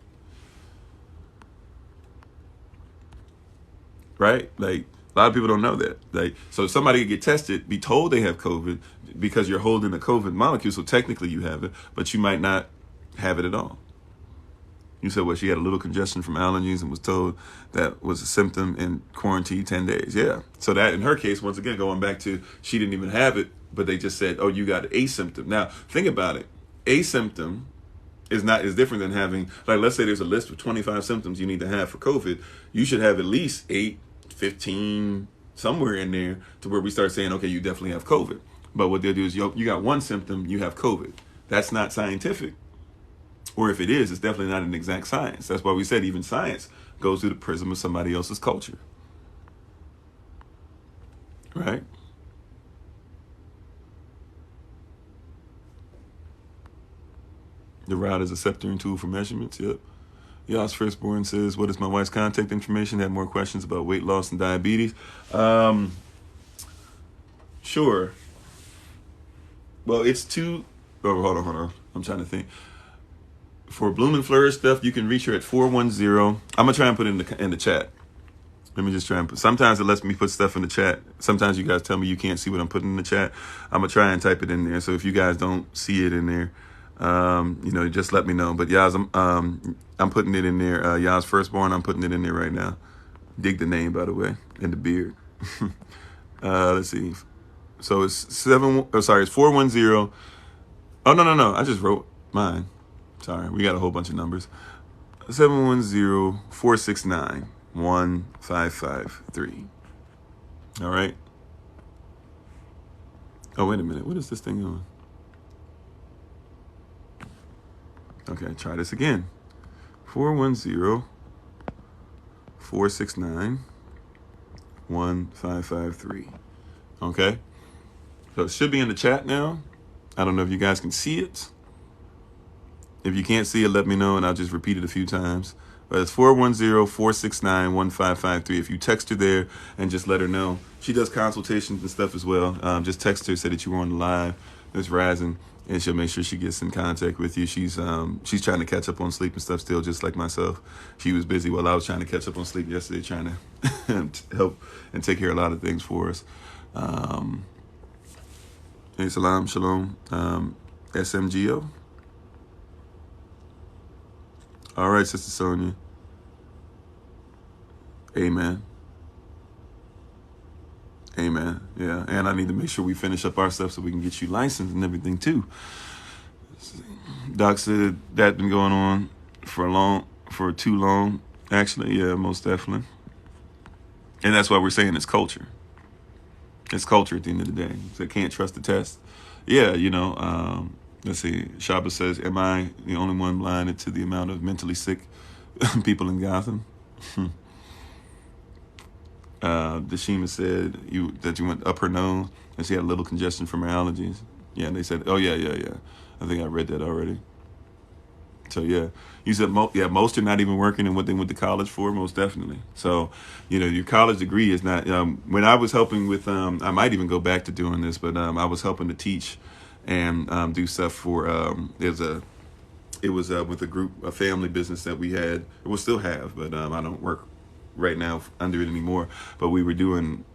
Right? A lot of people don't know that. So if somebody get tested, be told they have COVID because you're holding a COVID molecule, so technically you have it, but you might not have it at all. You said, she had a little congestion from allergies and was told that was a symptom in quarantine 10 days. Yeah. So that, in her case, once again, going back to, she didn't even have it, but they just said, you got a symptom. Now, think about it. A symptom is different than having, let's say there's a list of 25 symptoms you need to have for COVID. You should have at least 8, 15, somewhere in there to where we start saying, okay, you definitely have COVID. But what they'll do is, you got one symptom, you have COVID. That's not scientific. Or if it is, it's definitely not an exact science. That's why we said even science goes through the prism of somebody else's culture. Right? The rod is a scepter and tool for measurements. Yep. Y'all's firstborn says, what is my wife's contact information? Have more questions about weight loss and diabetes. Sure. Well, it's hold on. I'm trying to think. For BloomNFlourish stuff, you can reach her at 410. I'm gonna try and put it in the chat. Let me just try and put. Sometimes it lets me put stuff in the chat. Sometimes you guys tell me you can't see what I'm putting in the chat. I'm gonna try and type it in there. So if you guys don't see it in there, just let me know. But y'all's, I'm putting it in there. Y'all's firstborn, I'm putting it in there right now. Dig the name, by the way, and the beard. Let's see. So it's 410. Oh, no. I just wrote mine. Sorry, we got a whole bunch of numbers. 710-469-1553. All right. Oh, wait a minute. What is this thing on? Okay, try this again. 410-469-1553. Okay. So it should be in the chat now. I don't know if you guys can see it. If you can't see it, let me know, and I'll just repeat it a few times. But it's 410-469-1553. If you text her there and just let her know. She does consultations and stuff as well. Just text her, say that you were on the live. It's Razin, and she'll make sure she gets in contact with you. She's trying to catch up on sleep and stuff still, just like myself. She was busy while I was trying to catch up on sleep yesterday, trying to help and take care of a lot of things for us. Hey, salam, shalom, SMGO. All right, Sister Sonia. Amen. Amen. Yeah, and I need to make sure we finish up our stuff so we can get you licensed and everything too. Doc said that been going on for too long. Actually, yeah, most definitely. And that's why we're saying it's culture. It's culture at the end of the day. So can't trust the test. Yeah, let's see. Shaba says, am I the only one blinded to the amount of mentally sick people in Gotham? Dashima said that you went up her nose and she had a little congestion from her allergies. Yeah, and they said, oh, yeah. I think I read that already. So, yeah. You said, most are not even working in what they went to college for, most definitely. So, your college degree is not, when I was helping with, I might even go back to doing this, but I was helping to teach and do stuff for, it was with a family business that we had, we'll still have, but I don't work right now under it anymore. But we were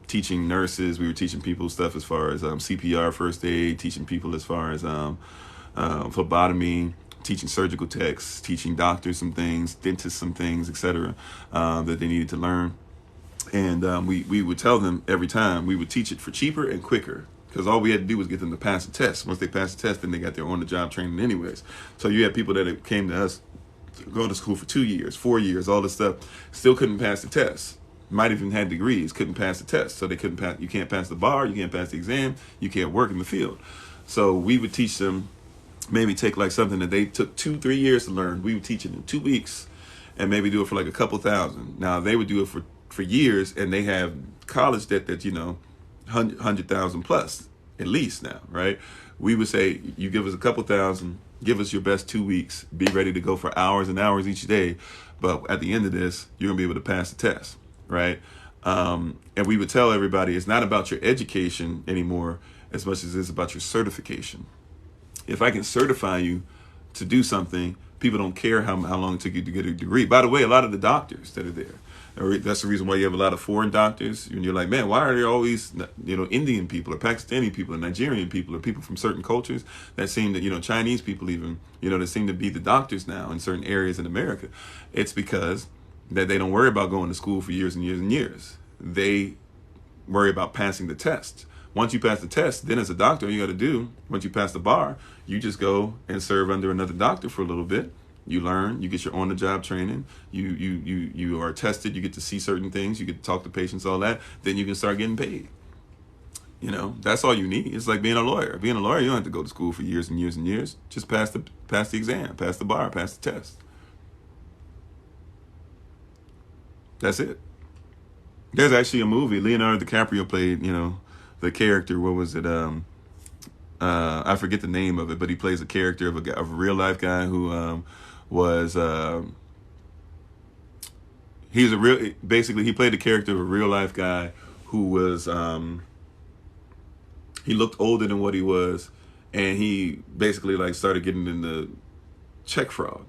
teaching nurses, we were teaching people stuff as far as CPR, first aid, teaching people as far as phlebotomy, teaching surgical techs, teaching doctors some things, dentists some things, etc., that they needed to learn. And we would tell them every time, we would teach it for cheaper and quicker, because all we had to do was get them to pass the test. Once they passed the test, then they got their on-the-job training anyways. So you had people that came to us, go to school for 2 years, 4 years, all this stuff, still couldn't pass the test. Might even had degrees, couldn't pass the test. So they couldn't pass. You can't pass the bar, you can't pass the exam, you can't work in the field. So we would teach them, maybe take like something that they took 2-3 years to learn. We would teach it in 2 weeks and maybe do it for like a couple thousand. Now they would do it for years, and they have college debt that, 100,000 plus at least now, right? We would say, you give us a couple thousand, give us your best 2 weeks, be ready to go for hours and hours each day. But at the end of this, you're gonna be able to pass the test, right? And we would tell everybody, it's not about your education anymore as much as it's about your certification. If I can certify you to do something, people don't care how long it took you to get a degree. By the way, a lot of the doctors that are there, that's the reason why you have a lot of foreign doctors. And you're like, man, why are there always, Indian people or Pakistani people or Nigerian people or people from certain cultures that seem to, Chinese people even, that seem to be the doctors now in certain areas in America? It's because that they don't worry about going to school for years and years and years. They worry about passing the test. Once you pass the test, then as a doctor, you got to do, once you pass the bar, you just go and serve under another doctor for a little bit. You learn, you get your on-the-job training, you are tested, you get to see certain things, you get to talk to patients, all that, then you can start getting paid. That's all you need. It's like being a lawyer. Being a lawyer, you don't have to go to school for years and years and years. Just pass the exam, pass the bar, pass the test. That's it. There's actually a movie, Leonardo DiCaprio played, the character, what was it? I forget the name of it, but he plays a character of a real life guy who basically he played the character of a real life guy who was, he looked older than what he was, and he basically started getting into check fraud,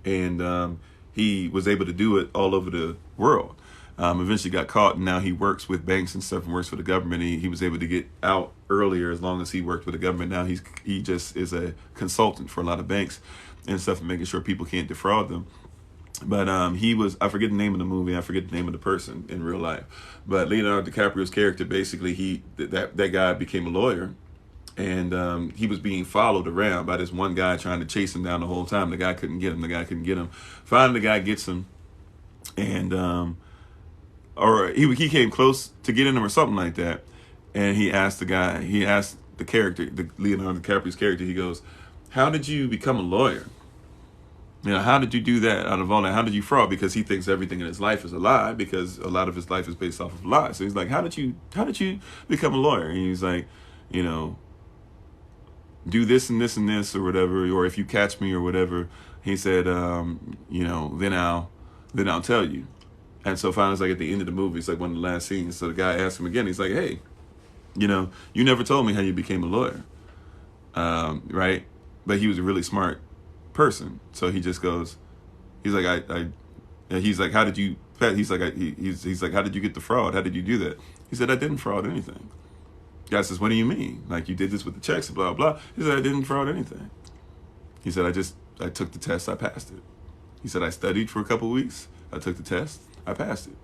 and he was able to do it all over the world. Eventually got caught, and now he works with banks and stuff and works for the government. He was able to get out earlier as long as he worked with the government. Now he just is a consultant for a lot of banks and stuff, and making sure people can't defraud them. But I forget the name of the movie, I forget the name of the person in real life. But Leonardo DiCaprio's character, basically, that guy became a lawyer, and he was being followed around by this one guy trying to chase him down the whole time. The guy couldn't get him. The guy couldn't get him. Finally, the guy gets him, and or he came close to getting him or something like that. And he asked the character, the Leonardo DiCaprio's character, he goes, "How did you become a lawyer? You know, how did you do that out of all that? How did you fraud?" Because he thinks everything in his life is a lie, because a lot of his life is based off of lies. So he's like, how did you become a lawyer? And he's like, you know, do this and this and this or whatever, or if you catch me or whatever. He said, you know, then I'll tell you. And so finally, it's like at the end of the movie, it's like one of the last scenes. So the guy asked him again. He's like, hey, you know, you never told me how you became a lawyer, right? But he was a really smart person, so he just goes, he's like, he's like, how did you? He's like, he's like, how did you get the fraud? How did you do that? He said, I didn't fraud anything. Guy says, what do you mean? Like, you did this with the checks, blah blah. He said, I didn't fraud anything. He said, I took the test, I passed it. He said, I studied for a couple of weeks, I took the test, I passed it.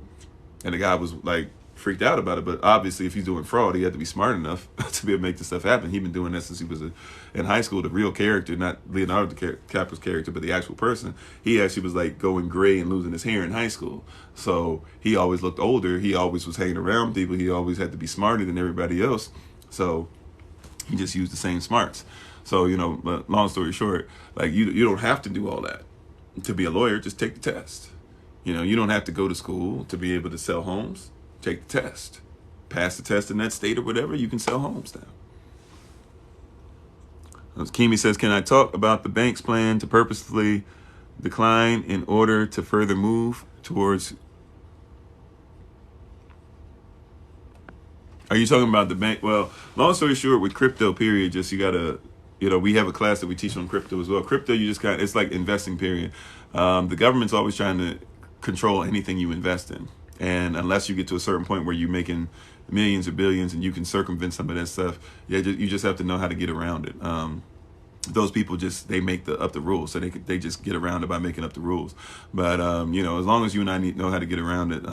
And the guy was like freaked out about it, but obviously if he's doing fraud, he had to be smart enough to be able to make this stuff happen. He'd been doing that since he was in high school. The real character, not Leonardo DiCaprio's character, but the actual person, he actually was like going gray and losing his hair in high school. So he always looked older. He always was hanging around people. He always had to be smarter than everybody else. So he just used the same smarts. So, you know, but long story short, like you don't have to do all that to be a lawyer. Just take the test. You know, you don't have to go to school to be able to sell homes. Take the test. Pass the test in that state or whatever, you can sell homes now. Kimi says, can I talk about the bank's plan to purposefully decline in order to further move towards... Are you talking about the bank? Well, long story short, with crypto, period, just you got to... You know, we have a class that we teach on crypto as well. Crypto, you just it's like investing, period. The government's always trying to control anything you invest in. And unless you get to a certain point where you're making millions or billions and you can circumvent some of that stuff, yeah, you just have to know how to get around it. Those people they make up the rules, so they just get around it by making up the rules. But you know, as long as you and I know how to get around it.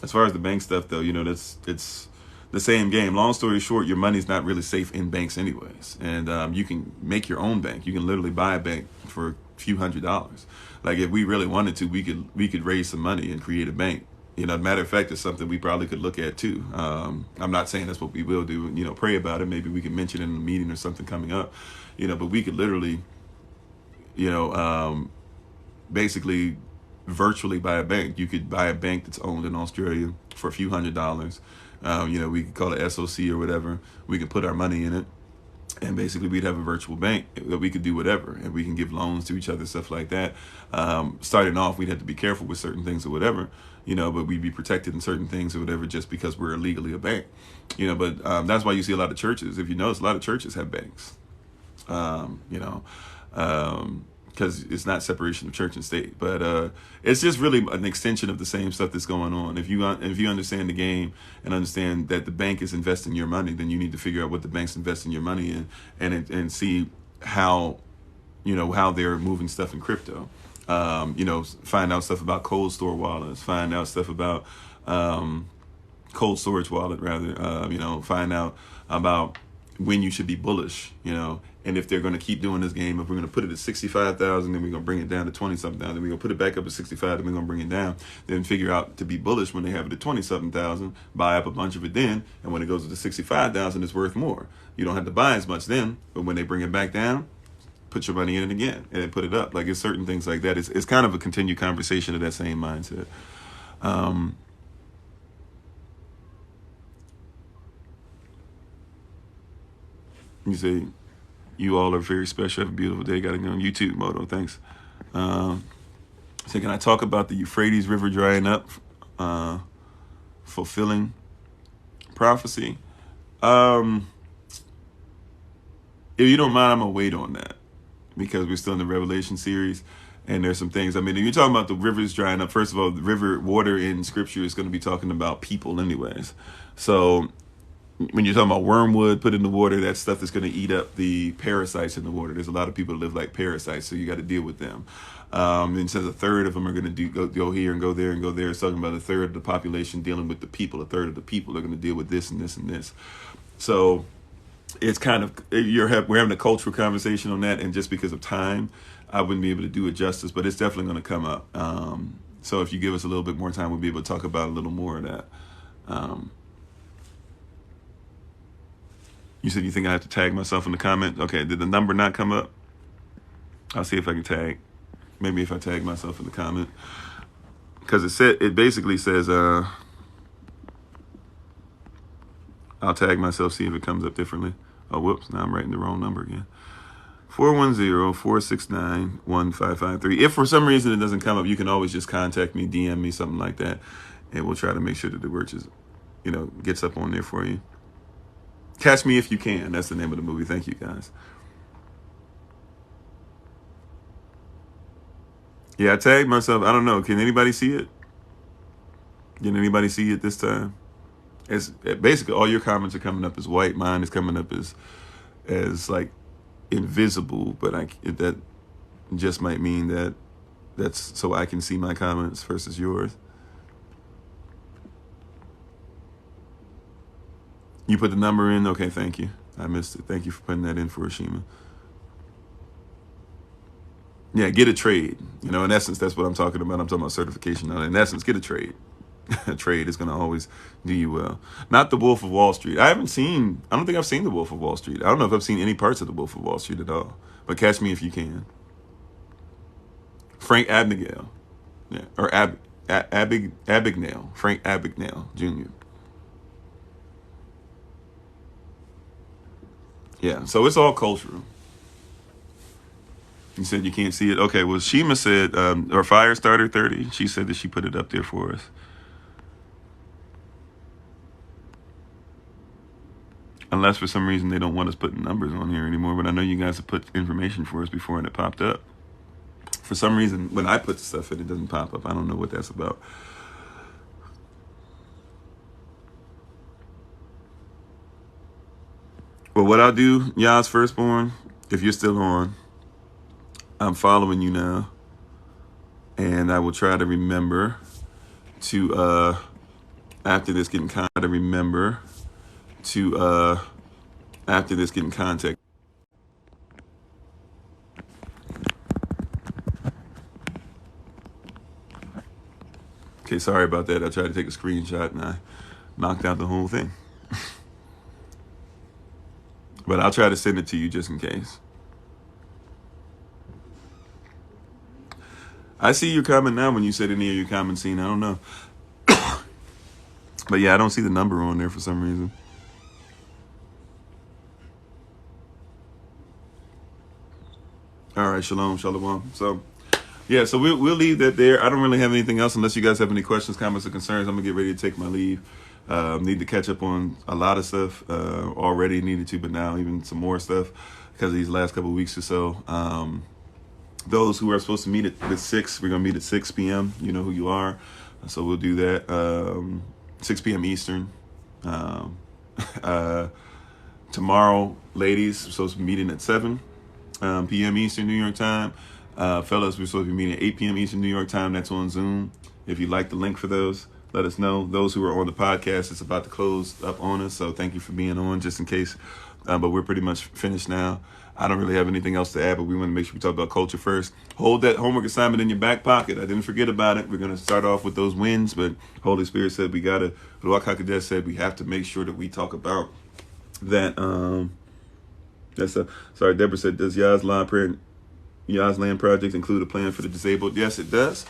As far as the bank stuff, though, you know, it's the same game. Long story short, your money's not really safe in banks anyways, and you can make your own bank. You can literally buy a bank for a few $100s. Like if we really wanted to, we could raise some money and create a bank. You know, matter of fact, it's something we probably could look at too. I'm not saying that's what we will do. You know, pray about it. Maybe we can mention it in a meeting or something coming up. You know, but we could literally, you know, basically virtually buy a bank. You could buy a bank that's owned in Australia for a few $100s. You know, we could call it SOC or whatever. We could put our money in it. And basically, we'd have a virtual bank that we could do whatever, and we can give loans to each other, stuff like that. Starting off, we'd have to be careful with certain things or whatever, you know, but we'd be protected in certain things or whatever just because we're legally a bank, you know. But that's why you see a lot of churches. If you notice, a lot of churches have banks, you know, because it's not separation of church and state, but it's just really an extension of the same stuff that's going on. If you understand the game and understand that the bank is investing your money, then you need to figure out what the bank's investing your money in, and see how, you know, how they're moving stuff in crypto. You know, find out stuff about cold store wallets, find out stuff about cold storage wallet rather. You know, find out about when you should be bullish, you know, and if they're going to keep doing this game, if we're going to put it at 65,000, then we're going to bring it down to 20-something thousand, then we're going to put it back up at 65, then we're going to bring it down, then figure out to be bullish when they have it at 20-something thousand, buy up a bunch of it then, and when it goes to 65,000, it's worth more. You don't have to buy as much then, but when they bring it back down, put your money in it again and then put it up. Like, it's certain things like that. It's kind of a continued conversation of that same mindset. You say, you all are very special. Have a beautiful day. Got to go on YouTube, Moto. Thanks. So can I talk about the Euphrates River drying up, fulfilling prophecy? If you don't mind, I'm going to wait on that because we're still in the Revelation series. And there's some things. I mean, if you're talking about the rivers drying up, first of all, the river water in Scripture is going to be talking about people anyways. So when you're talking about wormwood put in the water, that stuff is going to eat up the parasites in the water. There's a lot of people that live like parasites, so you got to deal with them. And it says a third of them are going to go here and go there and go there. It's talking about a third of the population dealing with the people. A third of the people are going to deal with this and this and this. So it's kind of we're having a cultural conversation on that, and just because of time, I wouldn't be able to do it justice. But it's definitely going to come up. So if you give us a little bit more time, we'll be able to talk about a little more of that. You said you think I have to tag myself in the comment. Okay, did the number not come up? I'll see if I can tag. Maybe if I tag myself in the comment, because it basically says I'll tag myself, see if it comes up differently. Oh, whoops, now I'm writing the wrong number again. 410-469-1553. If for some reason it doesn't come up, you can always just contact me, DM me, something like that, and we'll try to make sure that the word is, gets up on there for you. Catch Me If You Can. That's the name of the movie. Thank you, guys. Yeah, I tagged myself. I don't know. Can anybody see it? Can anybody see it this time? It's basically all your comments are coming up as white. Mine is coming up as like invisible, but that just might mean that's so I can see my comments versus yours. You put the number in? Okay, thank you. I missed it. Thank you for putting that in for Ashima. Yeah, get a trade. In essence, that's what I'm talking about. I'm talking about certification. In essence, get a trade. A trade is going to always do you well. Not The Wolf of Wall Street. I don't think I've seen The Wolf of Wall Street. I don't know if I've seen any parts of The Wolf of Wall Street at all. But catch me if you can. Frank Abagnale. Yeah, or Abagnale. Frank Abagnale Jr. Yeah, so it's all cultural. You said you can't see it? Okay, well, Shima said, or Firestarter 30, she said that she put it up there for us. Unless for some reason they don't want us putting numbers on here anymore, but I know you guys have put information for us before and it popped up. For some reason, when I put stuff in, it doesn't pop up. I don't know what that's about. Well, what I'll do, Yas Firstborn, if you're still on, I'm following you now, and I will try to remember to after this get in contact. Okay, sorry about that. I tried to take a screenshot and I knocked out the whole thing. But I'll try to send it to you just in case. I see your comment now when you said any of your comments seen. I don't know. But yeah, I don't see the number on there for some reason. All right, shalom. So, yeah, so we'll leave that there. I don't really have anything else unless you guys have any questions, comments, or concerns. I'm going to get ready to take my leave. Need to catch up on a lot of stuff. Already needed to, but now even some more stuff because of these last couple of weeks or so. Those who are supposed to meet at 6, we're going to meet at 6 p.m. You know who you are. So we'll do that. 6 p.m. Eastern. Tomorrow, ladies, we're supposed to be meeting at 7 p.m. Eastern New York time. Fellas, we're supposed to be meeting at 8 p.m. Eastern New York time. That's on Zoom. If you'd like the link for those, let us know. Those who are on the podcast, it's about to close up on us. So thank you for being on just in case. But we're pretty much finished now. I don't really have anything else to add, but we want to make sure we talk about culture first. Hold that homework assignment in your back pocket. I didn't forget about it. We're going to start off with those wins, but Holy Spirit said we got to, Ruach HaKodesh said we have to make sure that we talk about that. Sorry, Deborah said, does Yah's Land Project include a plan for the disabled? Yes, it does.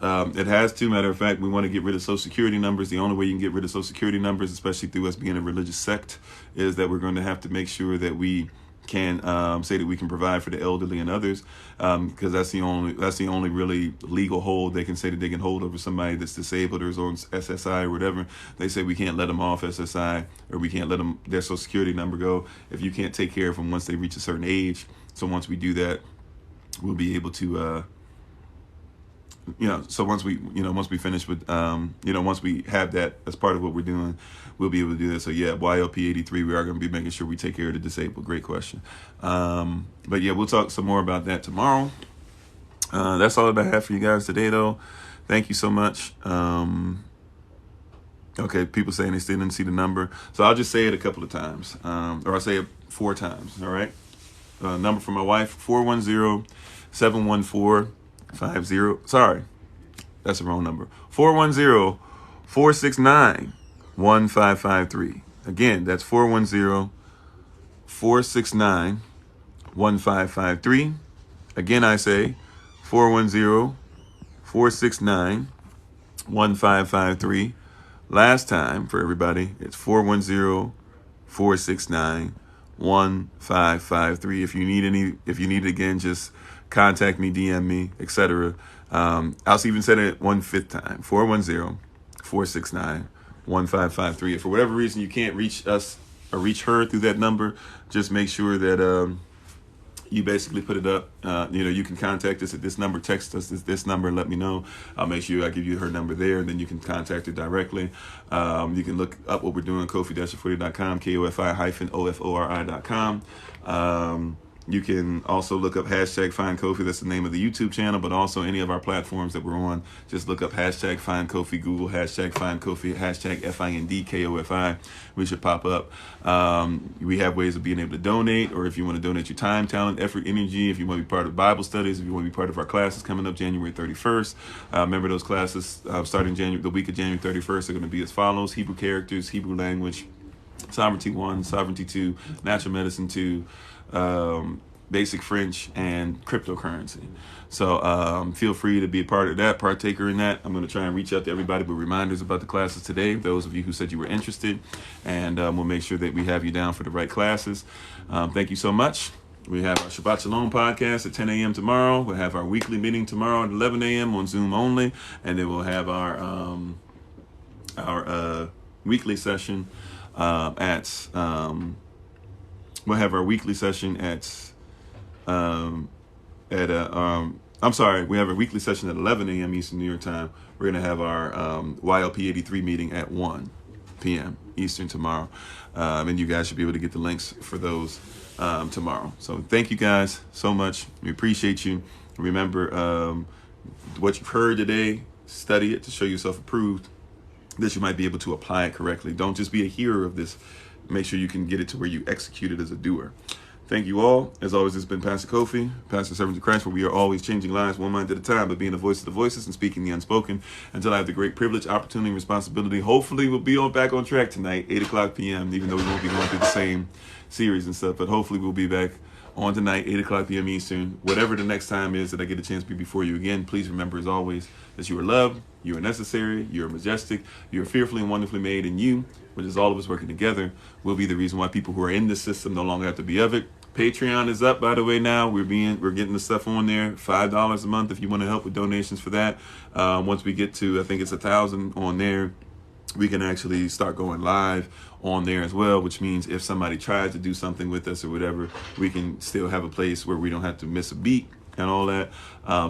It has to. Matter of fact, we want to get rid of Social Security numbers. The only way you can get rid of Social Security numbers, especially through us being a religious sect, is that we're going to have to make sure that we can say that we can provide for the elderly and others, because that's the only really legal hold they can say that they can hold over somebody that's disabled or is on SSI or whatever. They say we can't let them off SSI, or we can't let them their Social Security number go if you can't take care of them once they reach a certain age. So once we do that, we'll be able to so once we finish with once we have that as part of what we're doing, we'll be able to do that. So yeah, YLP 83, we are going to be making sure we take care of the disabled. Great question. But yeah, we'll talk some more about that tomorrow. That's all that I have for you guys today, though. Thank you so much. Okay, people saying they still didn't see the number. So I'll just say it a couple of times, or I'll say it 4 times, all right? Number for my wife, 410-714-50. Sorry, that's the wrong number. 410-469-1553. Again, that's 410-469-1553. Again, I say 410-469-1553. Last time for everybody, it's 410-469-1553. If you need it again, just contact me, DM me, etc. I'll even say it 1/5 time. 410-469-1553. If for whatever reason you can't reach us or reach her through that number, just make sure that you basically put it up. You can contact us at this number, text us at this number, and let me know. I'll make sure I give you her number there, and then you can contact her directly. You can look up what we're doing, Kofi-Ofori.com, Kofi-Ofori.com. You can also look up #FindKofi. That's the name of the YouTube channel, but also any of our platforms that we're on. Just look up #FindKofi, Google #FindKofi, #FindKofi. We should pop up. We have ways of being able to donate, or if you want to donate your time, talent, effort, energy, if you want to be part of Bible studies, if you want to be part of our classes coming up January 31st. Remember those classes starting the week of January 31st are going to be as follows: Hebrew characters, Hebrew language, Sovereignty 1, Sovereignty 2, Natural Medicine 2, Basic French, and cryptocurrency. So feel free to be a part of that, partaker in that. I'm going to try and reach out to everybody with reminders about the classes today, those of you who said you were interested, and we'll make sure that we have you down for the right classes. Thank you so much. We have our Shabbat Shalom podcast at 10 a.m. tomorrow. We'll have our weekly meeting tomorrow at 11 a.m. on Zoom only, and then we'll have our weekly session we'll have our weekly session we have a weekly session at 11 a.m. Eastern New York time. We're going to have our YLP 83 meeting at 1 p.m. Eastern tomorrow. And you guys should be able to get the links for those tomorrow. So thank you guys so much. We appreciate you. Remember what you've heard today, study it to show yourself approved, that you might be able to apply it correctly. Don't just be a hearer of this. Make sure you can get it to where you execute it as a doer. Thank you all. As always, it's been Pastor Kofi, Pastor Servant of Christ, where we are always changing lives one mind at a time, but being the voice of the voiceless and speaking the unspoken, until I have the great privilege, opportunity, and responsibility. Hopefully, we'll be back on track tonight, 8 o'clock p.m., even though we won't be going through the same series and stuff, but hopefully we'll be back on tonight, 8 o'clock p.m. Eastern. Whatever the next time is that I get a chance to be before you again, please remember, as always, that you are loved, you are necessary, you are majestic, you are fearfully and wonderfully made, and you, which is all of us working together, will be the reason why people who are in this system no longer have to be of it. Patreon is up, by the way, now. We're getting the stuff on there, $5 a month if you want to help with donations for that. Once we get to, I think it's 1,000 on there, we can actually start going live on there as well, which means if somebody tries to do something with us or whatever, we can still have a place where we don't have to miss a beat and all that.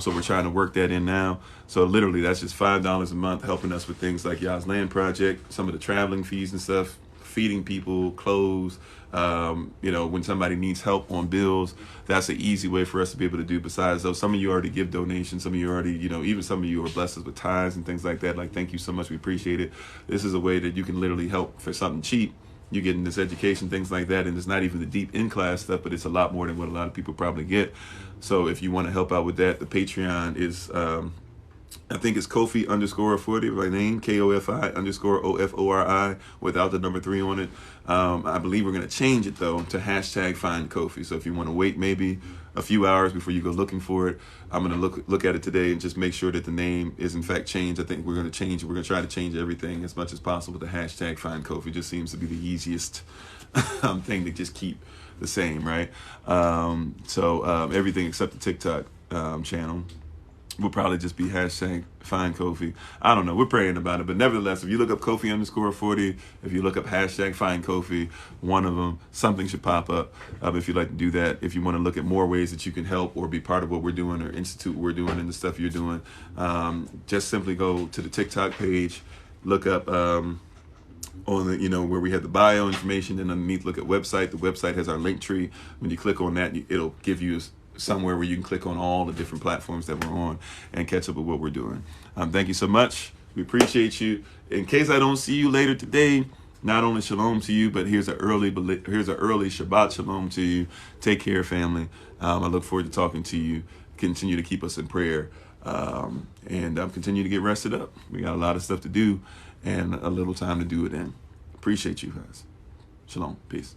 So we're trying to work that in now. So literally that's just $5 a month, helping us with things like Yah's Land Project, some of the traveling fees and stuff, feeding people, clothes, when somebody needs help on bills. That's an easy way for us to be able to do. Besides, though, some of you already give donations, some of you already, even some of you are blessed us with tithes and things like that. Like, thank you so much. We appreciate it. This is a way that you can literally help for something cheap. You're getting this education, things like that, and it's not even the deep in-class stuff, but it's a lot more than what a lot of people probably get. So if you want to help out with that, the Patreon is, I think it's Kofi_Ofori by name, KOFI_OFORI without the number 3 on it. I believe we're going to change it, though, to #FindKofi. So if you want to wait maybe a few hours before you go looking for it, I'm going to look at it today and just make sure that the name is in fact changed. I think we're going to change it. We're going to try to change everything as much as possible to #FindKofi. It just seems to be the easiest thing to just keep the same, right? So everything except the TikTok channel will probably just be #FindKofi. I don't know. We're praying about it. But nevertheless, if you look up Kofi_Ofori, if you look up #FindKofi, one of them, something should pop up if you'd like to do that. If you want to look at more ways that you can help or be part of what we're doing or institute what we're doing and the stuff you're doing, just simply go to the TikTok page, look up on the, where we have the bio information, and underneath look at website. The website has our link tree. When you click on that, it'll give you somewhere where you can click on all the different platforms that we're on and catch up with what we're doing. Thank you so much. We appreciate you. In case I don't see you later today, not only shalom to you, but here's an early Shabbat shalom to you. Take care, family. I look forward to talking to you. Continue to keep us in prayer, and continue to get rested up. We got a lot of stuff to do and a little time to do it in. Appreciate you guys. Shalom. Peace.